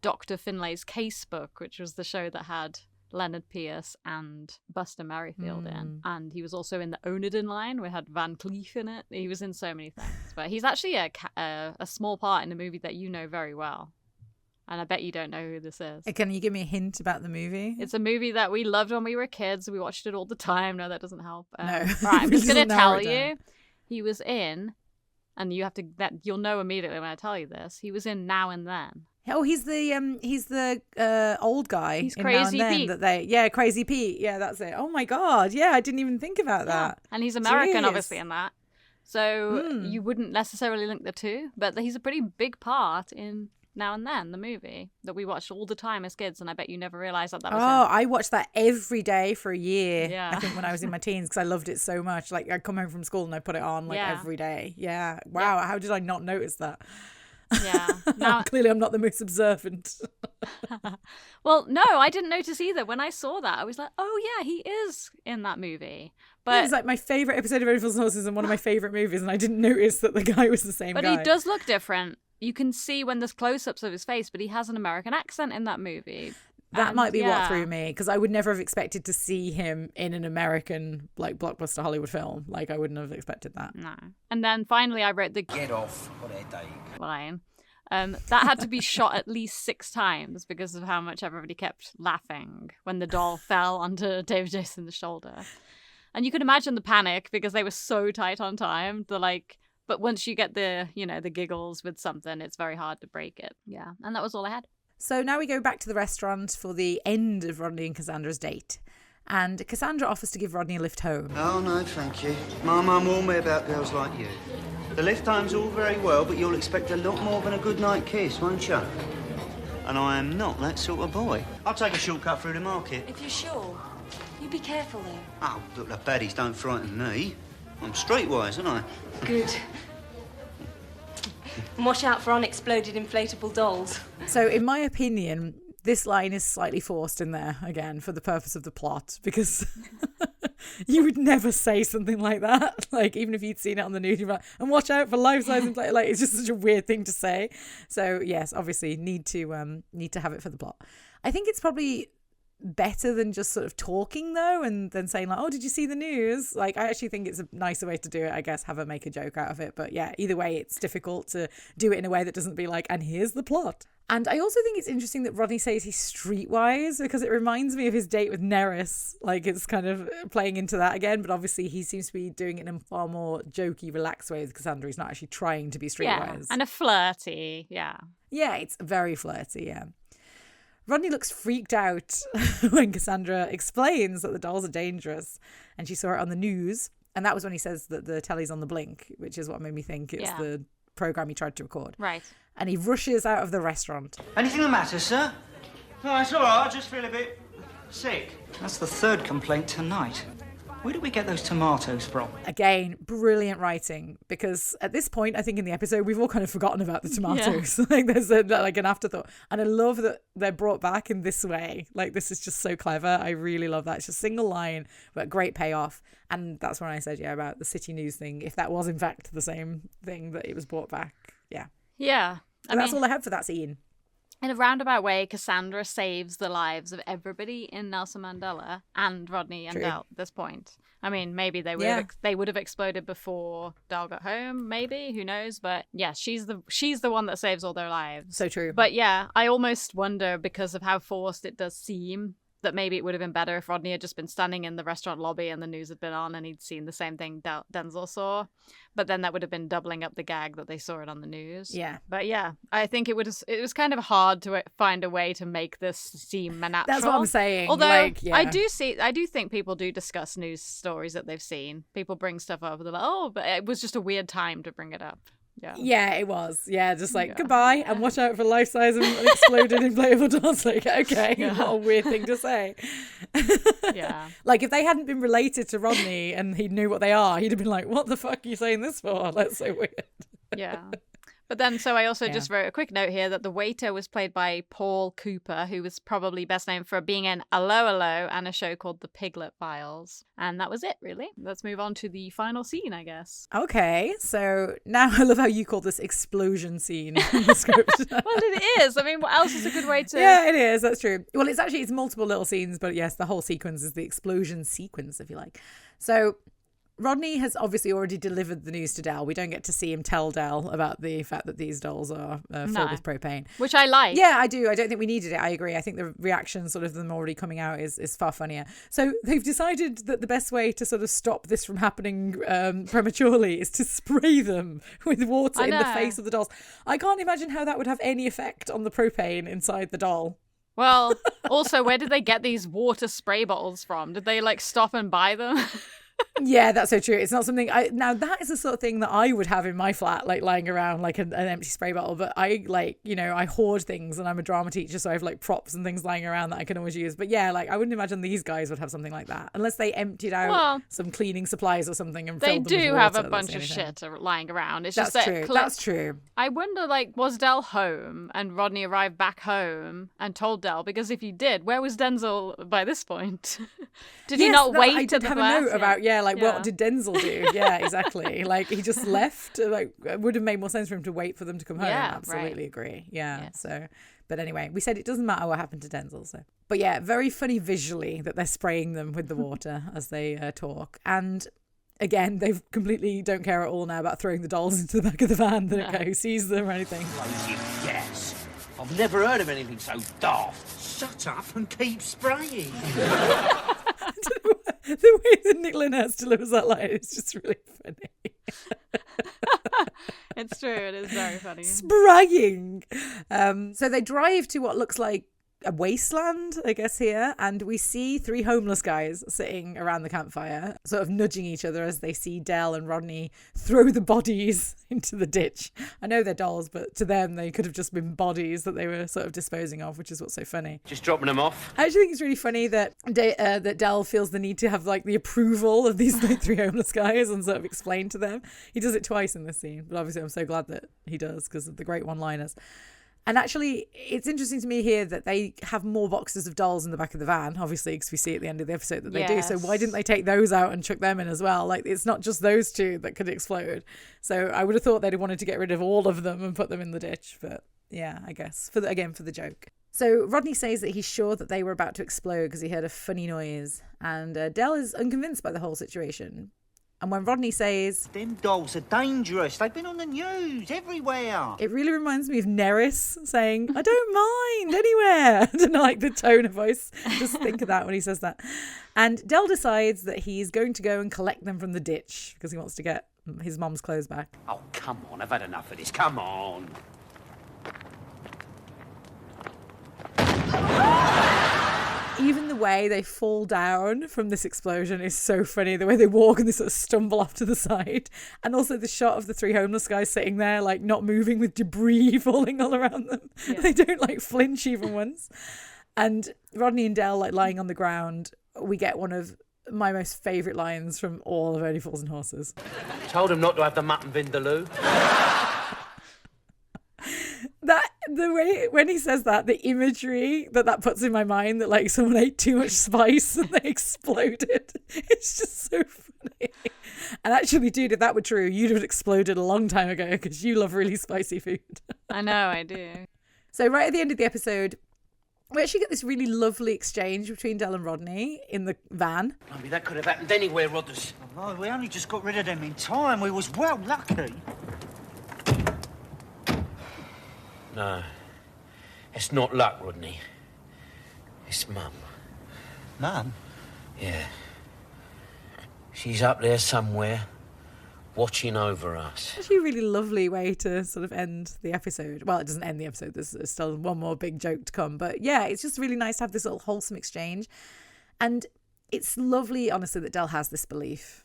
Dr. Finlay's Casebook, which was the show that had Leonard Pierce and Buster Merrifield in. And he was also in the Onedin line, where it had Van Cleef in it. He was in so many things. But he's actually a small part in a movie that you know very well. And I bet you don't know who this is. Can you give me a hint about the movie? It's a movie that we loved when we were kids. We watched it all the time. No, that doesn't help. No. Right, I'm just going to tell you. He was in, and you'll know immediately when I tell you this. He was in Now and Then. Oh, he's the old guy. He's in Crazy Now and Pete. Then Crazy Pete. Yeah, that's it. Oh my God. Yeah, I didn't even think about that. And he's American, Jeez. obviously, in that. So you wouldn't necessarily link the two, but he's a pretty big part in Now and Then, the movie that we watched all the time as kids, and I bet you never realised that was him. I watched that every day for a year. Yeah. I think when I was in my teens, because I loved it so much. Like I'd come home from school and I'd put it on every day. Yeah. Wow. Yeah. How did I not notice that? Yeah. Now, clearly I'm not the most observant. Well, no, I didn't notice either. When I saw that, I was like, oh yeah, he is in that movie. But it was like my favourite episode of Only Fools and Horses and one of my favourite movies, and I didn't notice that the guy was the same guy. But he does look different. You can see when there's close-ups of his face, but he has an American accent in that movie. That might be what threw me, because I would never have expected to see him in an American, like, blockbuster Hollywood film. Like, I wouldn't have expected that. No. And then finally I wrote the "Get off, what a day" line. That had to be shot at least 6 times because of how much everybody kept laughing when the doll fell onto David Jason's shoulder. And you can imagine the panic because they were so tight on time. But once you get the giggles with something, it's very hard to break it. Yeah. And that was all I had. So now we go back to the restaurant for the end of Rodney and Cassandra's date. And Cassandra offers to give Rodney a lift home. Oh, no, thank you. My mum warned me about girls like you. The lift home's all very well, but you'll expect a lot more than a good night kiss, won't you? And I am not that sort of boy. I'll take a shortcut through the market. If you're sure, you be careful though. Oh, look, the baddies don't frighten me. I'm streetwise, aren't I? Good. And watch out for unexploded inflatable dolls. So, in my opinion, this line is slightly forced in there, again, for the purpose of the plot, because You would never say something like that. Like, even if you'd seen it on the news, you'd be like, and watch out for life-size inflatable. Like, it's just such a weird thing to say. So yes, obviously need to have it for the plot. I think it's probably better than just sort of talking though, and then saying like, oh, did you see the news? Like, I actually think it's a nicer way to do it, I guess, have her make a joke out of it. But yeah, either way, it's difficult to do it in a way that doesn't be like, and here's the plot. And I also think it's interesting that Rodney says he's streetwise, because it reminds me of his date with Neris. Like, it's kind of playing into that again, but obviously he seems to be doing it in a far more jokey, relaxed way with Cassandra. He's not actually trying to be streetwise. Yeah, and a flirty, yeah. Yeah, it's very flirty, yeah. Rodney looks freaked out when Cassandra explains that the dolls are dangerous and she saw it on the news. And that was when he says that the telly's on the blink, which is what made me think it's the programme he tried to record. Right. And he rushes out of the restaurant. Anything the matter, sir? No, it's all right. I just feel a bit sick. That's the third complaint tonight. Where did we get those tomatoes from? Again, brilliant writing, because at this point, I think in the episode, we've all kind of forgotten about the tomatoes. Yeah. Like, there's like an afterthought. And I love that they're brought back in this way. Like, this is just so clever. I really love that. It's just a single line, but great payoff. And that's when I said, about the City News thing. If that was, in fact, the same thing, that it was brought back. Yeah. Yeah. And that's all I have for that scene. In a roundabout way, Cassandra saves the lives of everybody in Nelson Mandela and Rodney and Del at this point. I mean, maybe they would have exploded before Del got home. Maybe, who knows? But yeah, she's the one that saves all their lives. So true. But yeah, I almost wonder, because of how forced it does seem, that maybe it would have been better if Rodney had just been standing in the restaurant lobby and the news had been on and he'd seen the same thing Denzel saw. But then that would have been doubling up the gag that they saw it on the news. Yeah. But yeah, I think it was kind of hard to find a way to make this seem natural. That's what I'm saying. Although like, I do think people do discuss news stories that they've seen. People bring stuff up and they're like, oh, but it was just a weird time to bring it up. Yeah, it was. Yeah, just like, goodbye and watch out for life-size and exploded inflatable dolls. Like, okay, what a weird thing to say. Yeah. Like, if they hadn't been related to Rodney and he knew what they are, he'd have been like, what the fuck are you saying this for? That's so weird. Yeah. But then, so I also just wrote a quick note here that the waiter was played by Paul Cooper, who was probably best known for being in Allo Allo and a show called The Piglet Files. And that was it, really. Let's move on to the final scene, I guess. Okay, so now I love how you call this explosion scene in the script. Well, it is. I mean, what else is a good way to... Yeah, it is. That's true. Well, it's multiple little scenes, but yes, the whole sequence is the explosion sequence, if you like. So... Rodney has obviously already delivered the news to Del. We don't get to see him tell Del about the fact that these dolls are filled with propane. Which I like. Yeah, I do. I don't think we needed it. I agree. I think the reaction, sort of them already coming out, is far funnier. So they've decided that the best way to sort of stop this from happening prematurely is to spray them with water in the face of the dolls. I can't imagine how that would have any effect on the propane inside the doll. Well, also, where did they get these water spray bottles from? Did they, like, stop and buy them? Yeah, that's so true. It's not something now that is the sort of thing that I would have in my flat, like lying around like an empty spray bottle. But I I hoard things, and I'm a drama teacher, so I have like props and things lying around that I can always use. But yeah, like I wouldn't imagine these guys would have something like that unless they emptied out some cleaning supplies or something and filled them with water. They do have a bunch of shit lying around. It's that's just true. That's true. I wonder, like, was Del home and Rodney arrived back home and told Del? Because if he did, where was Denzel by this point? Did he not wait? I did have a note about what did Denzel do? Yeah, exactly. Like he just left. Like it would have made more sense for him to wait for them to come home. Yeah, absolutely agree. Yeah. Yes. So, but anyway, we said it doesn't matter what happened to Denzel. So, but yeah, very funny visually that they're spraying them with the water as they talk. And again, they completely don't care at all now about throwing the dolls into the back of the van. They don't care who sees them or anything. Yes, I've never heard of anything so daft. Shut up and keep spraying. The way that Nick Linnell delivers that line is just really funny. It's true, it is very funny. Spraying. So they drive to what looks like a wasteland, I guess, here, and we see three homeless guys sitting around the campfire, sort of nudging each other as they see Del and Rodney throw the bodies into the ditch. I know they're dolls, but to them they could have just been bodies that they were sort of disposing of, which is what's so funny. Just dropping them off. I actually think it's really funny that that Del feels the need to have like the approval of these like three homeless guys and sort of explain to them. He does it twice in this scene, but obviously I'm so glad that he does because of the great one-liners. And actually, it's interesting to me here that they have more boxes of dolls in the back of the van, obviously, because we see at the end of the episode that they do. So why didn't they take those out and chuck them in as well? Like, it's not just those two that could explode. So I would have thought they'd wanted to get rid of all of them and put them in the ditch. But yeah, I guess, for the joke. So Rodney says that he's sure that they were about to explode because he heard a funny noise. And Del is unconvinced by the whole situation. And when Rodney says, "Them dolls are dangerous. They've been on the news everywhere." It really reminds me of Neris saying, "I don't mind anywhere." I don't know, like the tone of voice. Just think of that when he says that. And Del decides that he's going to go and collect them from the ditch because he wants to get his mom's clothes back. Oh, come on. I've had enough of this. Come on. Even the way they fall down from this explosion is so funny. The way they walk and they sort of stumble off to the side. And also the shot of the three homeless guys sitting there, like not moving with debris falling all around them. Yeah. They don't like flinch even once. And Rodney and Del like lying on the ground. We get one of my most favourite lines from all of Only Fools and Horses. Told him not to have the mutton vindaloo. The way when he says that, the imagery that puts in my mind that like someone ate too much spice and they exploded. It's just so funny. And actually, dude, if that were true, you'd have exploded a long time ago because you love really spicy food. I know, I do. So right at the end of the episode, we actually get this really lovely exchange between Del and Rodney in the van. I mean, that could have happened anywhere, Rodders. Oh, we only just got rid of them in time. We was well lucky. No, it's not luck, Rodney. It's Mum. Mum? Yeah. She's up there somewhere, watching over us. Actually a really lovely way to sort of end the episode. Well, it doesn't end the episode. There's still one more big joke to come. But yeah, it's just really nice to have this little wholesome exchange. And it's lovely, honestly, that Del has this belief.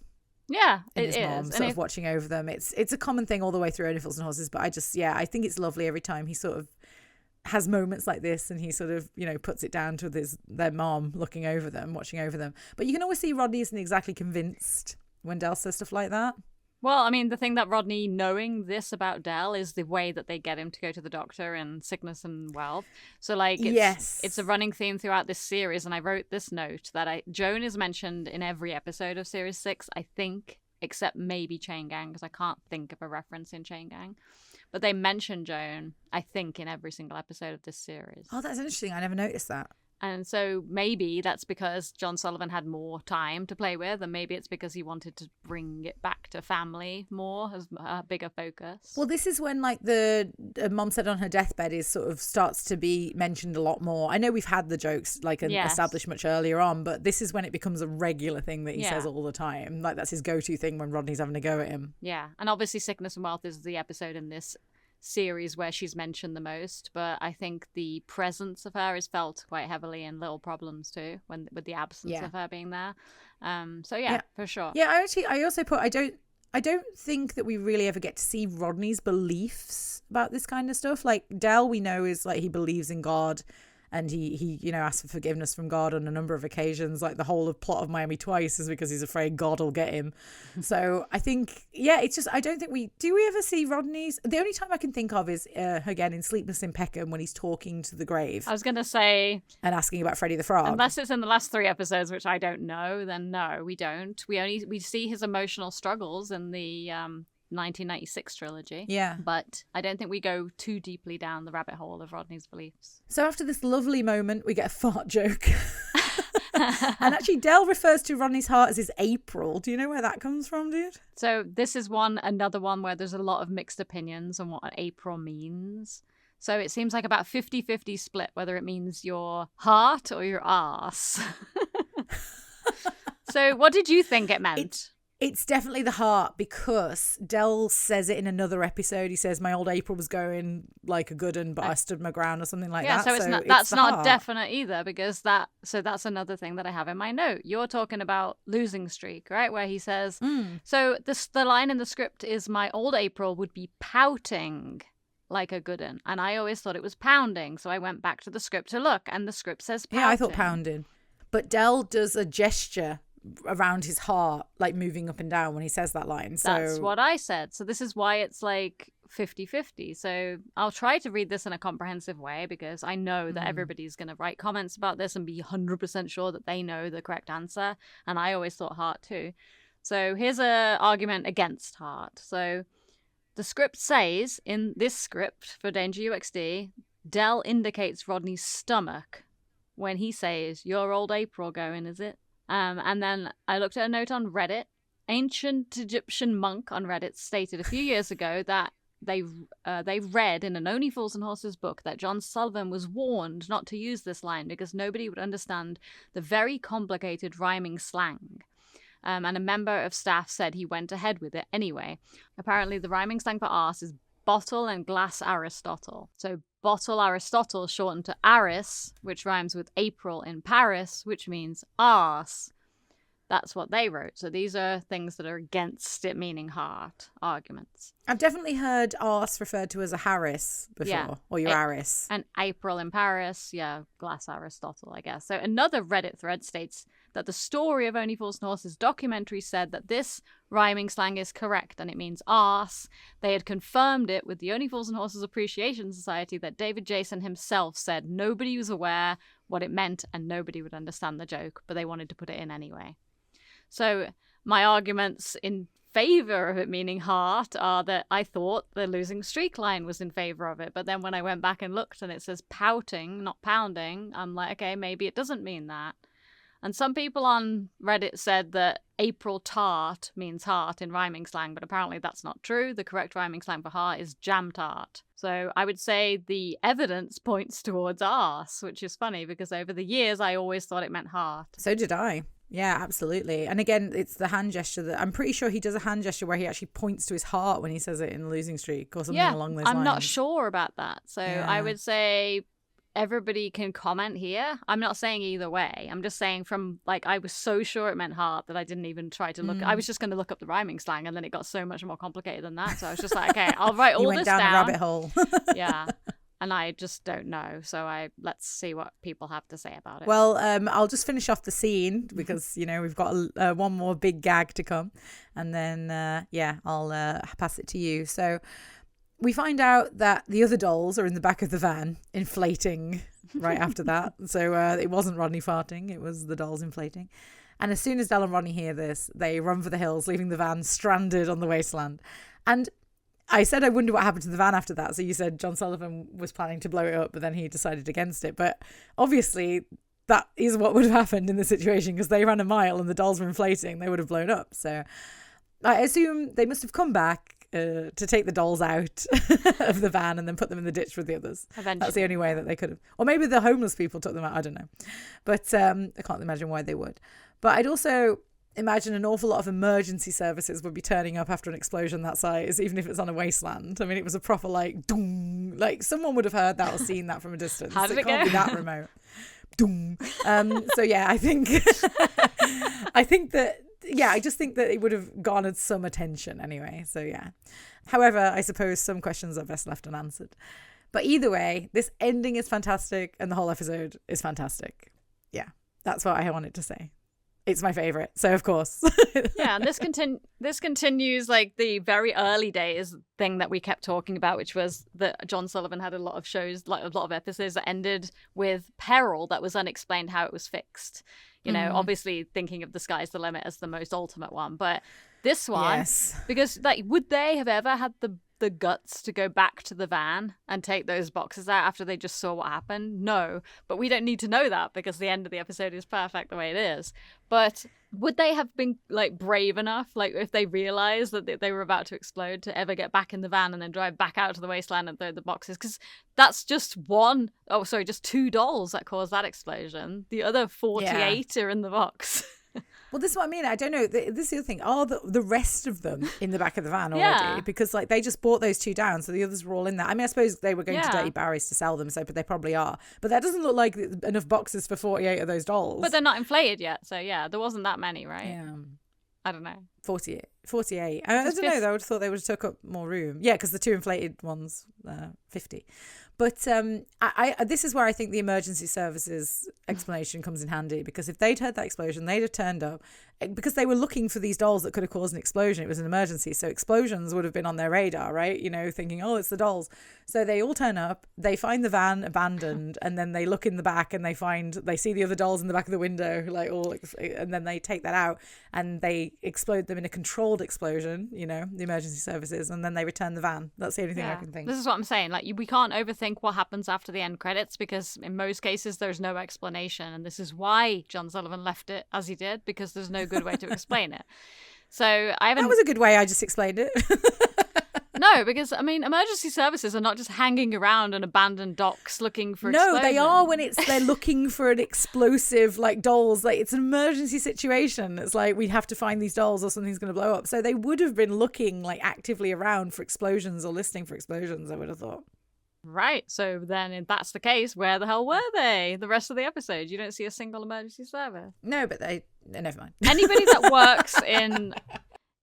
Yeah, in it his is. mom, sort of watching over them. It's a common thing all the way through Only Fools and Horses, but I think it's lovely every time he sort of has moments like this and he sort of, puts it down to their mom looking over them, watching over them. But you can always see Rodney isn't exactly convinced when Del says stuff like that. Well, I mean, the thing that Rodney knowing this about Del is the way that they get him to go to the doctor in Sickness and Wealth. So, like, it's a running theme throughout this series. And I wrote this note that Joan is mentioned in every episode of Series 6, I think, except maybe Chain Gang, because I can't think of a reference in Chain Gang. But they mention Joan, I think, in every single episode of this series. Oh, that's interesting. I never noticed that. And so maybe that's because John Sullivan had more time to play with, and maybe it's because he wanted to bring it back to family more as a bigger focus. Well, this is when like the mom said on her deathbed is sort of starts to be mentioned a lot more. I know we've had the jokes like established much earlier on, but this is when it becomes a regular thing that he says all the time. Like that's his go-to thing when Rodney's having a go at him. Yeah, and obviously Sickness and Wealth is the episode in this series where she's mentioned the most, but I think the presence of her is felt quite heavily in Little Problems too, with the absence of her being there. So for sure. Yeah, I also put I don't think that we really ever get to see Rodney's beliefs about this kind of stuff. Like Del, we know is like he believes in God. And he asks for forgiveness from God on a number of occasions. Like the whole plot of Miami Twice is because he's afraid God will get him. So I think, it's just, I don't think do we ever see Rodney's? The only time I can think of is, again, in Sleepless in Peckham when he's talking to the grave. I was going to say. And asking about Freddie the Frog. Unless it's in the last 3 episodes, which I don't know, then no, we don't. We see his emotional struggles in the 1996 trilogy. Yeah. But I don't think we go too deeply down the rabbit hole of Rodney's beliefs. So after this lovely moment, we get a fart joke. And actually, Del refers to Rodney's heart as his April. Do you know where that comes from, dude? So this is another one where there's a lot of mixed opinions on what an April means. So it seems like about 50-50 split, whether it means your heart or your ass. So what did you think it meant? It's definitely the heart because Del says it in another episode. He says, my old April was going like a good one, but I stood my ground or something like that. So that's not definite either because that's another thing that I have in my note. You're talking about Losing Streak, right? Where he says, so the line in the script is my old April would be pouting like a good one. And I always thought it was pounding. So I went back to the script to look and the script says pouting. Yeah, I thought pounding. But Del does a gesture around his heart, like moving up and down when he says that line. So that's what I said. So this is why it's like 50-50. So I'll try to read this in a comprehensive way because I know that everybody's going to write comments about this and be 100% sure that they know the correct answer. And I always thought heart too. So here's an argument against heart. So the script says, in this script for Danger UXD, Del indicates Rodney's stomach when he says, "Your old April going, is it?" And then I looked at a note on Reddit. Ancient Egyptian monk on Reddit stated a few years ago that they read in an Only Fools and Horses book that John Sullivan was warned not to use this line because nobody would understand the very complicated rhyming slang. And a member of staff said he went ahead with it anyway. Apparently the rhyming slang for arse is bottle and glass Aristotle. So bottle Aristotle shortened to Aris, which rhymes with April in Paris, which means arse. That's what they wrote. So these are things that are against it meaning heart arguments. I've definitely heard arse referred to as a Harris before, or your Aris. And April in Paris, glass Aristotle, I guess. So another Reddit thread states that the story of Only Fools and Horses documentary said that this rhyming slang is correct and it means arse. They had confirmed it with the Only Fools and Horses Appreciation Society that David Jason himself said nobody was aware what it meant and nobody would understand the joke, but they wanted to put it in anyway. So my arguments in favor of it meaning heart are that I thought the losing streak line was in favor of it. But then when I went back and looked and it says pouting, not pounding, I'm like, okay, maybe it doesn't mean that. And some people on Reddit said that April tart means heart in rhyming slang, but apparently that's not true. The correct rhyming slang for heart is jam tart. So I would say the evidence points towards arse, which is funny because over the years I always thought it meant heart. So did I. Yeah, absolutely. And again, it's the hand gesture that I'm pretty sure he does a hand gesture where he actually points to his heart when he says it in the losing streak or something along those lines. I'm not sure about that. So I would say everybody can comment here. I'm not saying either way. I'm just saying from I was so sure it meant heart that I didn't even try to look. I was just going to look up the rhyming slang and then it got so much more complicated than that. So I was just like, okay, I'll write all this down. You went down a rabbit hole. Yeah. And I just don't know. So let's see what people have to say about it. Well, I'll just finish off the scene because, we've got one more big gag to come. And then, I'll pass it to you. So we find out that the other dolls are in the back of the van inflating right after that. So it wasn't Rodney farting. It was the dolls inflating. And as soon as Del and Rodney hear this, they run for the hills, leaving the van stranded on the wasteland. And I said I wonder what happened to the van after that. So you said John Sullivan was planning to blow it up, but then he decided against it. But obviously that is what would have happened in the situation because they ran a mile and the dolls were inflating. They would have blown up. So I assume they must have come back to take the dolls out of the van and then put them in the ditch with the others. Eventually. That's the only way that they could have. Or maybe the homeless people took them out. I don't know. But I can't imagine why they would. But I'd also imagine an awful lot of emergency services would be turning up after an explosion that size, even if it's on a wasteland. I mean, it was a proper doom. Someone would have heard that or seen that from a distance. How did it can't go? Be that remote. Doom. So yeah, I think I just think that it would have garnered some attention anyway. So yeah. However, I suppose some questions are best left unanswered. But either way, this ending is fantastic and the whole episode is fantastic. Yeah, that's what I wanted to say. It's my favorite, so of course. Yeah, and this continues the very early days thing that we kept talking about, which was that John Sullivan had a lot of shows, a lot of episodes that ended with peril that was unexplained how it was fixed. Obviously thinking of The Sky's the Limit as the most ultimate one, but this one, because would they have ever had the guts to go back to the van and take those boxes out after they just saw what happened? No, but we don't need to know that because the end of the episode is perfect the way it is. But would they have been brave enough, if they realized that they were about to explode, to ever get back in the van and then drive back out to the wasteland and throw the boxes? Because that's just just 2 dolls that caused that explosion. The other 48 are in the box. Well, this is what I mean. I don't know. This is the other thing. Are the rest of them in the back of the van already? Yeah. Because they just brought those 2 down, so the others were all in there. I mean, I suppose they were going to Dirty Barry's to sell them, but they probably are. But that doesn't look like enough boxes for 48 of those dolls. But they're not inflated yet, so there wasn't that many, right? Yeah. I don't know. 48. I don't know, though. I would have thought they would have took up more room. Yeah, because the 2 inflated ones, 50. But this is where I think the emergency services explanation comes in handy, because if they'd heard that explosion, they'd have turned up, because they were looking for these dolls that could have caused an explosion. It was an emergency. So explosions would have been on their radar, right? You know, thinking, oh, it's the dolls. So they all turn up, they find the van abandoned, and then they look in the back and they see the other dolls in the back of the window, and then they take that out and they explode them in a controlled explosion, you know, the emergency services, and then they return the van. That's the only thing I can think. This is what I'm saying. Like, we can't overthink what happens after the end credits, because in most cases there's no explanation, and this is why John Sullivan left it as he did, because there's no good way to explain it. So I haven't. That was a good way. I just explained it. No, because I mean, emergency services are not just hanging around in abandoned docks looking for explosions. No, they are when they're looking for an explosive, like dolls. Like, it's an emergency situation. It's like, we have to find these dolls or something's going to blow up. So they would have been looking like actively around for explosions or listening for explosions, I would have thought. Right. So then if that's the case, where the hell were they the rest of the episode? You don't see a single emergency service. No, but never mind. Anybody that works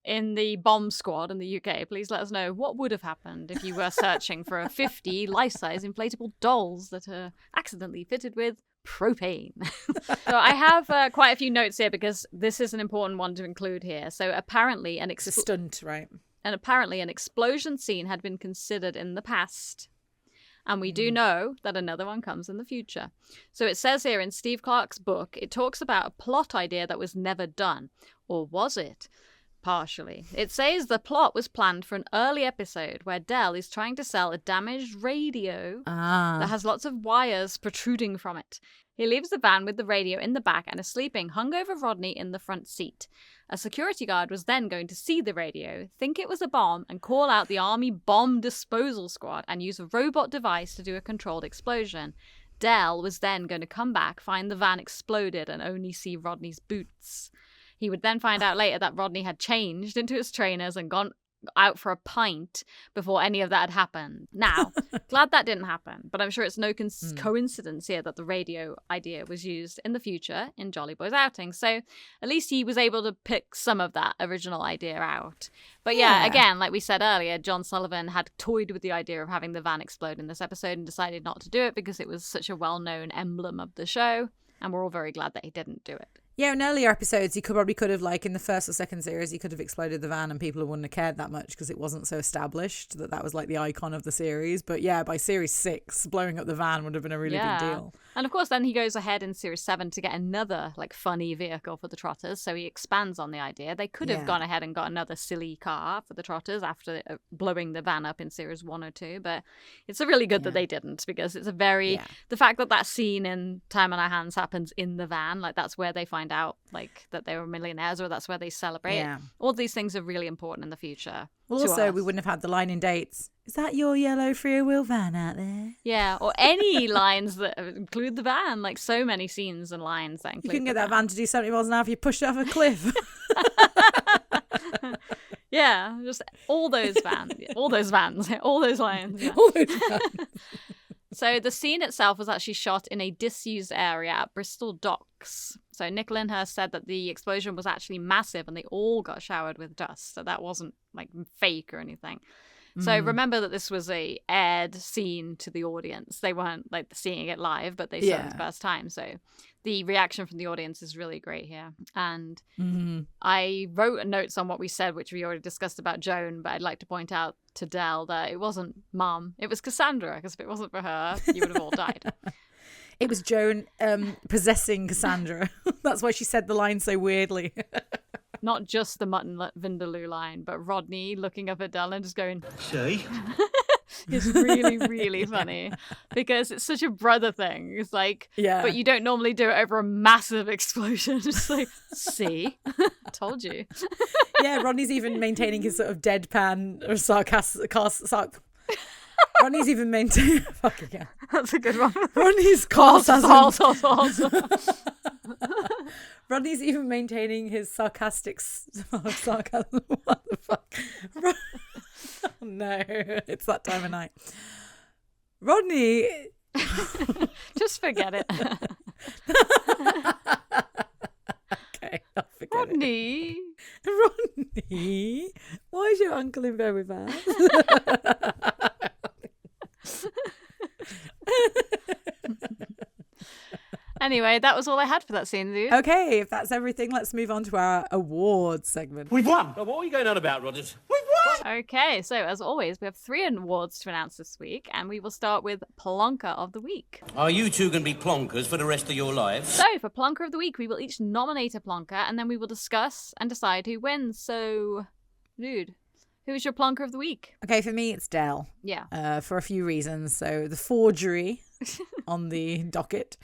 in the bomb squad in the UK, please let us know what would have happened if you were searching for 50 life-size inflatable dolls that are accidentally fitted with propane. So I have quite a few notes here, because this is an important one to include here. So apparently it's a stunt, right? And apparently an explosion scene had been considered in the past. And we do know that another one comes in the future. So it says here in Steve Clark's book, it talks about a plot idea that was never done. Or was it? Partially. It says the plot was planned for an early episode where Del is trying to sell a damaged radio that has lots of wires protruding from it. He leaves the van with the radio in the back and a sleeping, hungover Rodney in the front seat. A security guard was then going to see the radio, think it was a bomb, and call out the Army Bomb Disposal Squad and use a robot device to do a controlled explosion. Del was then going to come back, find the van exploded, and only see Rodney's boots. He would then find out later that Rodney had changed into his trainers and gone out for a pint before any of that had happened. Now, glad that didn't happen, but I'm sure it's no coincidence here that the radio idea was used in the future in Jolly Boy's outing. So at least he was able to pick some of that original idea out. But yeah, again, like we said earlier, John Sullivan had toyed with the idea of having the van explode in this episode and decided not to do it because it was such a well-known emblem of the show. And we're all very glad that he didn't do it. Yeah, in earlier episodes, he probably could have, like in the first or second series, he could have exploded the van and people wouldn't have cared that much because it wasn't so established that was like the icon of the series. But yeah, by series 6, blowing up the van would have been a really big deal. And of course, then he goes ahead in series 7 to get another like funny vehicle for the Trotters. So he expands on the idea. They could have gone ahead and got another silly car for the Trotters after blowing the van up in series 1 or 2. But it's really good that they didn't, because it's a very, the fact that scene in Time on Our Hands happens in the van, like that's where they find out like that they were millionaires, or that's where they celebrate. All these things are really important in the future. Well, also, we wouldn't have had the line in Dates, "Is that your yellow three-wheel van out there?" Yeah, or any lines that include the van, like so many scenes and lines that include You can get that van to do 70 miles an hour if you push it off a cliff. Yeah, just all those vans, all those lines. Yeah. All those vans. So the scene itself was actually shot in a disused area at Bristol Docks. So Nick Lyndhurst said that the explosion was actually massive and they all got showered with dust. So that wasn't like fake or anything. So remember that this was a aired scene to the audience. They weren't like seeing it live, but they saw it the first time. So the reaction from the audience is really great here. And I wrote notes on what we said, which we already discussed about Joan, but I'd like to point out to Del that it wasn't Mum, it was Cassandra, because if it wasn't for her, you would have all died. It was Joan possessing Cassandra. That's why she said the line so weirdly. Not just the Mutton Vindaloo line, but Rodney looking up at Del and just going, "See?" It's really, really funny because it's such a brother thing. It's like, but you don't normally do it over a massive explosion. It's like, see, told you. Yeah, Rodney's even maintaining his sort of deadpan or sarcastic. Rodney's even maintaining. Fuck again. That's a good one. Rodney's sarcasm. Rodney's even maintaining his sarcastic sarcasm. What the fuck? Oh, no, it's that time of night. Rodney. Just forget it. Okay, I'll forget Rodney. it. Rodney, why is your uncle in bed with us? Anyway, that was all I had for that scene, dude. Okay, if that's everything, let's move on to our awards segment. We've won. Oh, what are you going on about, Rogers? Okay, so as always, we have 3 awards to announce this week, and we will start with Plonker of the Week. Are you two going to be plonkers for the rest of your lives? So, for Plonker of the Week, we will each nominate a Plonker, and then we will discuss and decide who wins. So, dude, who is your Plonker of the Week? Okay, for me, it's Dell. Yeah. For a few reasons. So, the forgery on the docket,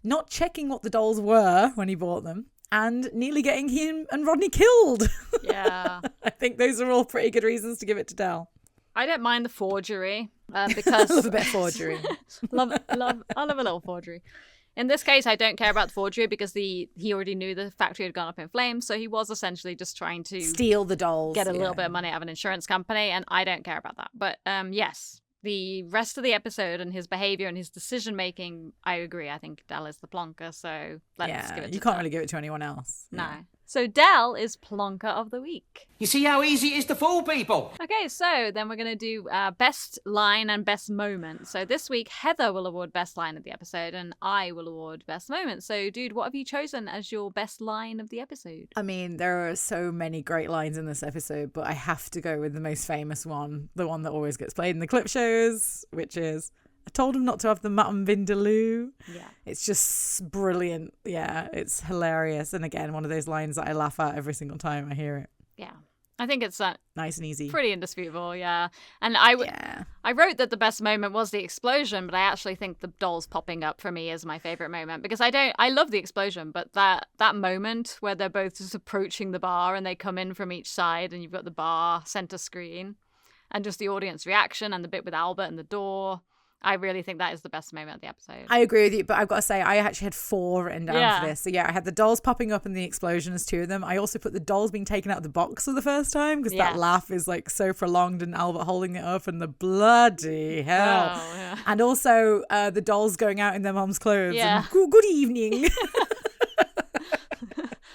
not checking what the dolls were when he bought them, and nearly getting him and Rodney killed. Yeah. I think those are all pretty good reasons to give it to Dell. I don't mind the forgery because I love a bit of forgery. I love a little forgery. In this case, I don't care about the forgery because he already knew the factory had gone up in flames, so he was essentially just trying to steal the dolls, get a little bit of money out of an insurance company, and I don't care about that. But yes, the rest of the episode and his behavior and his decision making, I agree. I think Dell is the plonker, so let's give it to you can't Dell. really give it to anyone else. No. So Dell is Plonker of the Week. You see how easy it is to fool people? Okay, so then we're going to do best line and best moment. So this week, Heather will award best line of the episode, and I will award best moment. So, dude, what have you chosen as your best line of the episode? I mean, there are so many great lines in this episode, but I have to go with the most famous one, the one that always gets played in the clip shows, which is, I told him not to have the mutton vindaloo. Yeah. It's just brilliant. Yeah, it's hilarious. And again, one of those lines that I laugh at every single time I hear it. Yeah. I think it's nice and easy. Pretty indisputable, yeah. And I wrote that the best moment was the explosion, but I actually think the dolls popping up for me is my favorite moment because I love the explosion, but that moment where they're both just approaching the bar and they come in from each side and you've got the bar center screen and just the audience reaction and the bit with Albert and the door. I really think that is the best moment of the episode. I agree with you, but I've got to say, I actually had 4 written down for this. So yeah, I had the dolls popping up and the explosion as 2 of them. I also put the dolls being taken out of the box for the first time because that laugh is like so prolonged and Albert holding it up and the bloody hell. Oh, yeah. And also the dolls going out in their mom's clothes. Yeah. And, good evening.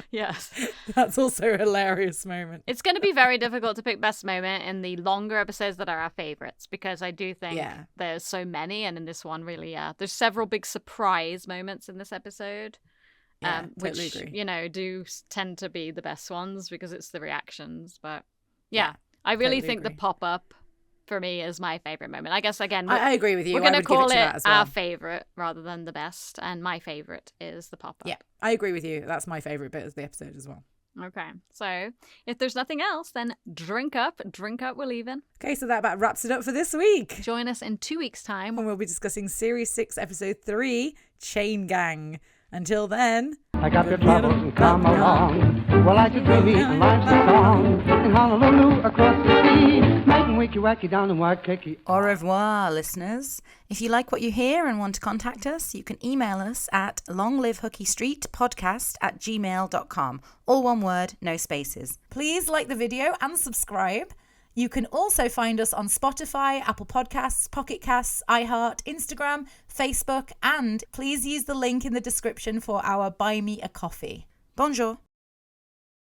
Yes. That's also a hilarious moment. It's going to be very difficult to pick best moment in the longer episodes that are our favorites because I do think there's so many, and in this one really there's several big surprise moments in this episode. Totally which agree. Do tend to be the best ones because it's the reactions. But I really think the pop-up for me is my favorite moment. I guess, again, I agree with you. We're going to call it as well. our favorite rather than the best, and my favorite is the pop-up. Yeah, I agree with you. That's my favorite bit of the episode as well. Okay, so if there's nothing else, then drink up, we're leaving. Okay, so that about wraps it up for this week. Join us in 2 weeks' time when we'll be discussing Series 6, Episode 3, Chain Gang. Until then, I got the troubles and come along. Well, I could really life's a song in Honolulu across the sea, making wakey wacky down in Waikiki. Au revoir, listeners. If you like what you hear and want to contact us, you can email us at longlivehookystreetpodcast@gmail.com. All one word, no spaces. Please like the video and subscribe. You can also find us on Spotify, Apple Podcasts, Pocket Casts, iHeart, Instagram, Facebook, and please use the link in the description for our Buy Me a Coffee. Bonjour.